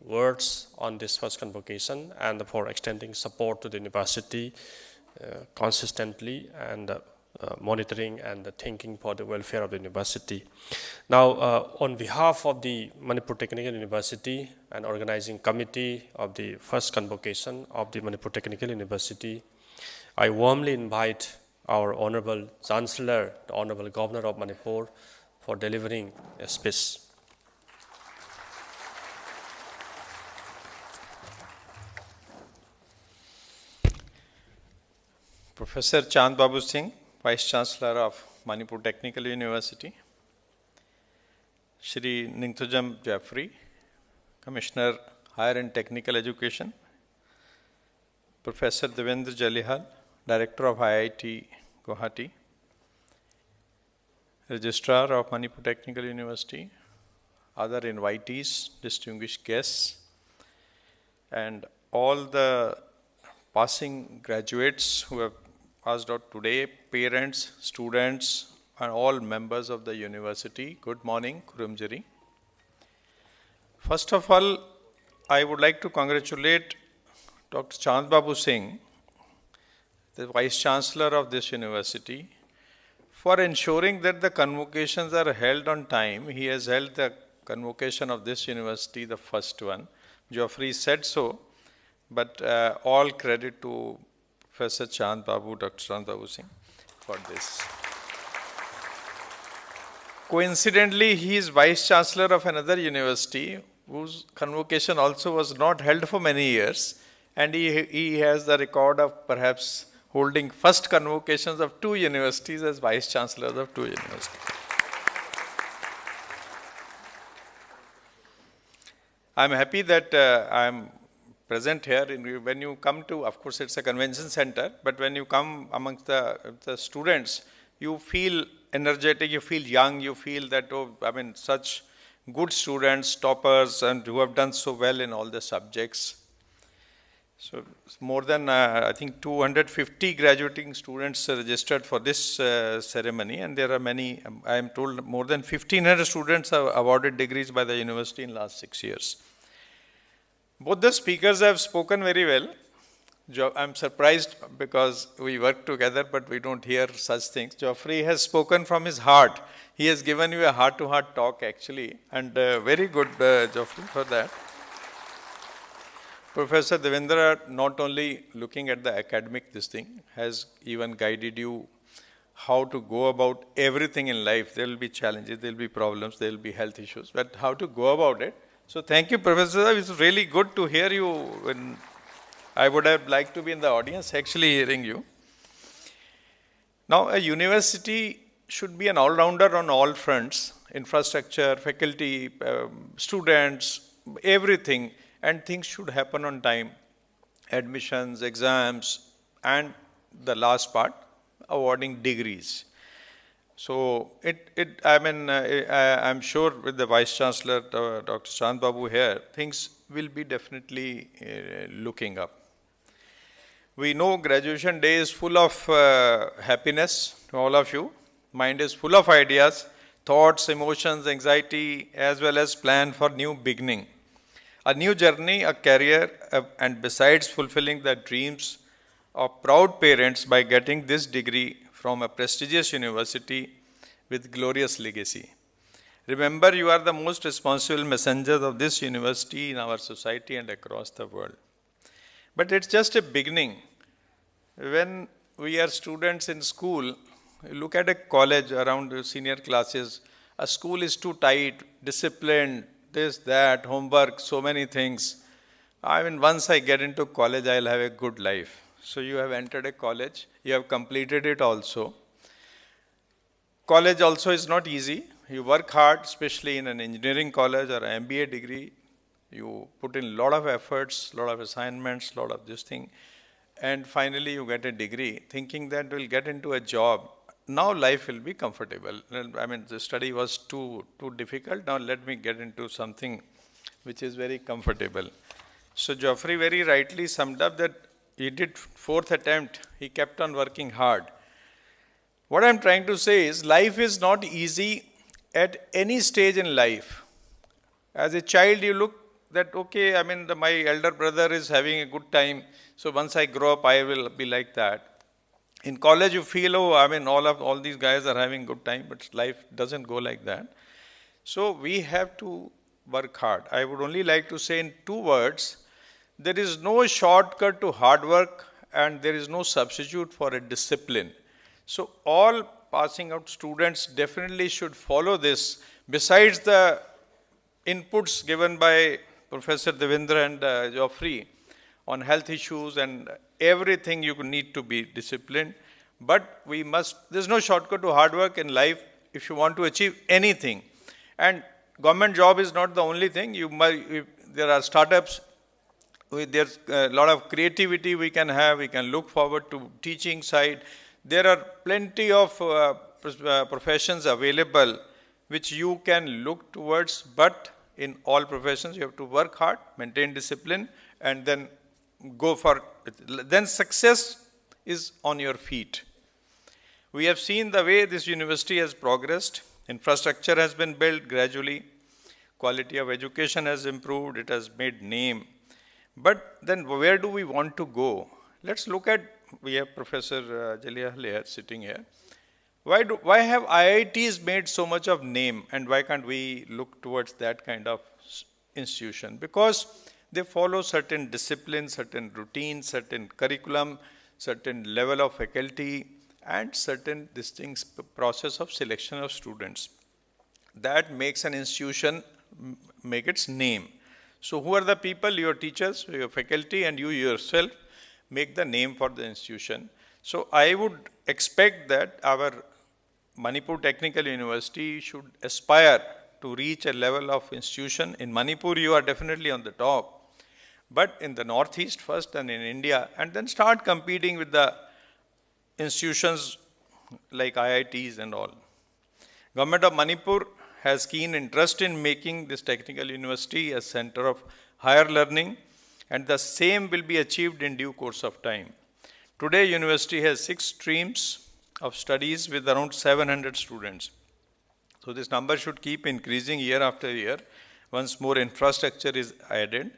words on this first convocation and for extending support to the university consistently and monitoring and thinking for the welfare of the university. Now, on behalf of the Manipur Technical University and organizing committee of the first convocation of the Manipur Technical University, I warmly invite our Honorable Chancellor, the Honorable Governor of Manipur, for delivering a speech. Professor Chand Babu Singh, Vice Chancellor of Manipur Technical University, Shri Ningthujam Geoffrey, Commissioner Higher and Technical Education, Professor Devendra Jalihal, Director of IIT Guwahati, Registrar of Manipur Technical University, other invitees, distinguished guests, and all the passing graduates who have passed out today, parents, students, and all members of the university. Good morning, Kurumjari. First of all, I would like to congratulate Dr. Chand Babu Singh, the Vice Chancellor of this university, for ensuring that the convocations are held on time. He has held the convocation of this university, the first one. Geoffrey said so, but all credit to Professor Chand Babu, Dr. Chand Babu Singh for this. Coincidentally, he is Vice Chancellor of another university whose convocation also was not held for many years, and he has the record of perhaps holding first convocations of 2 universities as Vice Chancellors of 2 universities. I am happy that I am present here. When you come to, of course it's a convention center, but when you come amongst the students, you feel energetic, you feel young, you feel that, oh, I mean, such good students, toppers, and who have done so well in all the subjects. So more than, I think 250 graduating students registered for this ceremony, and there are many, I am told more than 1,500 students have awarded degrees by the university in last 6 years. Both the speakers have spoken very well. I'm surprised because we work together, but we don't hear such things. Geoffrey has spoken from his heart. He has given you a heart-to-heart talk, actually, and very good, Geoffrey, for that. Professor Devendra, not only looking at the academic this thing, has even guided you how to go about everything in life. There will be challenges, there will be problems, there will be health issues, but how to go about it. So thank you, Professor. It's really good to hear you. When I would have liked to be in the audience actually hearing you. Now, a university should be an all-rounder on all fronts: infrastructure, faculty, students, everything, and things should happen on time. Admissions, exams, and the last part, awarding degrees. So I'm sure with the Vice Chancellor, Dr. Chand Babu here, things will be definitely looking up. We know graduation day is full of happiness to all of you. Mind is full of ideas, thoughts, emotions, anxiety, as well as plan for new beginning. a new journey, a career, and besides fulfilling the dreams of proud parents by getting this degree from a prestigious university with glorious legacy. Remember, you are the most responsible messengers of this university in our society and across the world. But it's just a beginning. When we are students in school, look at a college around the senior classes, a school is too tight, disciplined, this, that, homework, so many things. I mean, once I get into college, I'll have a good life. So you have entered a college, you have completed it also. College also is not easy. You work hard, especially in an engineering college or an MBA degree. You put in a lot of efforts, a lot of assignments, a lot of this thing. And finally, you get a degree, thinking that you'll get into a job. Now life will be comfortable. I mean, the study was too difficult. Now let me get into something which is very comfortable. So Geoffrey very rightly summed up that he did fourth attempt. He kept on working hard. What I'm trying to say is life is not easy at any stage in life. As a child, you look that, okay, I mean, my elder brother is having a good time. So once I grow up, I will be like that. In college, you feel, oh, I mean, all these guys are having good time, but life doesn't go like that. So we have to work hard. I would only like to say in 2 words, there is no shortcut to hard work and there is no substitute for a discipline. So all passing out students definitely should follow this. Besides the inputs given by Professor Devendra and Geoffrey on health issues and everything, you need to be disciplined. But there's no shortcut to hard work in life if you want to achieve anything. And government job is not the only thing. There are startups, there's a lot of creativity we can have. We can look forward to teaching side. There are plenty of professions available which you can look towards, but in all professions you have to work hard, maintain discipline, and then go for it. Then success is on your feet. We have seen the way this university has progressed. Infrastructure has been built gradually. Quality of education has improved. It has made name. But then where do we want to go? Let's look at, we have Professor Jalihal here, sitting here. Why have IITs made so much of name, and why can't we look towards that kind of institution? Because they follow certain discipline, certain routine, certain curriculum, certain level of faculty, and certain distinct process of selection of students. That makes an institution make its name. So who are the people? Your teachers, your faculty, and you yourself make the name for the institution. So I would expect that our Manipur Technical University should aspire to reach a level of institution. In Manipur, you are definitely on the top, but in the Northeast first and in India, and then start competing with the institutions like IITs and all. Government of Manipur has keen interest in making this technical university a center of higher learning, and the same will be achieved in due course of time. Today, university has 6 streams of studies with around 700 students. So this number should keep increasing year after year once more infrastructure is added.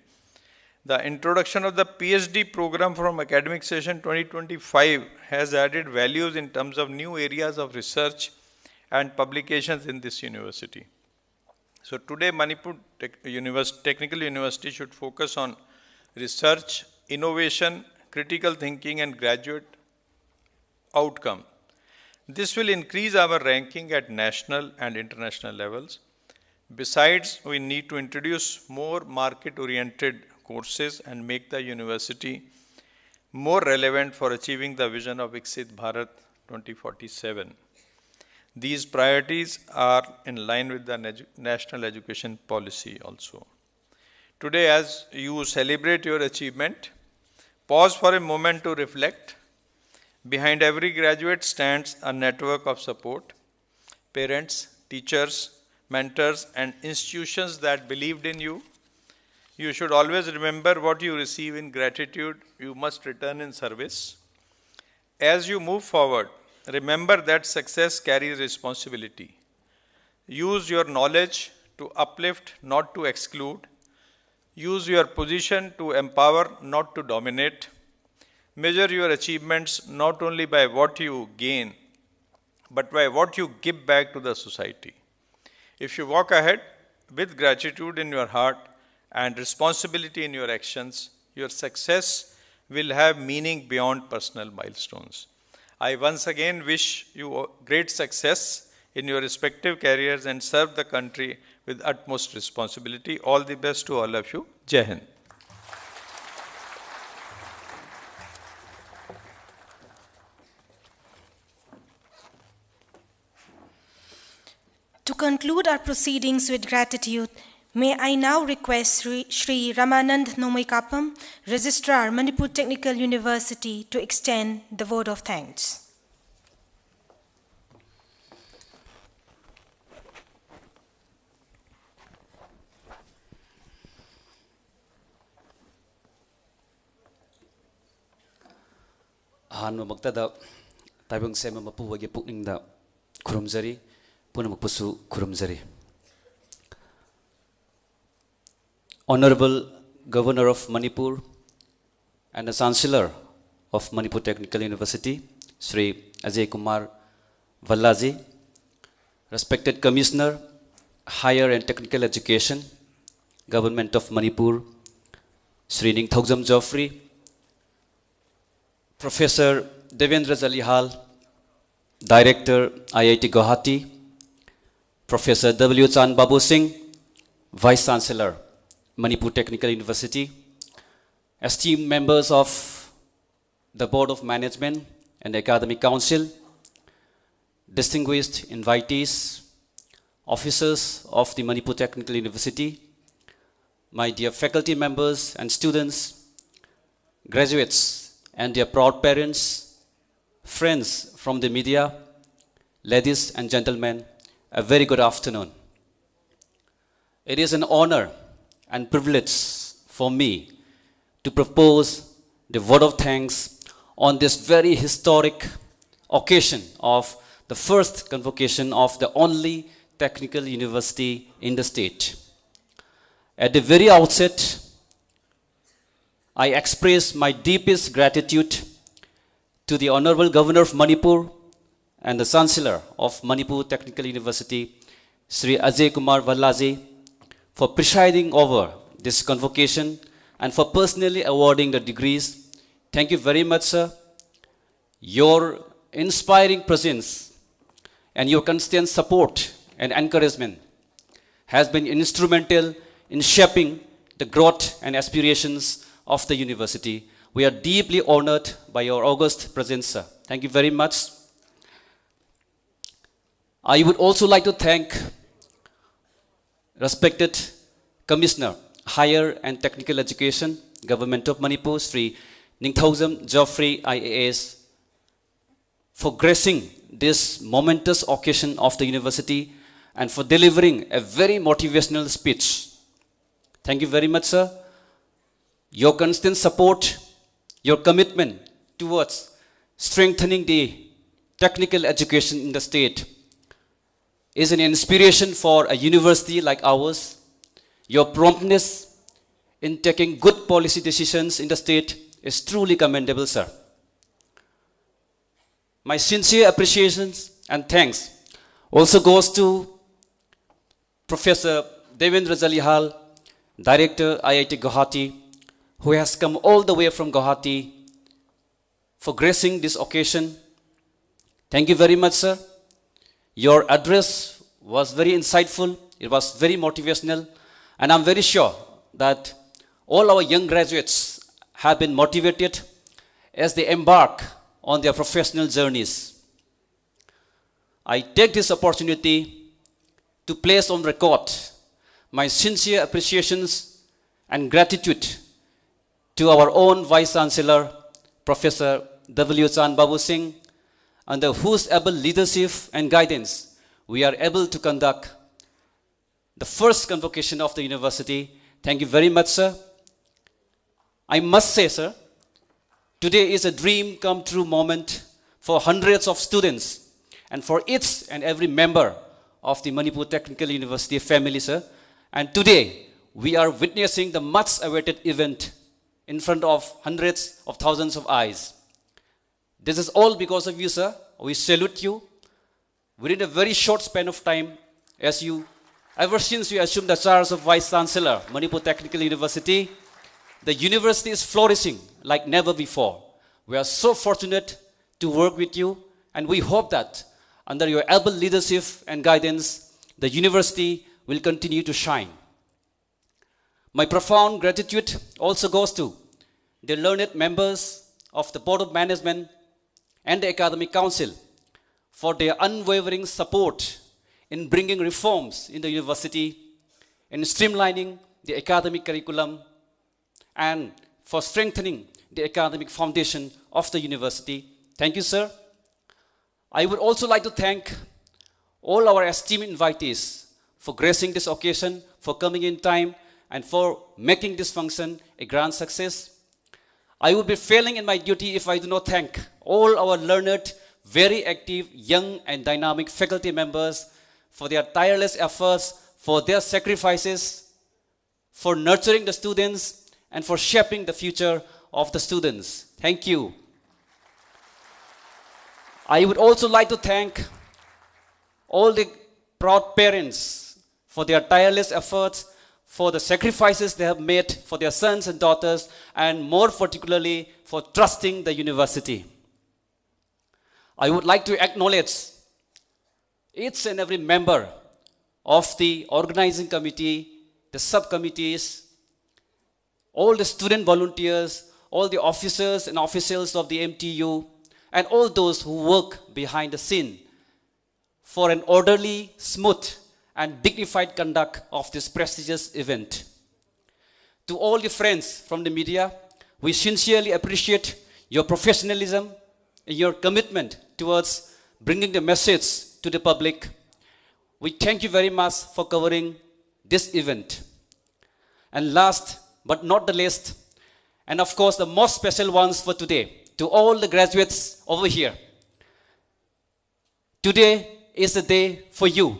The introduction of the PhD program from academic session 2025 has added values in terms of new areas of research and publications in this university. So today Manipur Technical University should focus on research, innovation, critical thinking and graduate outcome. This will increase our ranking at national and international levels. Besides, we need to introduce more market-oriented courses and make the university more relevant for achieving the vision of Viksit Bharat 2047. These priorities are in line with the national education policy also. Today, as you celebrate your achievement, pause for a moment to reflect. Behind every graduate stands a network of support, parents, teachers, mentors, and institutions that believed in you. You should always remember what you receive in gratitude, you must return in service. As you move forward, remember that success carries responsibility. Use your knowledge to uplift, not to exclude. Use your position to empower, not to dominate. Measure your achievements not only by what you gain, but by what you give back to the society. If you walk ahead with gratitude in your heart and responsibility in your actions, your success will have meaning beyond personal milestones. I once again wish you great success in your respective careers and serve the country with utmost responsibility. All the best to all of you. Jai Hind. To conclude our proceedings with gratitude, may I now request Shri Ramanand Nomoikapam, Registrar, Manipur Technical University, to extend the vote of thanks. Hanma Maktada Taibang Sema Mapu Wagi Pukning da Kurumzari, Punamupusu Kurumzari. Honorable Governor of Manipur and the Chancellor of Manipur Technical University, Sri Ajay Kumar Vallaji, respected Commissioner, Higher and Technical Education, Government of Manipur, Sri Ningthaujam Joffrey, Professor Devendra Jalihal, Director IIT Guwahati, Professor W. Chan Babu Singh, Vice Chancellor, Manipur Technical University, esteemed members of the Board of Management and the Academic Council, distinguished invitees, officers of the Manipur Technical University, my dear faculty members and students, graduates and their proud parents, friends from the media, ladies and gentlemen, a very good afternoon. It is an honor and privilege for me to propose the vote of thanks on this very historic occasion of the first convocation of the only technical university in the state. At the very outset, I express my deepest gratitude to the Honorable Governor of Manipur and the Chancellor of Manipur Technical University, Sri Ajay Kumar Vallaji, for presiding over this convocation and for personally awarding the degrees. Thank you very much, sir. Your inspiring presence and your constant support and encouragement has been instrumental in shaping the growth and aspirations of the university. We are deeply honored by your august presence, sir. Thank you very much. I would also like to thank respected Commissioner, Higher and Technical Education, Government of Manipur, Sri Ningthaujam Joffrey IAS, for gracing this momentous occasion of the university and for delivering a very motivational speech. Thank you very much, sir. Your constant support, your commitment towards strengthening the technical education in the state is an inspiration for a university like ours. Your promptness in taking good policy decisions in the state is truly commendable, sir. My sincere appreciations and thanks also goes to Professor Devendra Jalihal, Director IIT Guwahati, who has come all the way from Guwahati for gracing this occasion. Thank you very much, sir. Your address was very insightful, it was very motivational, and I'm very sure that all our young graduates have been motivated as they embark on their professional journeys. I take this opportunity to place on record my sincere appreciations and gratitude to our own Vice Chancellor, Professor W. Chan Babu Singh, under whose able leadership and guidance we are able to conduct the first convocation of the university. Thank you very much, sir. I must say, sir, today is a dream come true moment for hundreds of students and for each and every member of the Manipur Technical University family, sir. And today, we are witnessing the much awaited event in front of hundreds of thousands of eyes. This is all because of you, sir. We salute you. Within a very short span of time, ever since you assumed the charge of Vice Chancellor, Manipur Technical University, the university is flourishing like never before. We are so fortunate to work with you, and we hope that under your able leadership and guidance, the university will continue to shine. My profound gratitude also goes to the learned members of the Board of Management and the Academic Council for their unwavering support in bringing reforms in the university, in streamlining the academic curriculum, and for strengthening the academic foundation of the university. Thank you, sir. I would also like to thank all our esteemed invitees for gracing this occasion, for coming in time, and for making this function a grand success. I would be failing in my duty if I do not thank all our learned, very active, young and dynamic faculty members for their tireless efforts, for their sacrifices, for nurturing the students, and for shaping the future of the students. Thank you. I would also like to thank all the proud parents for their tireless efforts, for the sacrifices they have made for their sons and daughters, and more particularly for trusting the university. I would like to acknowledge each and every member of the organizing committee, the subcommittees, all the student volunteers, all the officers and officials of the MTU, and all those who work behind the scene for an orderly, smooth, and dignified conduct of this prestigious event. To all the friends from the media, we sincerely appreciate your professionalism and your commitment towards bringing the message to the public. We thank you very much for covering this event. And last but not the least, and of course the most special ones for today, to all the graduates over here. Today is a day for you,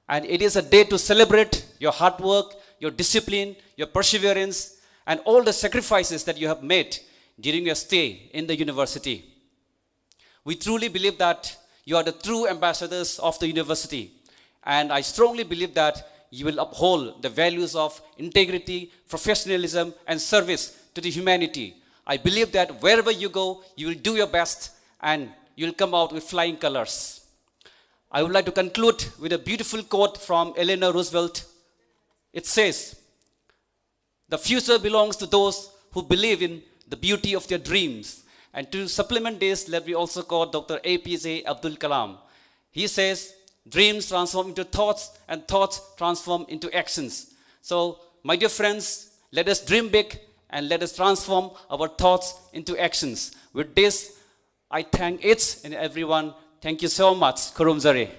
and it is a day to celebrate your hard work, your discipline, your perseverance, and all the sacrifices that you have made during your stay in the university. We truly believe that you are the true ambassadors of the university, and I strongly believe that you will uphold the values of integrity, professionalism, and service to the humanity. I believe that wherever you go, you will do your best and you will come out with flying colors. I would like to conclude with a beautiful quote from Eleanor Roosevelt. It says, "The future belongs to those who believe in the beauty of their dreams." And to supplement this, let me also quote Dr. APJ Abdul Kalam. He says, "Dreams transform into thoughts, and thoughts transform into actions." So, my dear friends, let us dream big and let us transform our thoughts into actions. With this, I thank each and everyone. Thank you so much. Kurum Zare.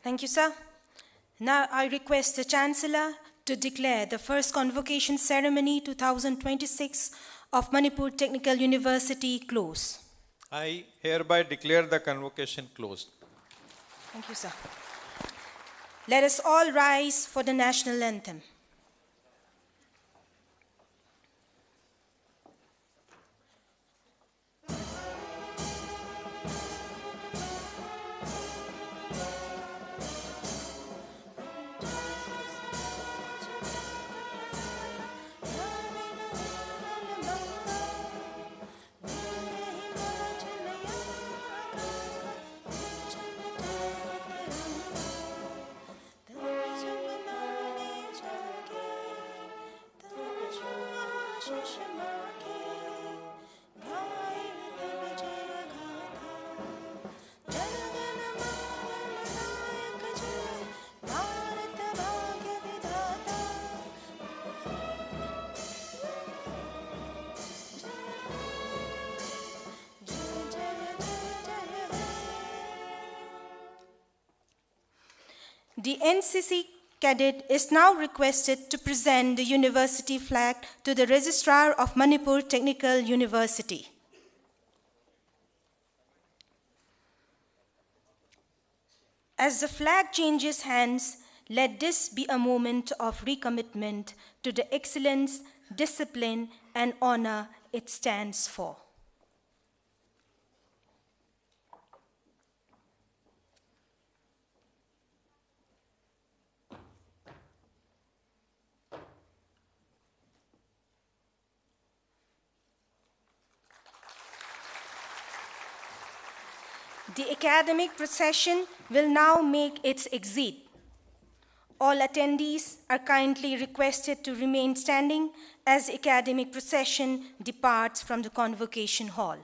Thank you, sir. Now I request the Chancellor to declare the first Convocation Ceremony 2026 of Manipur Technical University closed. I hereby declare the convocation closed. Thank you, sir. Let us all rise for the national anthem. The NCC cadet is now requested to present the university flag to the Registrar of Manipur Technical University. As the flag changes hands, let this be a moment of recommitment to the excellence, discipline, and honor it stands for. The academic procession will now make its exit. All attendees are kindly requested to remain standing as the academic procession departs from the Convocation Hall.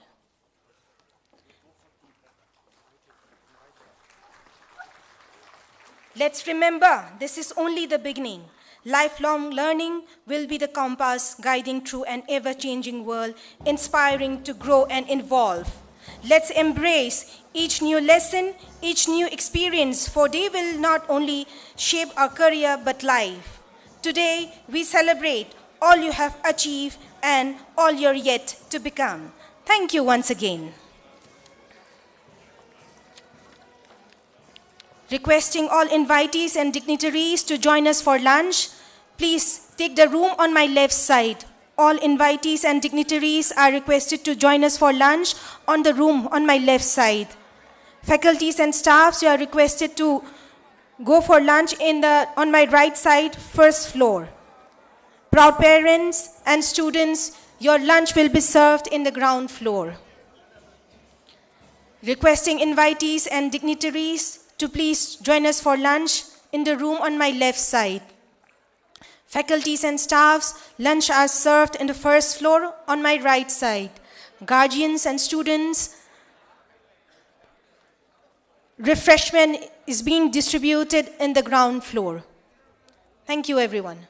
Let's remember, this is only the beginning. Lifelong learning will be the compass guiding through an ever-changing world, inspiring to grow and evolve. Let's embrace each new lesson, each new experience, for they will not only shape our career but life. Today, we celebrate all you have achieved and all you're yet to become. Thank you once again. Requesting all invitees and dignitaries to join us for lunch. Please take the room on my left side. All invitees and dignitaries are requested to join us for lunch on the room on my left side. Faculties and staffs, you are requested to go for lunch on my right side, first floor. Proud parents and students, your lunch will be served in the ground floor. Requesting invitees and dignitaries to please join us for lunch in the room on my left side. Faculties and staffs, lunch are served in the first floor on my right side. Guardians and students, refreshment is being distributed in the ground floor. Thank you, everyone.